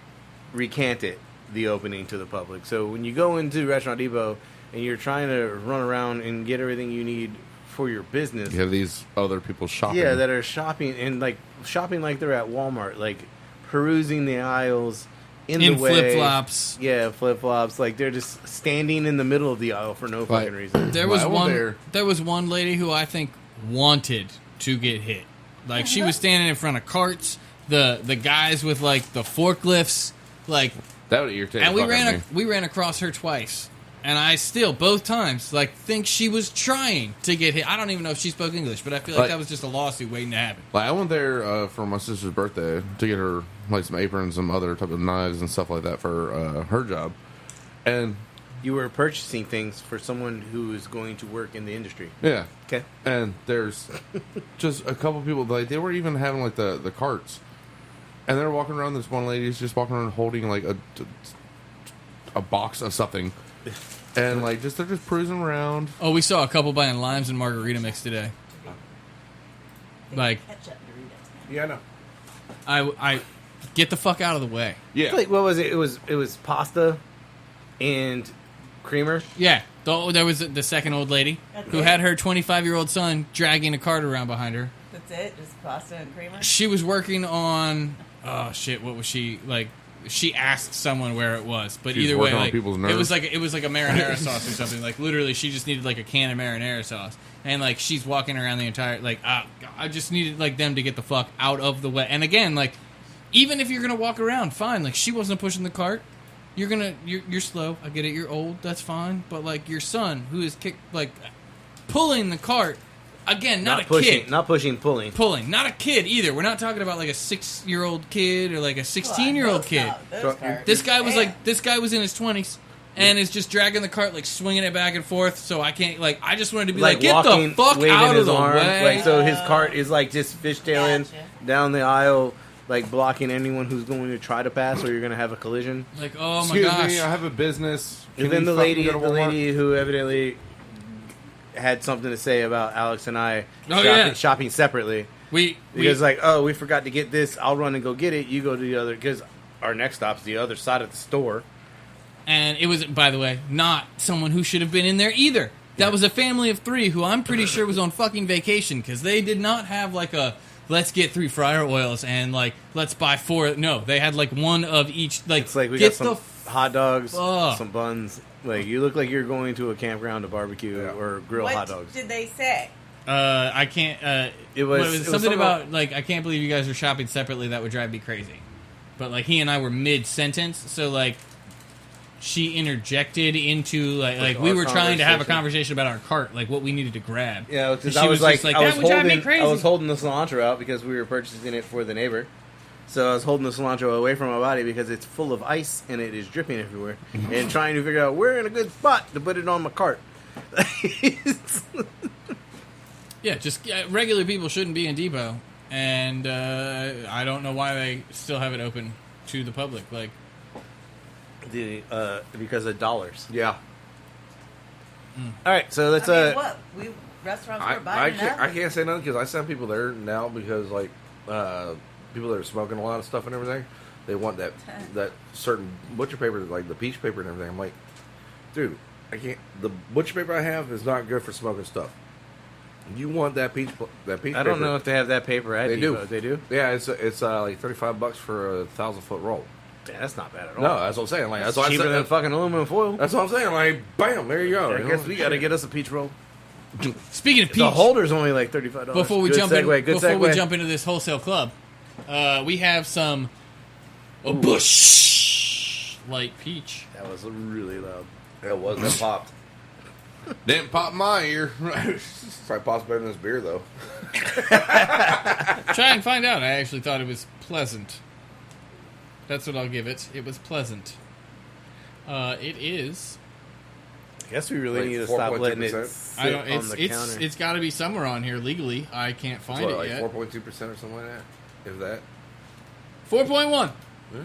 C: recanted the opening to the public. So when you go into Restaurant Depot and you're trying to run around and get everything you need for your business,
B: You have these other people shopping.
C: yeah, that are shopping and like shopping like they're at Walmart, like perusing the aisles in the way.
D: flip flops.
C: Yeah, flip flops. Like they're just standing in the middle of the aisle for no fucking reason.
D: There
B: Well,
D: was
B: I went
D: one.
B: there.
D: There was one lady who I think wanted to get hit. Like she was standing in front of carts. The guys with like the forklifts, like,
B: That would irritate
D: and
B: the fuck out of me.
D: we ran across her twice, and I still both times like think she was trying to get hit. I don't even know if she spoke English, but I feel like
B: Like-
D: that was just a lawsuit waiting to happen.
B: Like I went there for my sister's birthday to get her like some aprons, some other type of knives and stuff like that for her job. And
C: You were purchasing things for someone who is going to work in the industry.
B: yeah,
C: Okay.
B: and there's just a couple people like they were even having like the carts, and they're walking around. This one lady's just walking around holding like a box of something, and like they're just cruising around.
D: Oh, we saw a couple buying limes and margarita mix today. Like
E: Ketchup Doritos.
A: yeah, no.
D: I get the fuck out of the way.
B: Yeah,
C: Like what was it? It was pasta and creamer.
D: Yeah, there was the second old lady who had her 25-year-old son dragging a cart around behind her.
E: That's it? Just pasta and creamer?
D: She was working on oh shit, what was she like? She asked someone where it was, but
B: She was
D: either way,
B: working on
D: like
B: people's
D: it
B: nerves.
D: was like a marinara sauce or something. Like literally, she just needed like a can of marinara sauce, and like she's walking around the entire like I just needed like them to get the fuck out of the way. And again, like even if you're gonna walk around, fine. Like she wasn't pushing the cart. You're slow. I get it. You're old. That's fine. But like your son, who is pulling the cart again, not a
C: pushing,
D: kid.
C: not pushing, pulling.
D: Pulling, not a kid either. We're not talking about like a 6-year-old kid or like a 16-year-old kid. This guy was in his 20s and is just dragging the cart, like swinging it back and forth. So I can't I just wanted to be like, get
C: walking,
D: the fuck
C: waving
D: out of
C: his
D: the
C: arms,
D: way.
C: Like so, his cart is like just fishtailing
E: Gotcha.
C: down the aisle, like blocking anyone who's going to try to pass, or you're going to have a collision.
D: Like, oh my
B: excuse
D: gosh.
B: me, I have a business. Can
C: And then
B: we
C: the
B: fucking go to Walmart?
C: lady who evidently had something to say about Alex and I
D: Oh, yeah.
C: shopping separately.
D: we
C: Because like, oh, we forgot to get this. I'll run and go get it. You go to the other, because our next stop's the other side of the store.
D: and it was, by the way, not someone who should have been in there either. That was a family of 3 who I'm pretty sure was on fucking vacation because they did not have like a let's get 3 fryer oils and like let's buy 4. No, they had like one of each. Like
C: It's like we
D: get
C: got some hot dogs,
D: fuck.
C: some buns. Like you look like you're going to a campground to barbecue or grill
E: What
C: hot dogs.
E: did they say?
D: I can't.
C: It was-
D: what
C: it was
D: something
C: something
D: about like I can't believe you guys are shopping separately. That would drive me crazy. but like he and I were mid sentence, so like she interjected into like we
C: our
D: were trying to have a
C: conversation.
D: conversation about our cart, like what we needed to grab.
C: Yeah,
D: And
C: because
D: she
C: I was like,
D: just
C: I was
D: that would drive me
C: holding,
D: crazy.
C: I was holding the cilantro out because we were purchasing it for the neighbor. So I was holding the cilantro away from my body because it's full of ice and it is dripping everywhere, and trying to figure out where in a good spot to put it on my cart.
D: Yeah, just regular people shouldn't be in Depot, and I don't know why they still have it open to the public. Like,
C: Because of dollars.
A: Yeah.
C: All right, so let's
E: I mean, what? Restaurants were
A: I
E: buying
A: can't,
E: it
A: I
E: up?
A: can't say nothing because I send people there now because like people that are smoking a lot of stuff and everything, they want that certain butcher paper, like the peach paper and everything. I'm like, dude, I can't. The butcher paper I have is not good for smoking stuff. You want that peach paper?
C: I don't know if they have that paper at
A: They do.
C: Depot. They do?
A: Yeah, it's like $35 for a 1,000-foot roll.
C: Yeah, that's not bad at all.
A: No, that's what I'm saying. Like that's
C: It's
A: what I
C: cheaper
A: said.
C: than fucking aluminum foil.
A: That's what I'm saying. Like, bam, there you go.
C: I guess we got to get us a peach roll.
D: speaking of peach,
C: The holder's only like $35.
D: before we
C: Good
D: jump
C: segue,
D: in,
C: good
D: before we
C: segue.
D: jump into this wholesale club, we have some Bush Light peach.
C: That was really loud.
A: It was. That popped.
B: Didn't pop in my ear.
A: Probably pops better than this beer though.
D: Try and find out. I actually thought it was pleasant. That's what I'll give it. It was pleasant. It is.
C: I guess we really
A: Like
C: need to stop letting it
A: 4.2%?
C: sit
D: I don't.
C: on the counter.
D: It's got to be somewhere on here legally. I can't
A: It's
D: find
A: what,
D: it
A: like
D: yet.
A: 4.2% or something like that. If that.
D: 4.1.
B: I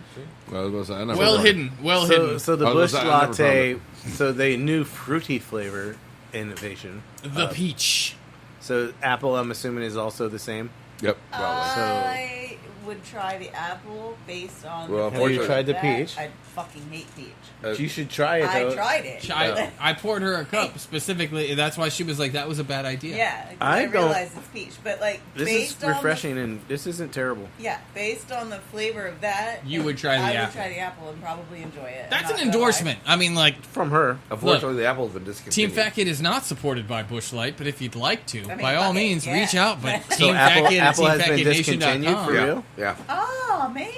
B: was gonna say, I never
D: Well
B: brought it.
D: hidden. Well hidden.
C: So the
B: I was
C: Bush
B: gonna say, I never
C: Latte,
B: found
C: so they new fruity flavor innovation.
D: The peach.
C: So apple, I'm assuming, is also the same.
B: Yep.
E: I would try the apple based on.
A: Well,
E: the
A: Have you
E: flavor
C: tried
E: of
C: the
E: that.
C: peach?
E: I fucking hate peach.
C: You should try it.
E: I
C: Though.
E: tried it.
D: I poured her a cup specifically. That's why she was like, "That was a bad idea."
E: Yeah,
C: I
E: I
C: don't-
E: realize it's peach, but like
C: This
E: based
C: is refreshing, and this isn't terrible.
E: based on the flavor of that,
D: You would try the
E: I
D: apple.
E: would try the apple and probably enjoy it. I'm
D: That's
E: not
D: an
E: gonna
D: endorsement. I mean, like,
C: From her,
A: Unfortunately, the apple's been
D: Team
A: discontinued.
D: Fat Kid is not supported by Bush Light, but if you'd like to,
E: mean,
D: by all
E: fuck it,
D: means,
E: yeah.
D: reach out. But
E: So
D: Team
C: Apple-
D: Fat Kid at
C: Apple has been discontinued
D: teamfatkidnation.com.
C: for
A: Yeah,
C: real?
A: yeah.
E: lie. Oh man.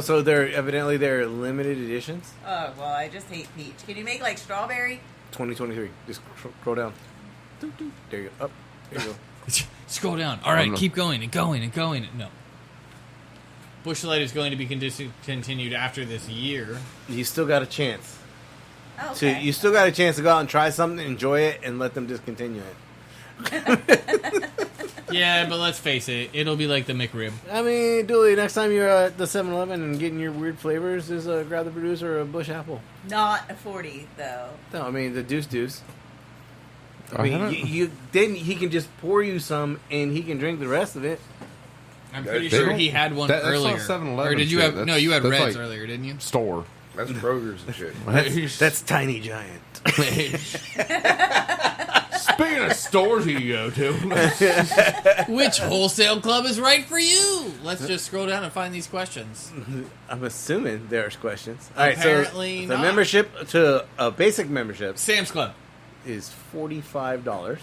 C: So they're limited editions.
E: Oh well, I just hate peach. Can you make like strawberry?
C: 2023. Just scroll down. Doot, doot. There you go. Up. There you go.
D: Scroll down. All right,
B: know.
D: keep going and going and going. No. Bush Light is going to be discontinued after this year.
C: You still got a chance.
E: Oh,
C: So
E: okay.
C: you still got a chance to go out and try something, enjoy it, and let them discontinue it.
D: Yeah, but let's face it, it'll be like the McRib.
C: I mean, Dooley, next time you're at the 7-Eleven and getting your weird flavors, is grab the producer or a Bush Apple.
E: Not a 40 though.
C: No, I mean the Deuce. I
B: I
C: mean,
B: haven't-
C: then he can just pour you some, and he can drink the rest of it.
D: I'm pretty
A: They
D: sure
A: don't-
D: he had one
B: that's not
D: earlier.
B: 7-Eleven
D: Or did you
B: shit.
D: have? No, you had
B: That's
D: Reds
B: like-
D: earlier, didn't you?
B: Store.
A: That's Kroger's and shit.
C: That's Tiny Giant.
B: Speaking of stores you go to,
D: Which wholesale club is right for you? Let's just scroll down and find these questions.
C: I'm assuming there's questions. All right,
D: Apparently
C: so the
D: not.
C: membership to a basic membership
D: Sam's Club.
C: is $45.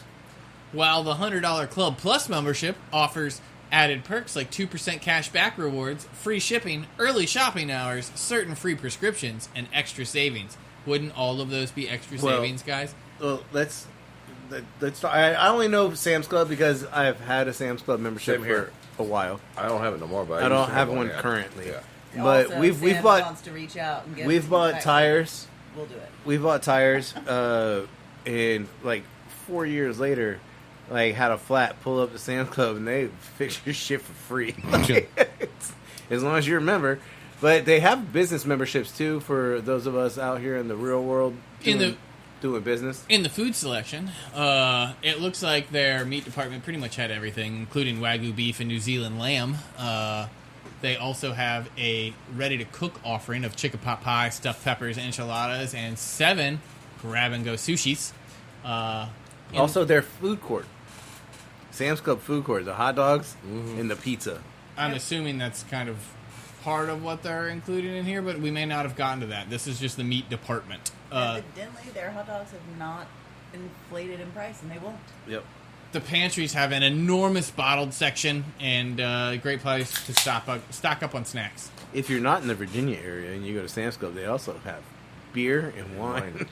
D: While the $100 Club Plus membership offers added perks like 2% cash back rewards, free shipping, early shopping hours, certain free prescriptions, and extra savings. Wouldn't all of those be extra
C: Well,
D: savings, guys?
C: Well, let's. I only know Sam's Club because I've had a Sam's Club membership
A: Same here.
C: for a while.
A: I don't have it no more, but
C: I
A: used
C: don't
A: to
C: have one
A: yeah.
C: currently.
A: Yeah.
C: But
E: Also,
C: we've
E: Sam
C: bought
E: wants to reach out and get
C: we've
E: some
C: bought
E: back.
C: tires.
E: We'll do it.
C: We bought tires, and like 4 years later, like had a flat pull up to Sam's Club, and they fix your shit for free, as long as you remember. But they have business memberships too for those of us out here in the real world doing business.
D: In the food selection, it looks like their meat department pretty much had everything, including Wagyu beef and New Zealand lamb. They also have a ready-to-cook offering of chicken pot pie, stuffed peppers, enchiladas, and 7 grab-and-go sushis.
C: Also, their food court, Sam's Club food court, the hot dogs and the pizza.
D: I'm assuming that's kind of part of what they're including in here, but we may not have gotten to that. This is just the meat department.
E: Evidently, their hot dogs have not inflated in price, and they won't.
C: Yep.
D: The pantries have an enormous bottled section and a great place to stock up on snacks.
C: If you're not in the Virginia area and you go to Sam's Club, they also have beer and wine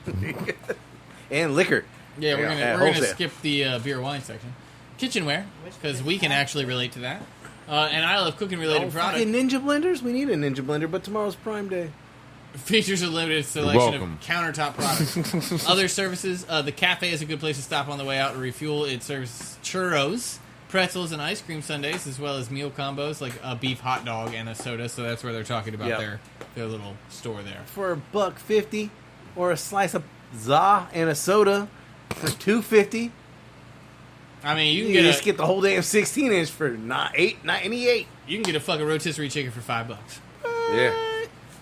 C: and liquor.
D: Yeah, we're
C: At
D: gonna
C: wholesale.
D: skip the beer wine section. Kitchenware, because we can actually relate to that. And I love cooking related products.
C: Fucking Ninja blenders. We need a Ninja blender, but tomorrow's Prime Day.
D: Features a limited selection of
B: welcome.
D: countertop products. Other services, the cafe is a good place to stop on the way out and refuel. It serves churros, pretzels, and ice cream sundaes, as well as meal combos like a beef hot dog and a soda. So that's where they're talking about
C: Yep.
D: their little store there.
C: For $1.50, or a slice of za and a soda for $2.50.
D: I mean, you
C: You
D: can
C: just get the whole damn 16-inch for $8.98.
D: you can get a fucking rotisserie chicken for $5.
A: Yeah.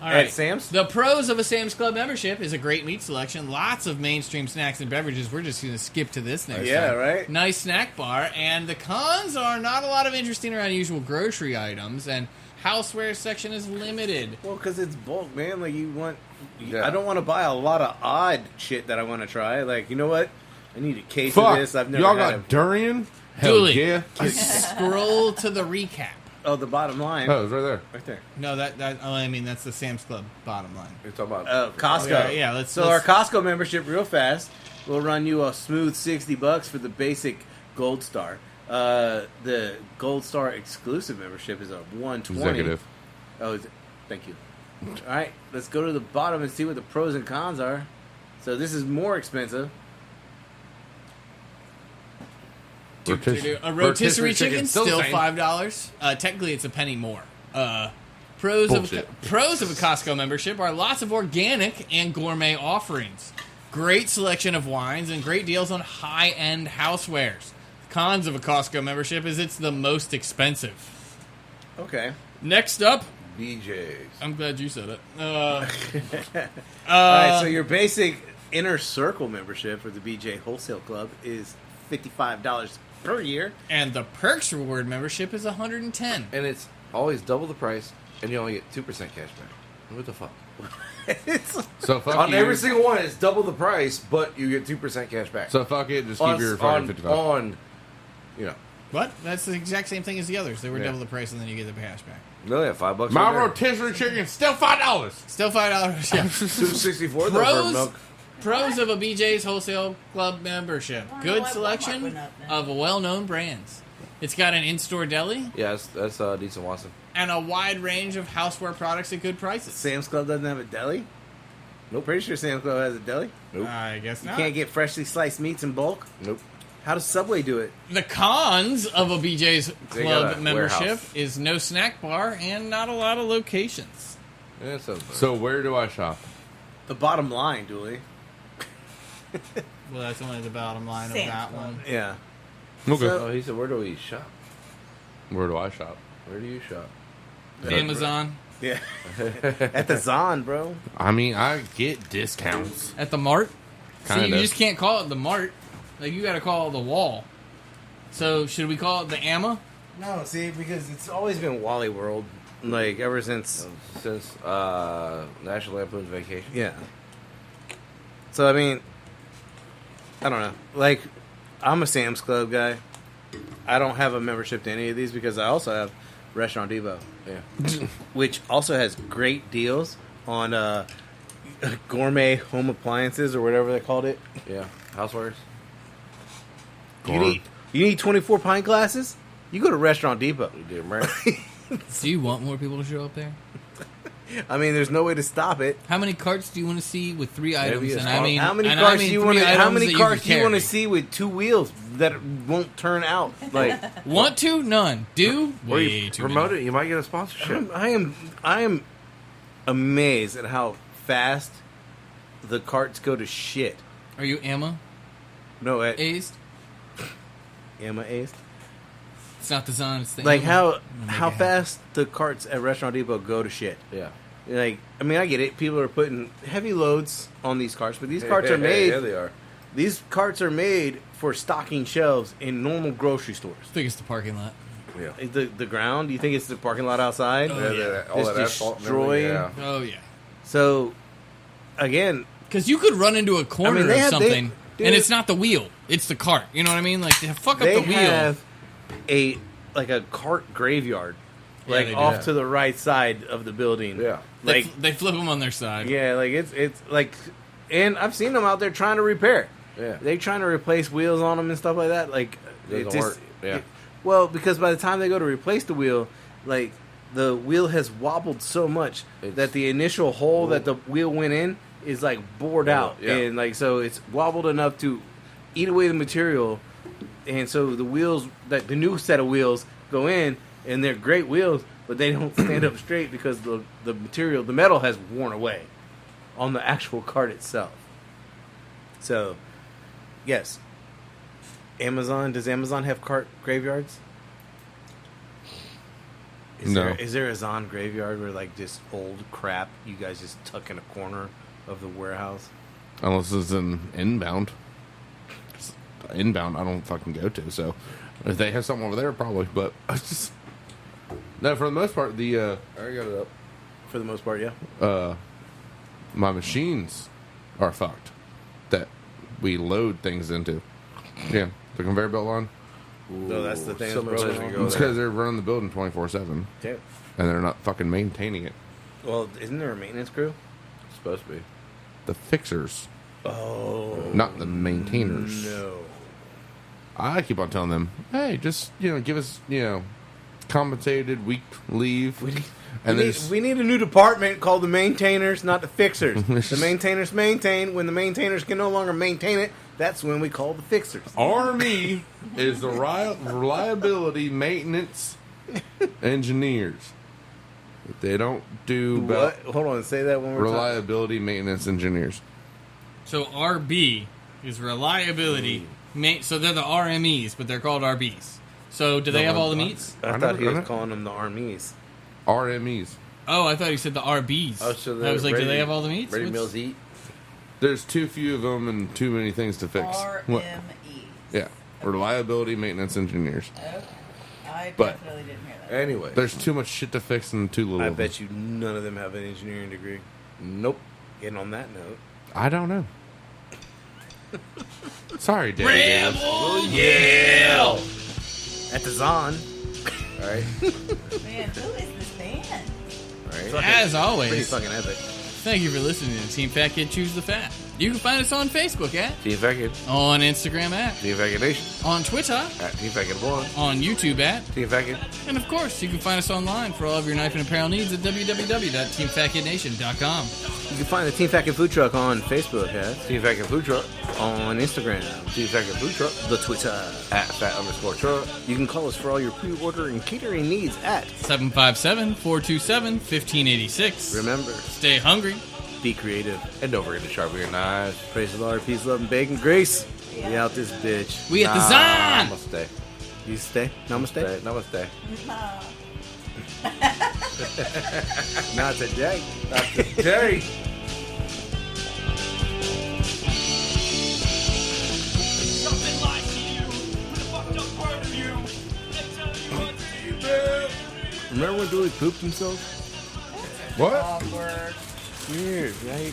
D: All
C: At
D: right.
C: Sam's?
D: The pros of a Sam's Club membership is a great meat selection, lots of mainstream snacks and beverages. We're just going to skip to this next
C: Yeah,
D: time.
C: right?
D: Nice snack bar. And the cons are not a lot of interesting or unusual grocery items, and houseware section is limited.
C: Well, because it's bulk, man. Like, you want...
A: Yeah.
C: I don't want to buy a lot of odd shit that I want to try. Like, you know what? I need a case
B: Fuck.
C: of this. I've never
B: Y'all
C: had
B: got durian? Hell
D: Dooley,
B: yeah.
D: scroll to the recap.
C: Oh, the bottom line.
B: Oh, it's right there.
C: Right there.
D: No, that's the Sam's Club bottom line.
A: You're talking about
C: Costco.
D: Yeah, let's-
C: So our Costco membership, real fast, will run you a smooth $60 for the basic Gold Star. The Gold Star exclusive membership is a $120.
B: Executive.
C: Oh, is it? Thank you. All right, let's go to the bottom and see what the pros and cons are. So this is more expensive.
D: A rotisserie chicken, still
B: the same.
D: $5. Technically, it's a penny more. Pros of a
B: Bullshit.
D: Costco membership are lots of organic and gourmet offerings, great selection of wines, and great deals on high-end housewares. Cons of a Costco membership is it's the most expensive.
C: Okay.
D: Next up,
A: BJ's.
D: I'm glad you said it.
C: All right, so your basic inner circle membership for the BJ Wholesale Club is $55 per year.
D: And the Perks Reward membership is $110.
A: And it's always double the price, and you only get 2% cash back. What the fuck?
C: It's
B: So fuck
A: On
B: you.
A: every single one, it's double the price, but you get 2% cash back.
B: So fuck it. Just keep your fucking 55.
A: on, you know,
D: What? That's the exact same thing as the others. They were
A: Yeah.
D: double the price, and then you get the cash back.
A: no, yeah, $5.
B: My
A: right there.
B: rotisserie chicken still $5.
D: Still $5. Yeah.
A: $2.64 though for
D: Pros,
A: milk.
D: pros of a BJ's Wholesale Club membership.
E: I don't know
D: Good
E: why Walmart
D: selection
E: went up now.
D: of well-known brands. It's got an in-store deli
A: Yeah, that's decent Watson.
D: and a wide range of houseware products at good prices.
C: Sam's Club doesn't have a deli? Nope. Pretty sure Sam's Club has a deli.
A: Nope.
D: I guess
C: You
D: not.
C: can't get freshly sliced meats in bulk.
A: Nope.
C: How does Subway do it?
D: The cons of a BJ's
A: They got
D: Club
A: a
D: membership
A: warehouse.
D: is no snack bar and not a lot of locations.
A: Yeah, that sounds better.
B: So where do I shop?
C: The bottom line, Dooley.
D: Well, that's only the bottom line
E: Sam's
D: of that
E: Club.
D: one.
C: Yeah.
B: Okay.
C: So-
A: Oh, he said, where do we shop?
B: Where do I shop?
A: Where do you shop?
D: Amazon.
C: Yeah. At the Zon, bro.
B: I mean, I get discounts.
D: At the Mart. See,
B: Kinda.
D: you just can't call it the Mart. Like, you gotta call it the Wall. So, should we call it the Amma?
C: No, see, because it's always been Wally World. Like, ever since.
A: Since National Lampoon's Vacation.
C: Yeah. So, I mean, I don't know. Like, I'm a Sam's Club guy. I don't have a membership to any of these because I also have Restaurant Depot,
A: Yeah.
C: which also has great deals on gourmet home appliances or whatever they called it.
A: Yeah. Housewares.
C: You need 24 pint glasses? You go to Restaurant Depot.
A: You did right.
D: Do you want more people to show up there?
C: I mean, there's no way to stop it.
D: How many carts do you want to see with 3 items?
A: it's
D: And I mean,
C: How many
D: and
C: cars
D: I mean
C: do you
D: 3
C: want to? How
D: items
C: many
D: that you
C: cars
D: could
C: do you want to
D: carry.
C: see with 2 wheels that won't turn out? Like,
D: Want to? None. Do?
A: Or
D: Way
A: you
D: too
A: promote
D: many.
A: it, you might get a sponsorship.
C: I am amazed at how fast the carts go to shit.
D: Are you Amma?
C: No, at
D: Azed?
C: Emma Ace.
D: It's not the Zon, it's the
C: Like
D: Amma.
C: how fast the carts at Restaurant Depot go to shit.
A: Yeah.
C: Like, I mean, I get it. People are putting heavy loads on these carts, but these carts are made.
A: Yeah, they are.
C: These carts are made for stocking shelves in normal grocery stores.
D: I think it's the parking lot.
A: Yeah.
C: The ground. Do you think it's the parking lot outside?
D: Oh,
A: Yeah,
D: yeah.
A: all
C: Just
A: that asphalt and
C: destroying-
A: everything, yeah.
D: Oh, yeah.
C: So, again,
D: Because you could run into a corner
C: they
D: of
C: have-
D: something And it's not the wheel; it's the cart. You know what I mean? Like they fuck up
C: They
D: the wheel.
C: have a cart graveyard,
D: Yeah,
C: like
D: they do.
C: off to the right side of the building.
A: Yeah.
C: like
D: They flip them on their side.
C: yeah, like it's like, and I've seen them out there trying to repair.
A: Yeah.
C: They trying to replace wheels on them and stuff like that. Like
A: Doesn't work. Yeah.
C: well, because by the time they go to replace the wheel, like the wheel has wobbled so much that the initial hole that the wheel went in is like bored out,
A: yeah.
C: and like so it's wobbled enough to eat away the material, and so the wheels that the new set of wheels go in, and they're great wheels, but they don't stand up straight because the material, the metal has worn away on the actual cart itself. So, yes. Does Amazon have cart graveyards?
B: No.
C: Is there a Zon graveyard where like just old crap you guys just tuck in a corner of the warehouse?
B: Unless it's an inbound. Inbound, I don't fucking go to. So if they have something over there, probably. But I just no. For the most part, the
A: I already got it up.
C: For the most part, yeah.
B: my machines are fucked that we load things into. Yeah, the conveyor belt line.
C: No, that's the thing.
A: Sometimes
C: That's broken
A: we
C: on.
A: go
B: It's because they're running the building 24/7,
C: Okay.
B: and they're not fucking maintaining it.
C: Well, isn't there a maintenance crew?
A: It's supposed to be.
B: The fixers,
C: Oh,
B: not the maintainers.
C: no.
B: I keep on telling them, hey, just give us compensated week leave. And
C: We need a new department called the maintainers, not the fixers. The maintainers maintain. When the maintainers can no longer maintain it, that's when we call the fixers.
B: Army is the reliability maintenance engineers. They don't do
C: What? Hold on, say that one more time.
B: reliability maintenance engineers.
D: So RB is reliability. So they're the RMEs, but they're called RBs. So do they have all the meats?
C: I thought he was calling them the armies.
B: RMEs.
D: Oh, I thought he said the RBs.
A: Oh, so
D: I was like, do
A: ready-
D: they have all the meats?
A: Ready
D: What's-
A: meals eat.
B: There's too few of them and too many things to fix. What?
E: RME.
B: Yeah, reliability maintenance engineers.
E: Okay. I
B: But-
E: definitely didn't hear that.
A: Anyway.
B: There's too much shit to fix and too little.
C: I
B: of them.
C: bet you none of them have an engineering degree.
A: Nope.
C: And on that note,
B: I don't know. Sorry, Daddy Davis.
D: Yeah!
C: at the Zon.
A: All right.
E: Man, who is this band?
A: All right.
D: As
C: Pretty
D: always,
C: fucking epic.
D: thank you for listening to Team Fat Kid Choose the Fat. You can find us on Facebook
A: Team Faggot.
D: on Instagram
A: Team Faggot Nation.
D: on Twitter,
A: At Team Faggot 1.
D: on YouTube
A: Team Faggot.
D: and of course, you can find us online for all of your knife and apparel needs at www.teamfatkidnation.com.
C: You can find the Team Fat Kid Food Truck on Facebook,
A: Team Faggot Food Truck.
C: on Instagram,
A: Team Faggot Food Truck.
C: the Twitter.
A: At Fat_truck.
C: You can call us for all your pre-order and catering needs at
D: 757-427-1586.
C: Remember,
D: Stay hungry.
C: be creative.
A: And don't forget to sharpen your knives.
C: Praise the Lord, peace, love, and bacon grace. We out this bitch.
D: We at the Zon!
A: Namaste.
C: You stay? Namaste?
A: Namaste.
C: Not today.
A: Not today.
F: Something lies to you, with a fucked up part of you. They tell you what to do.
C: Remember when Billy pooped himself?
B: What?
E: Awkward.
C: Weird, right?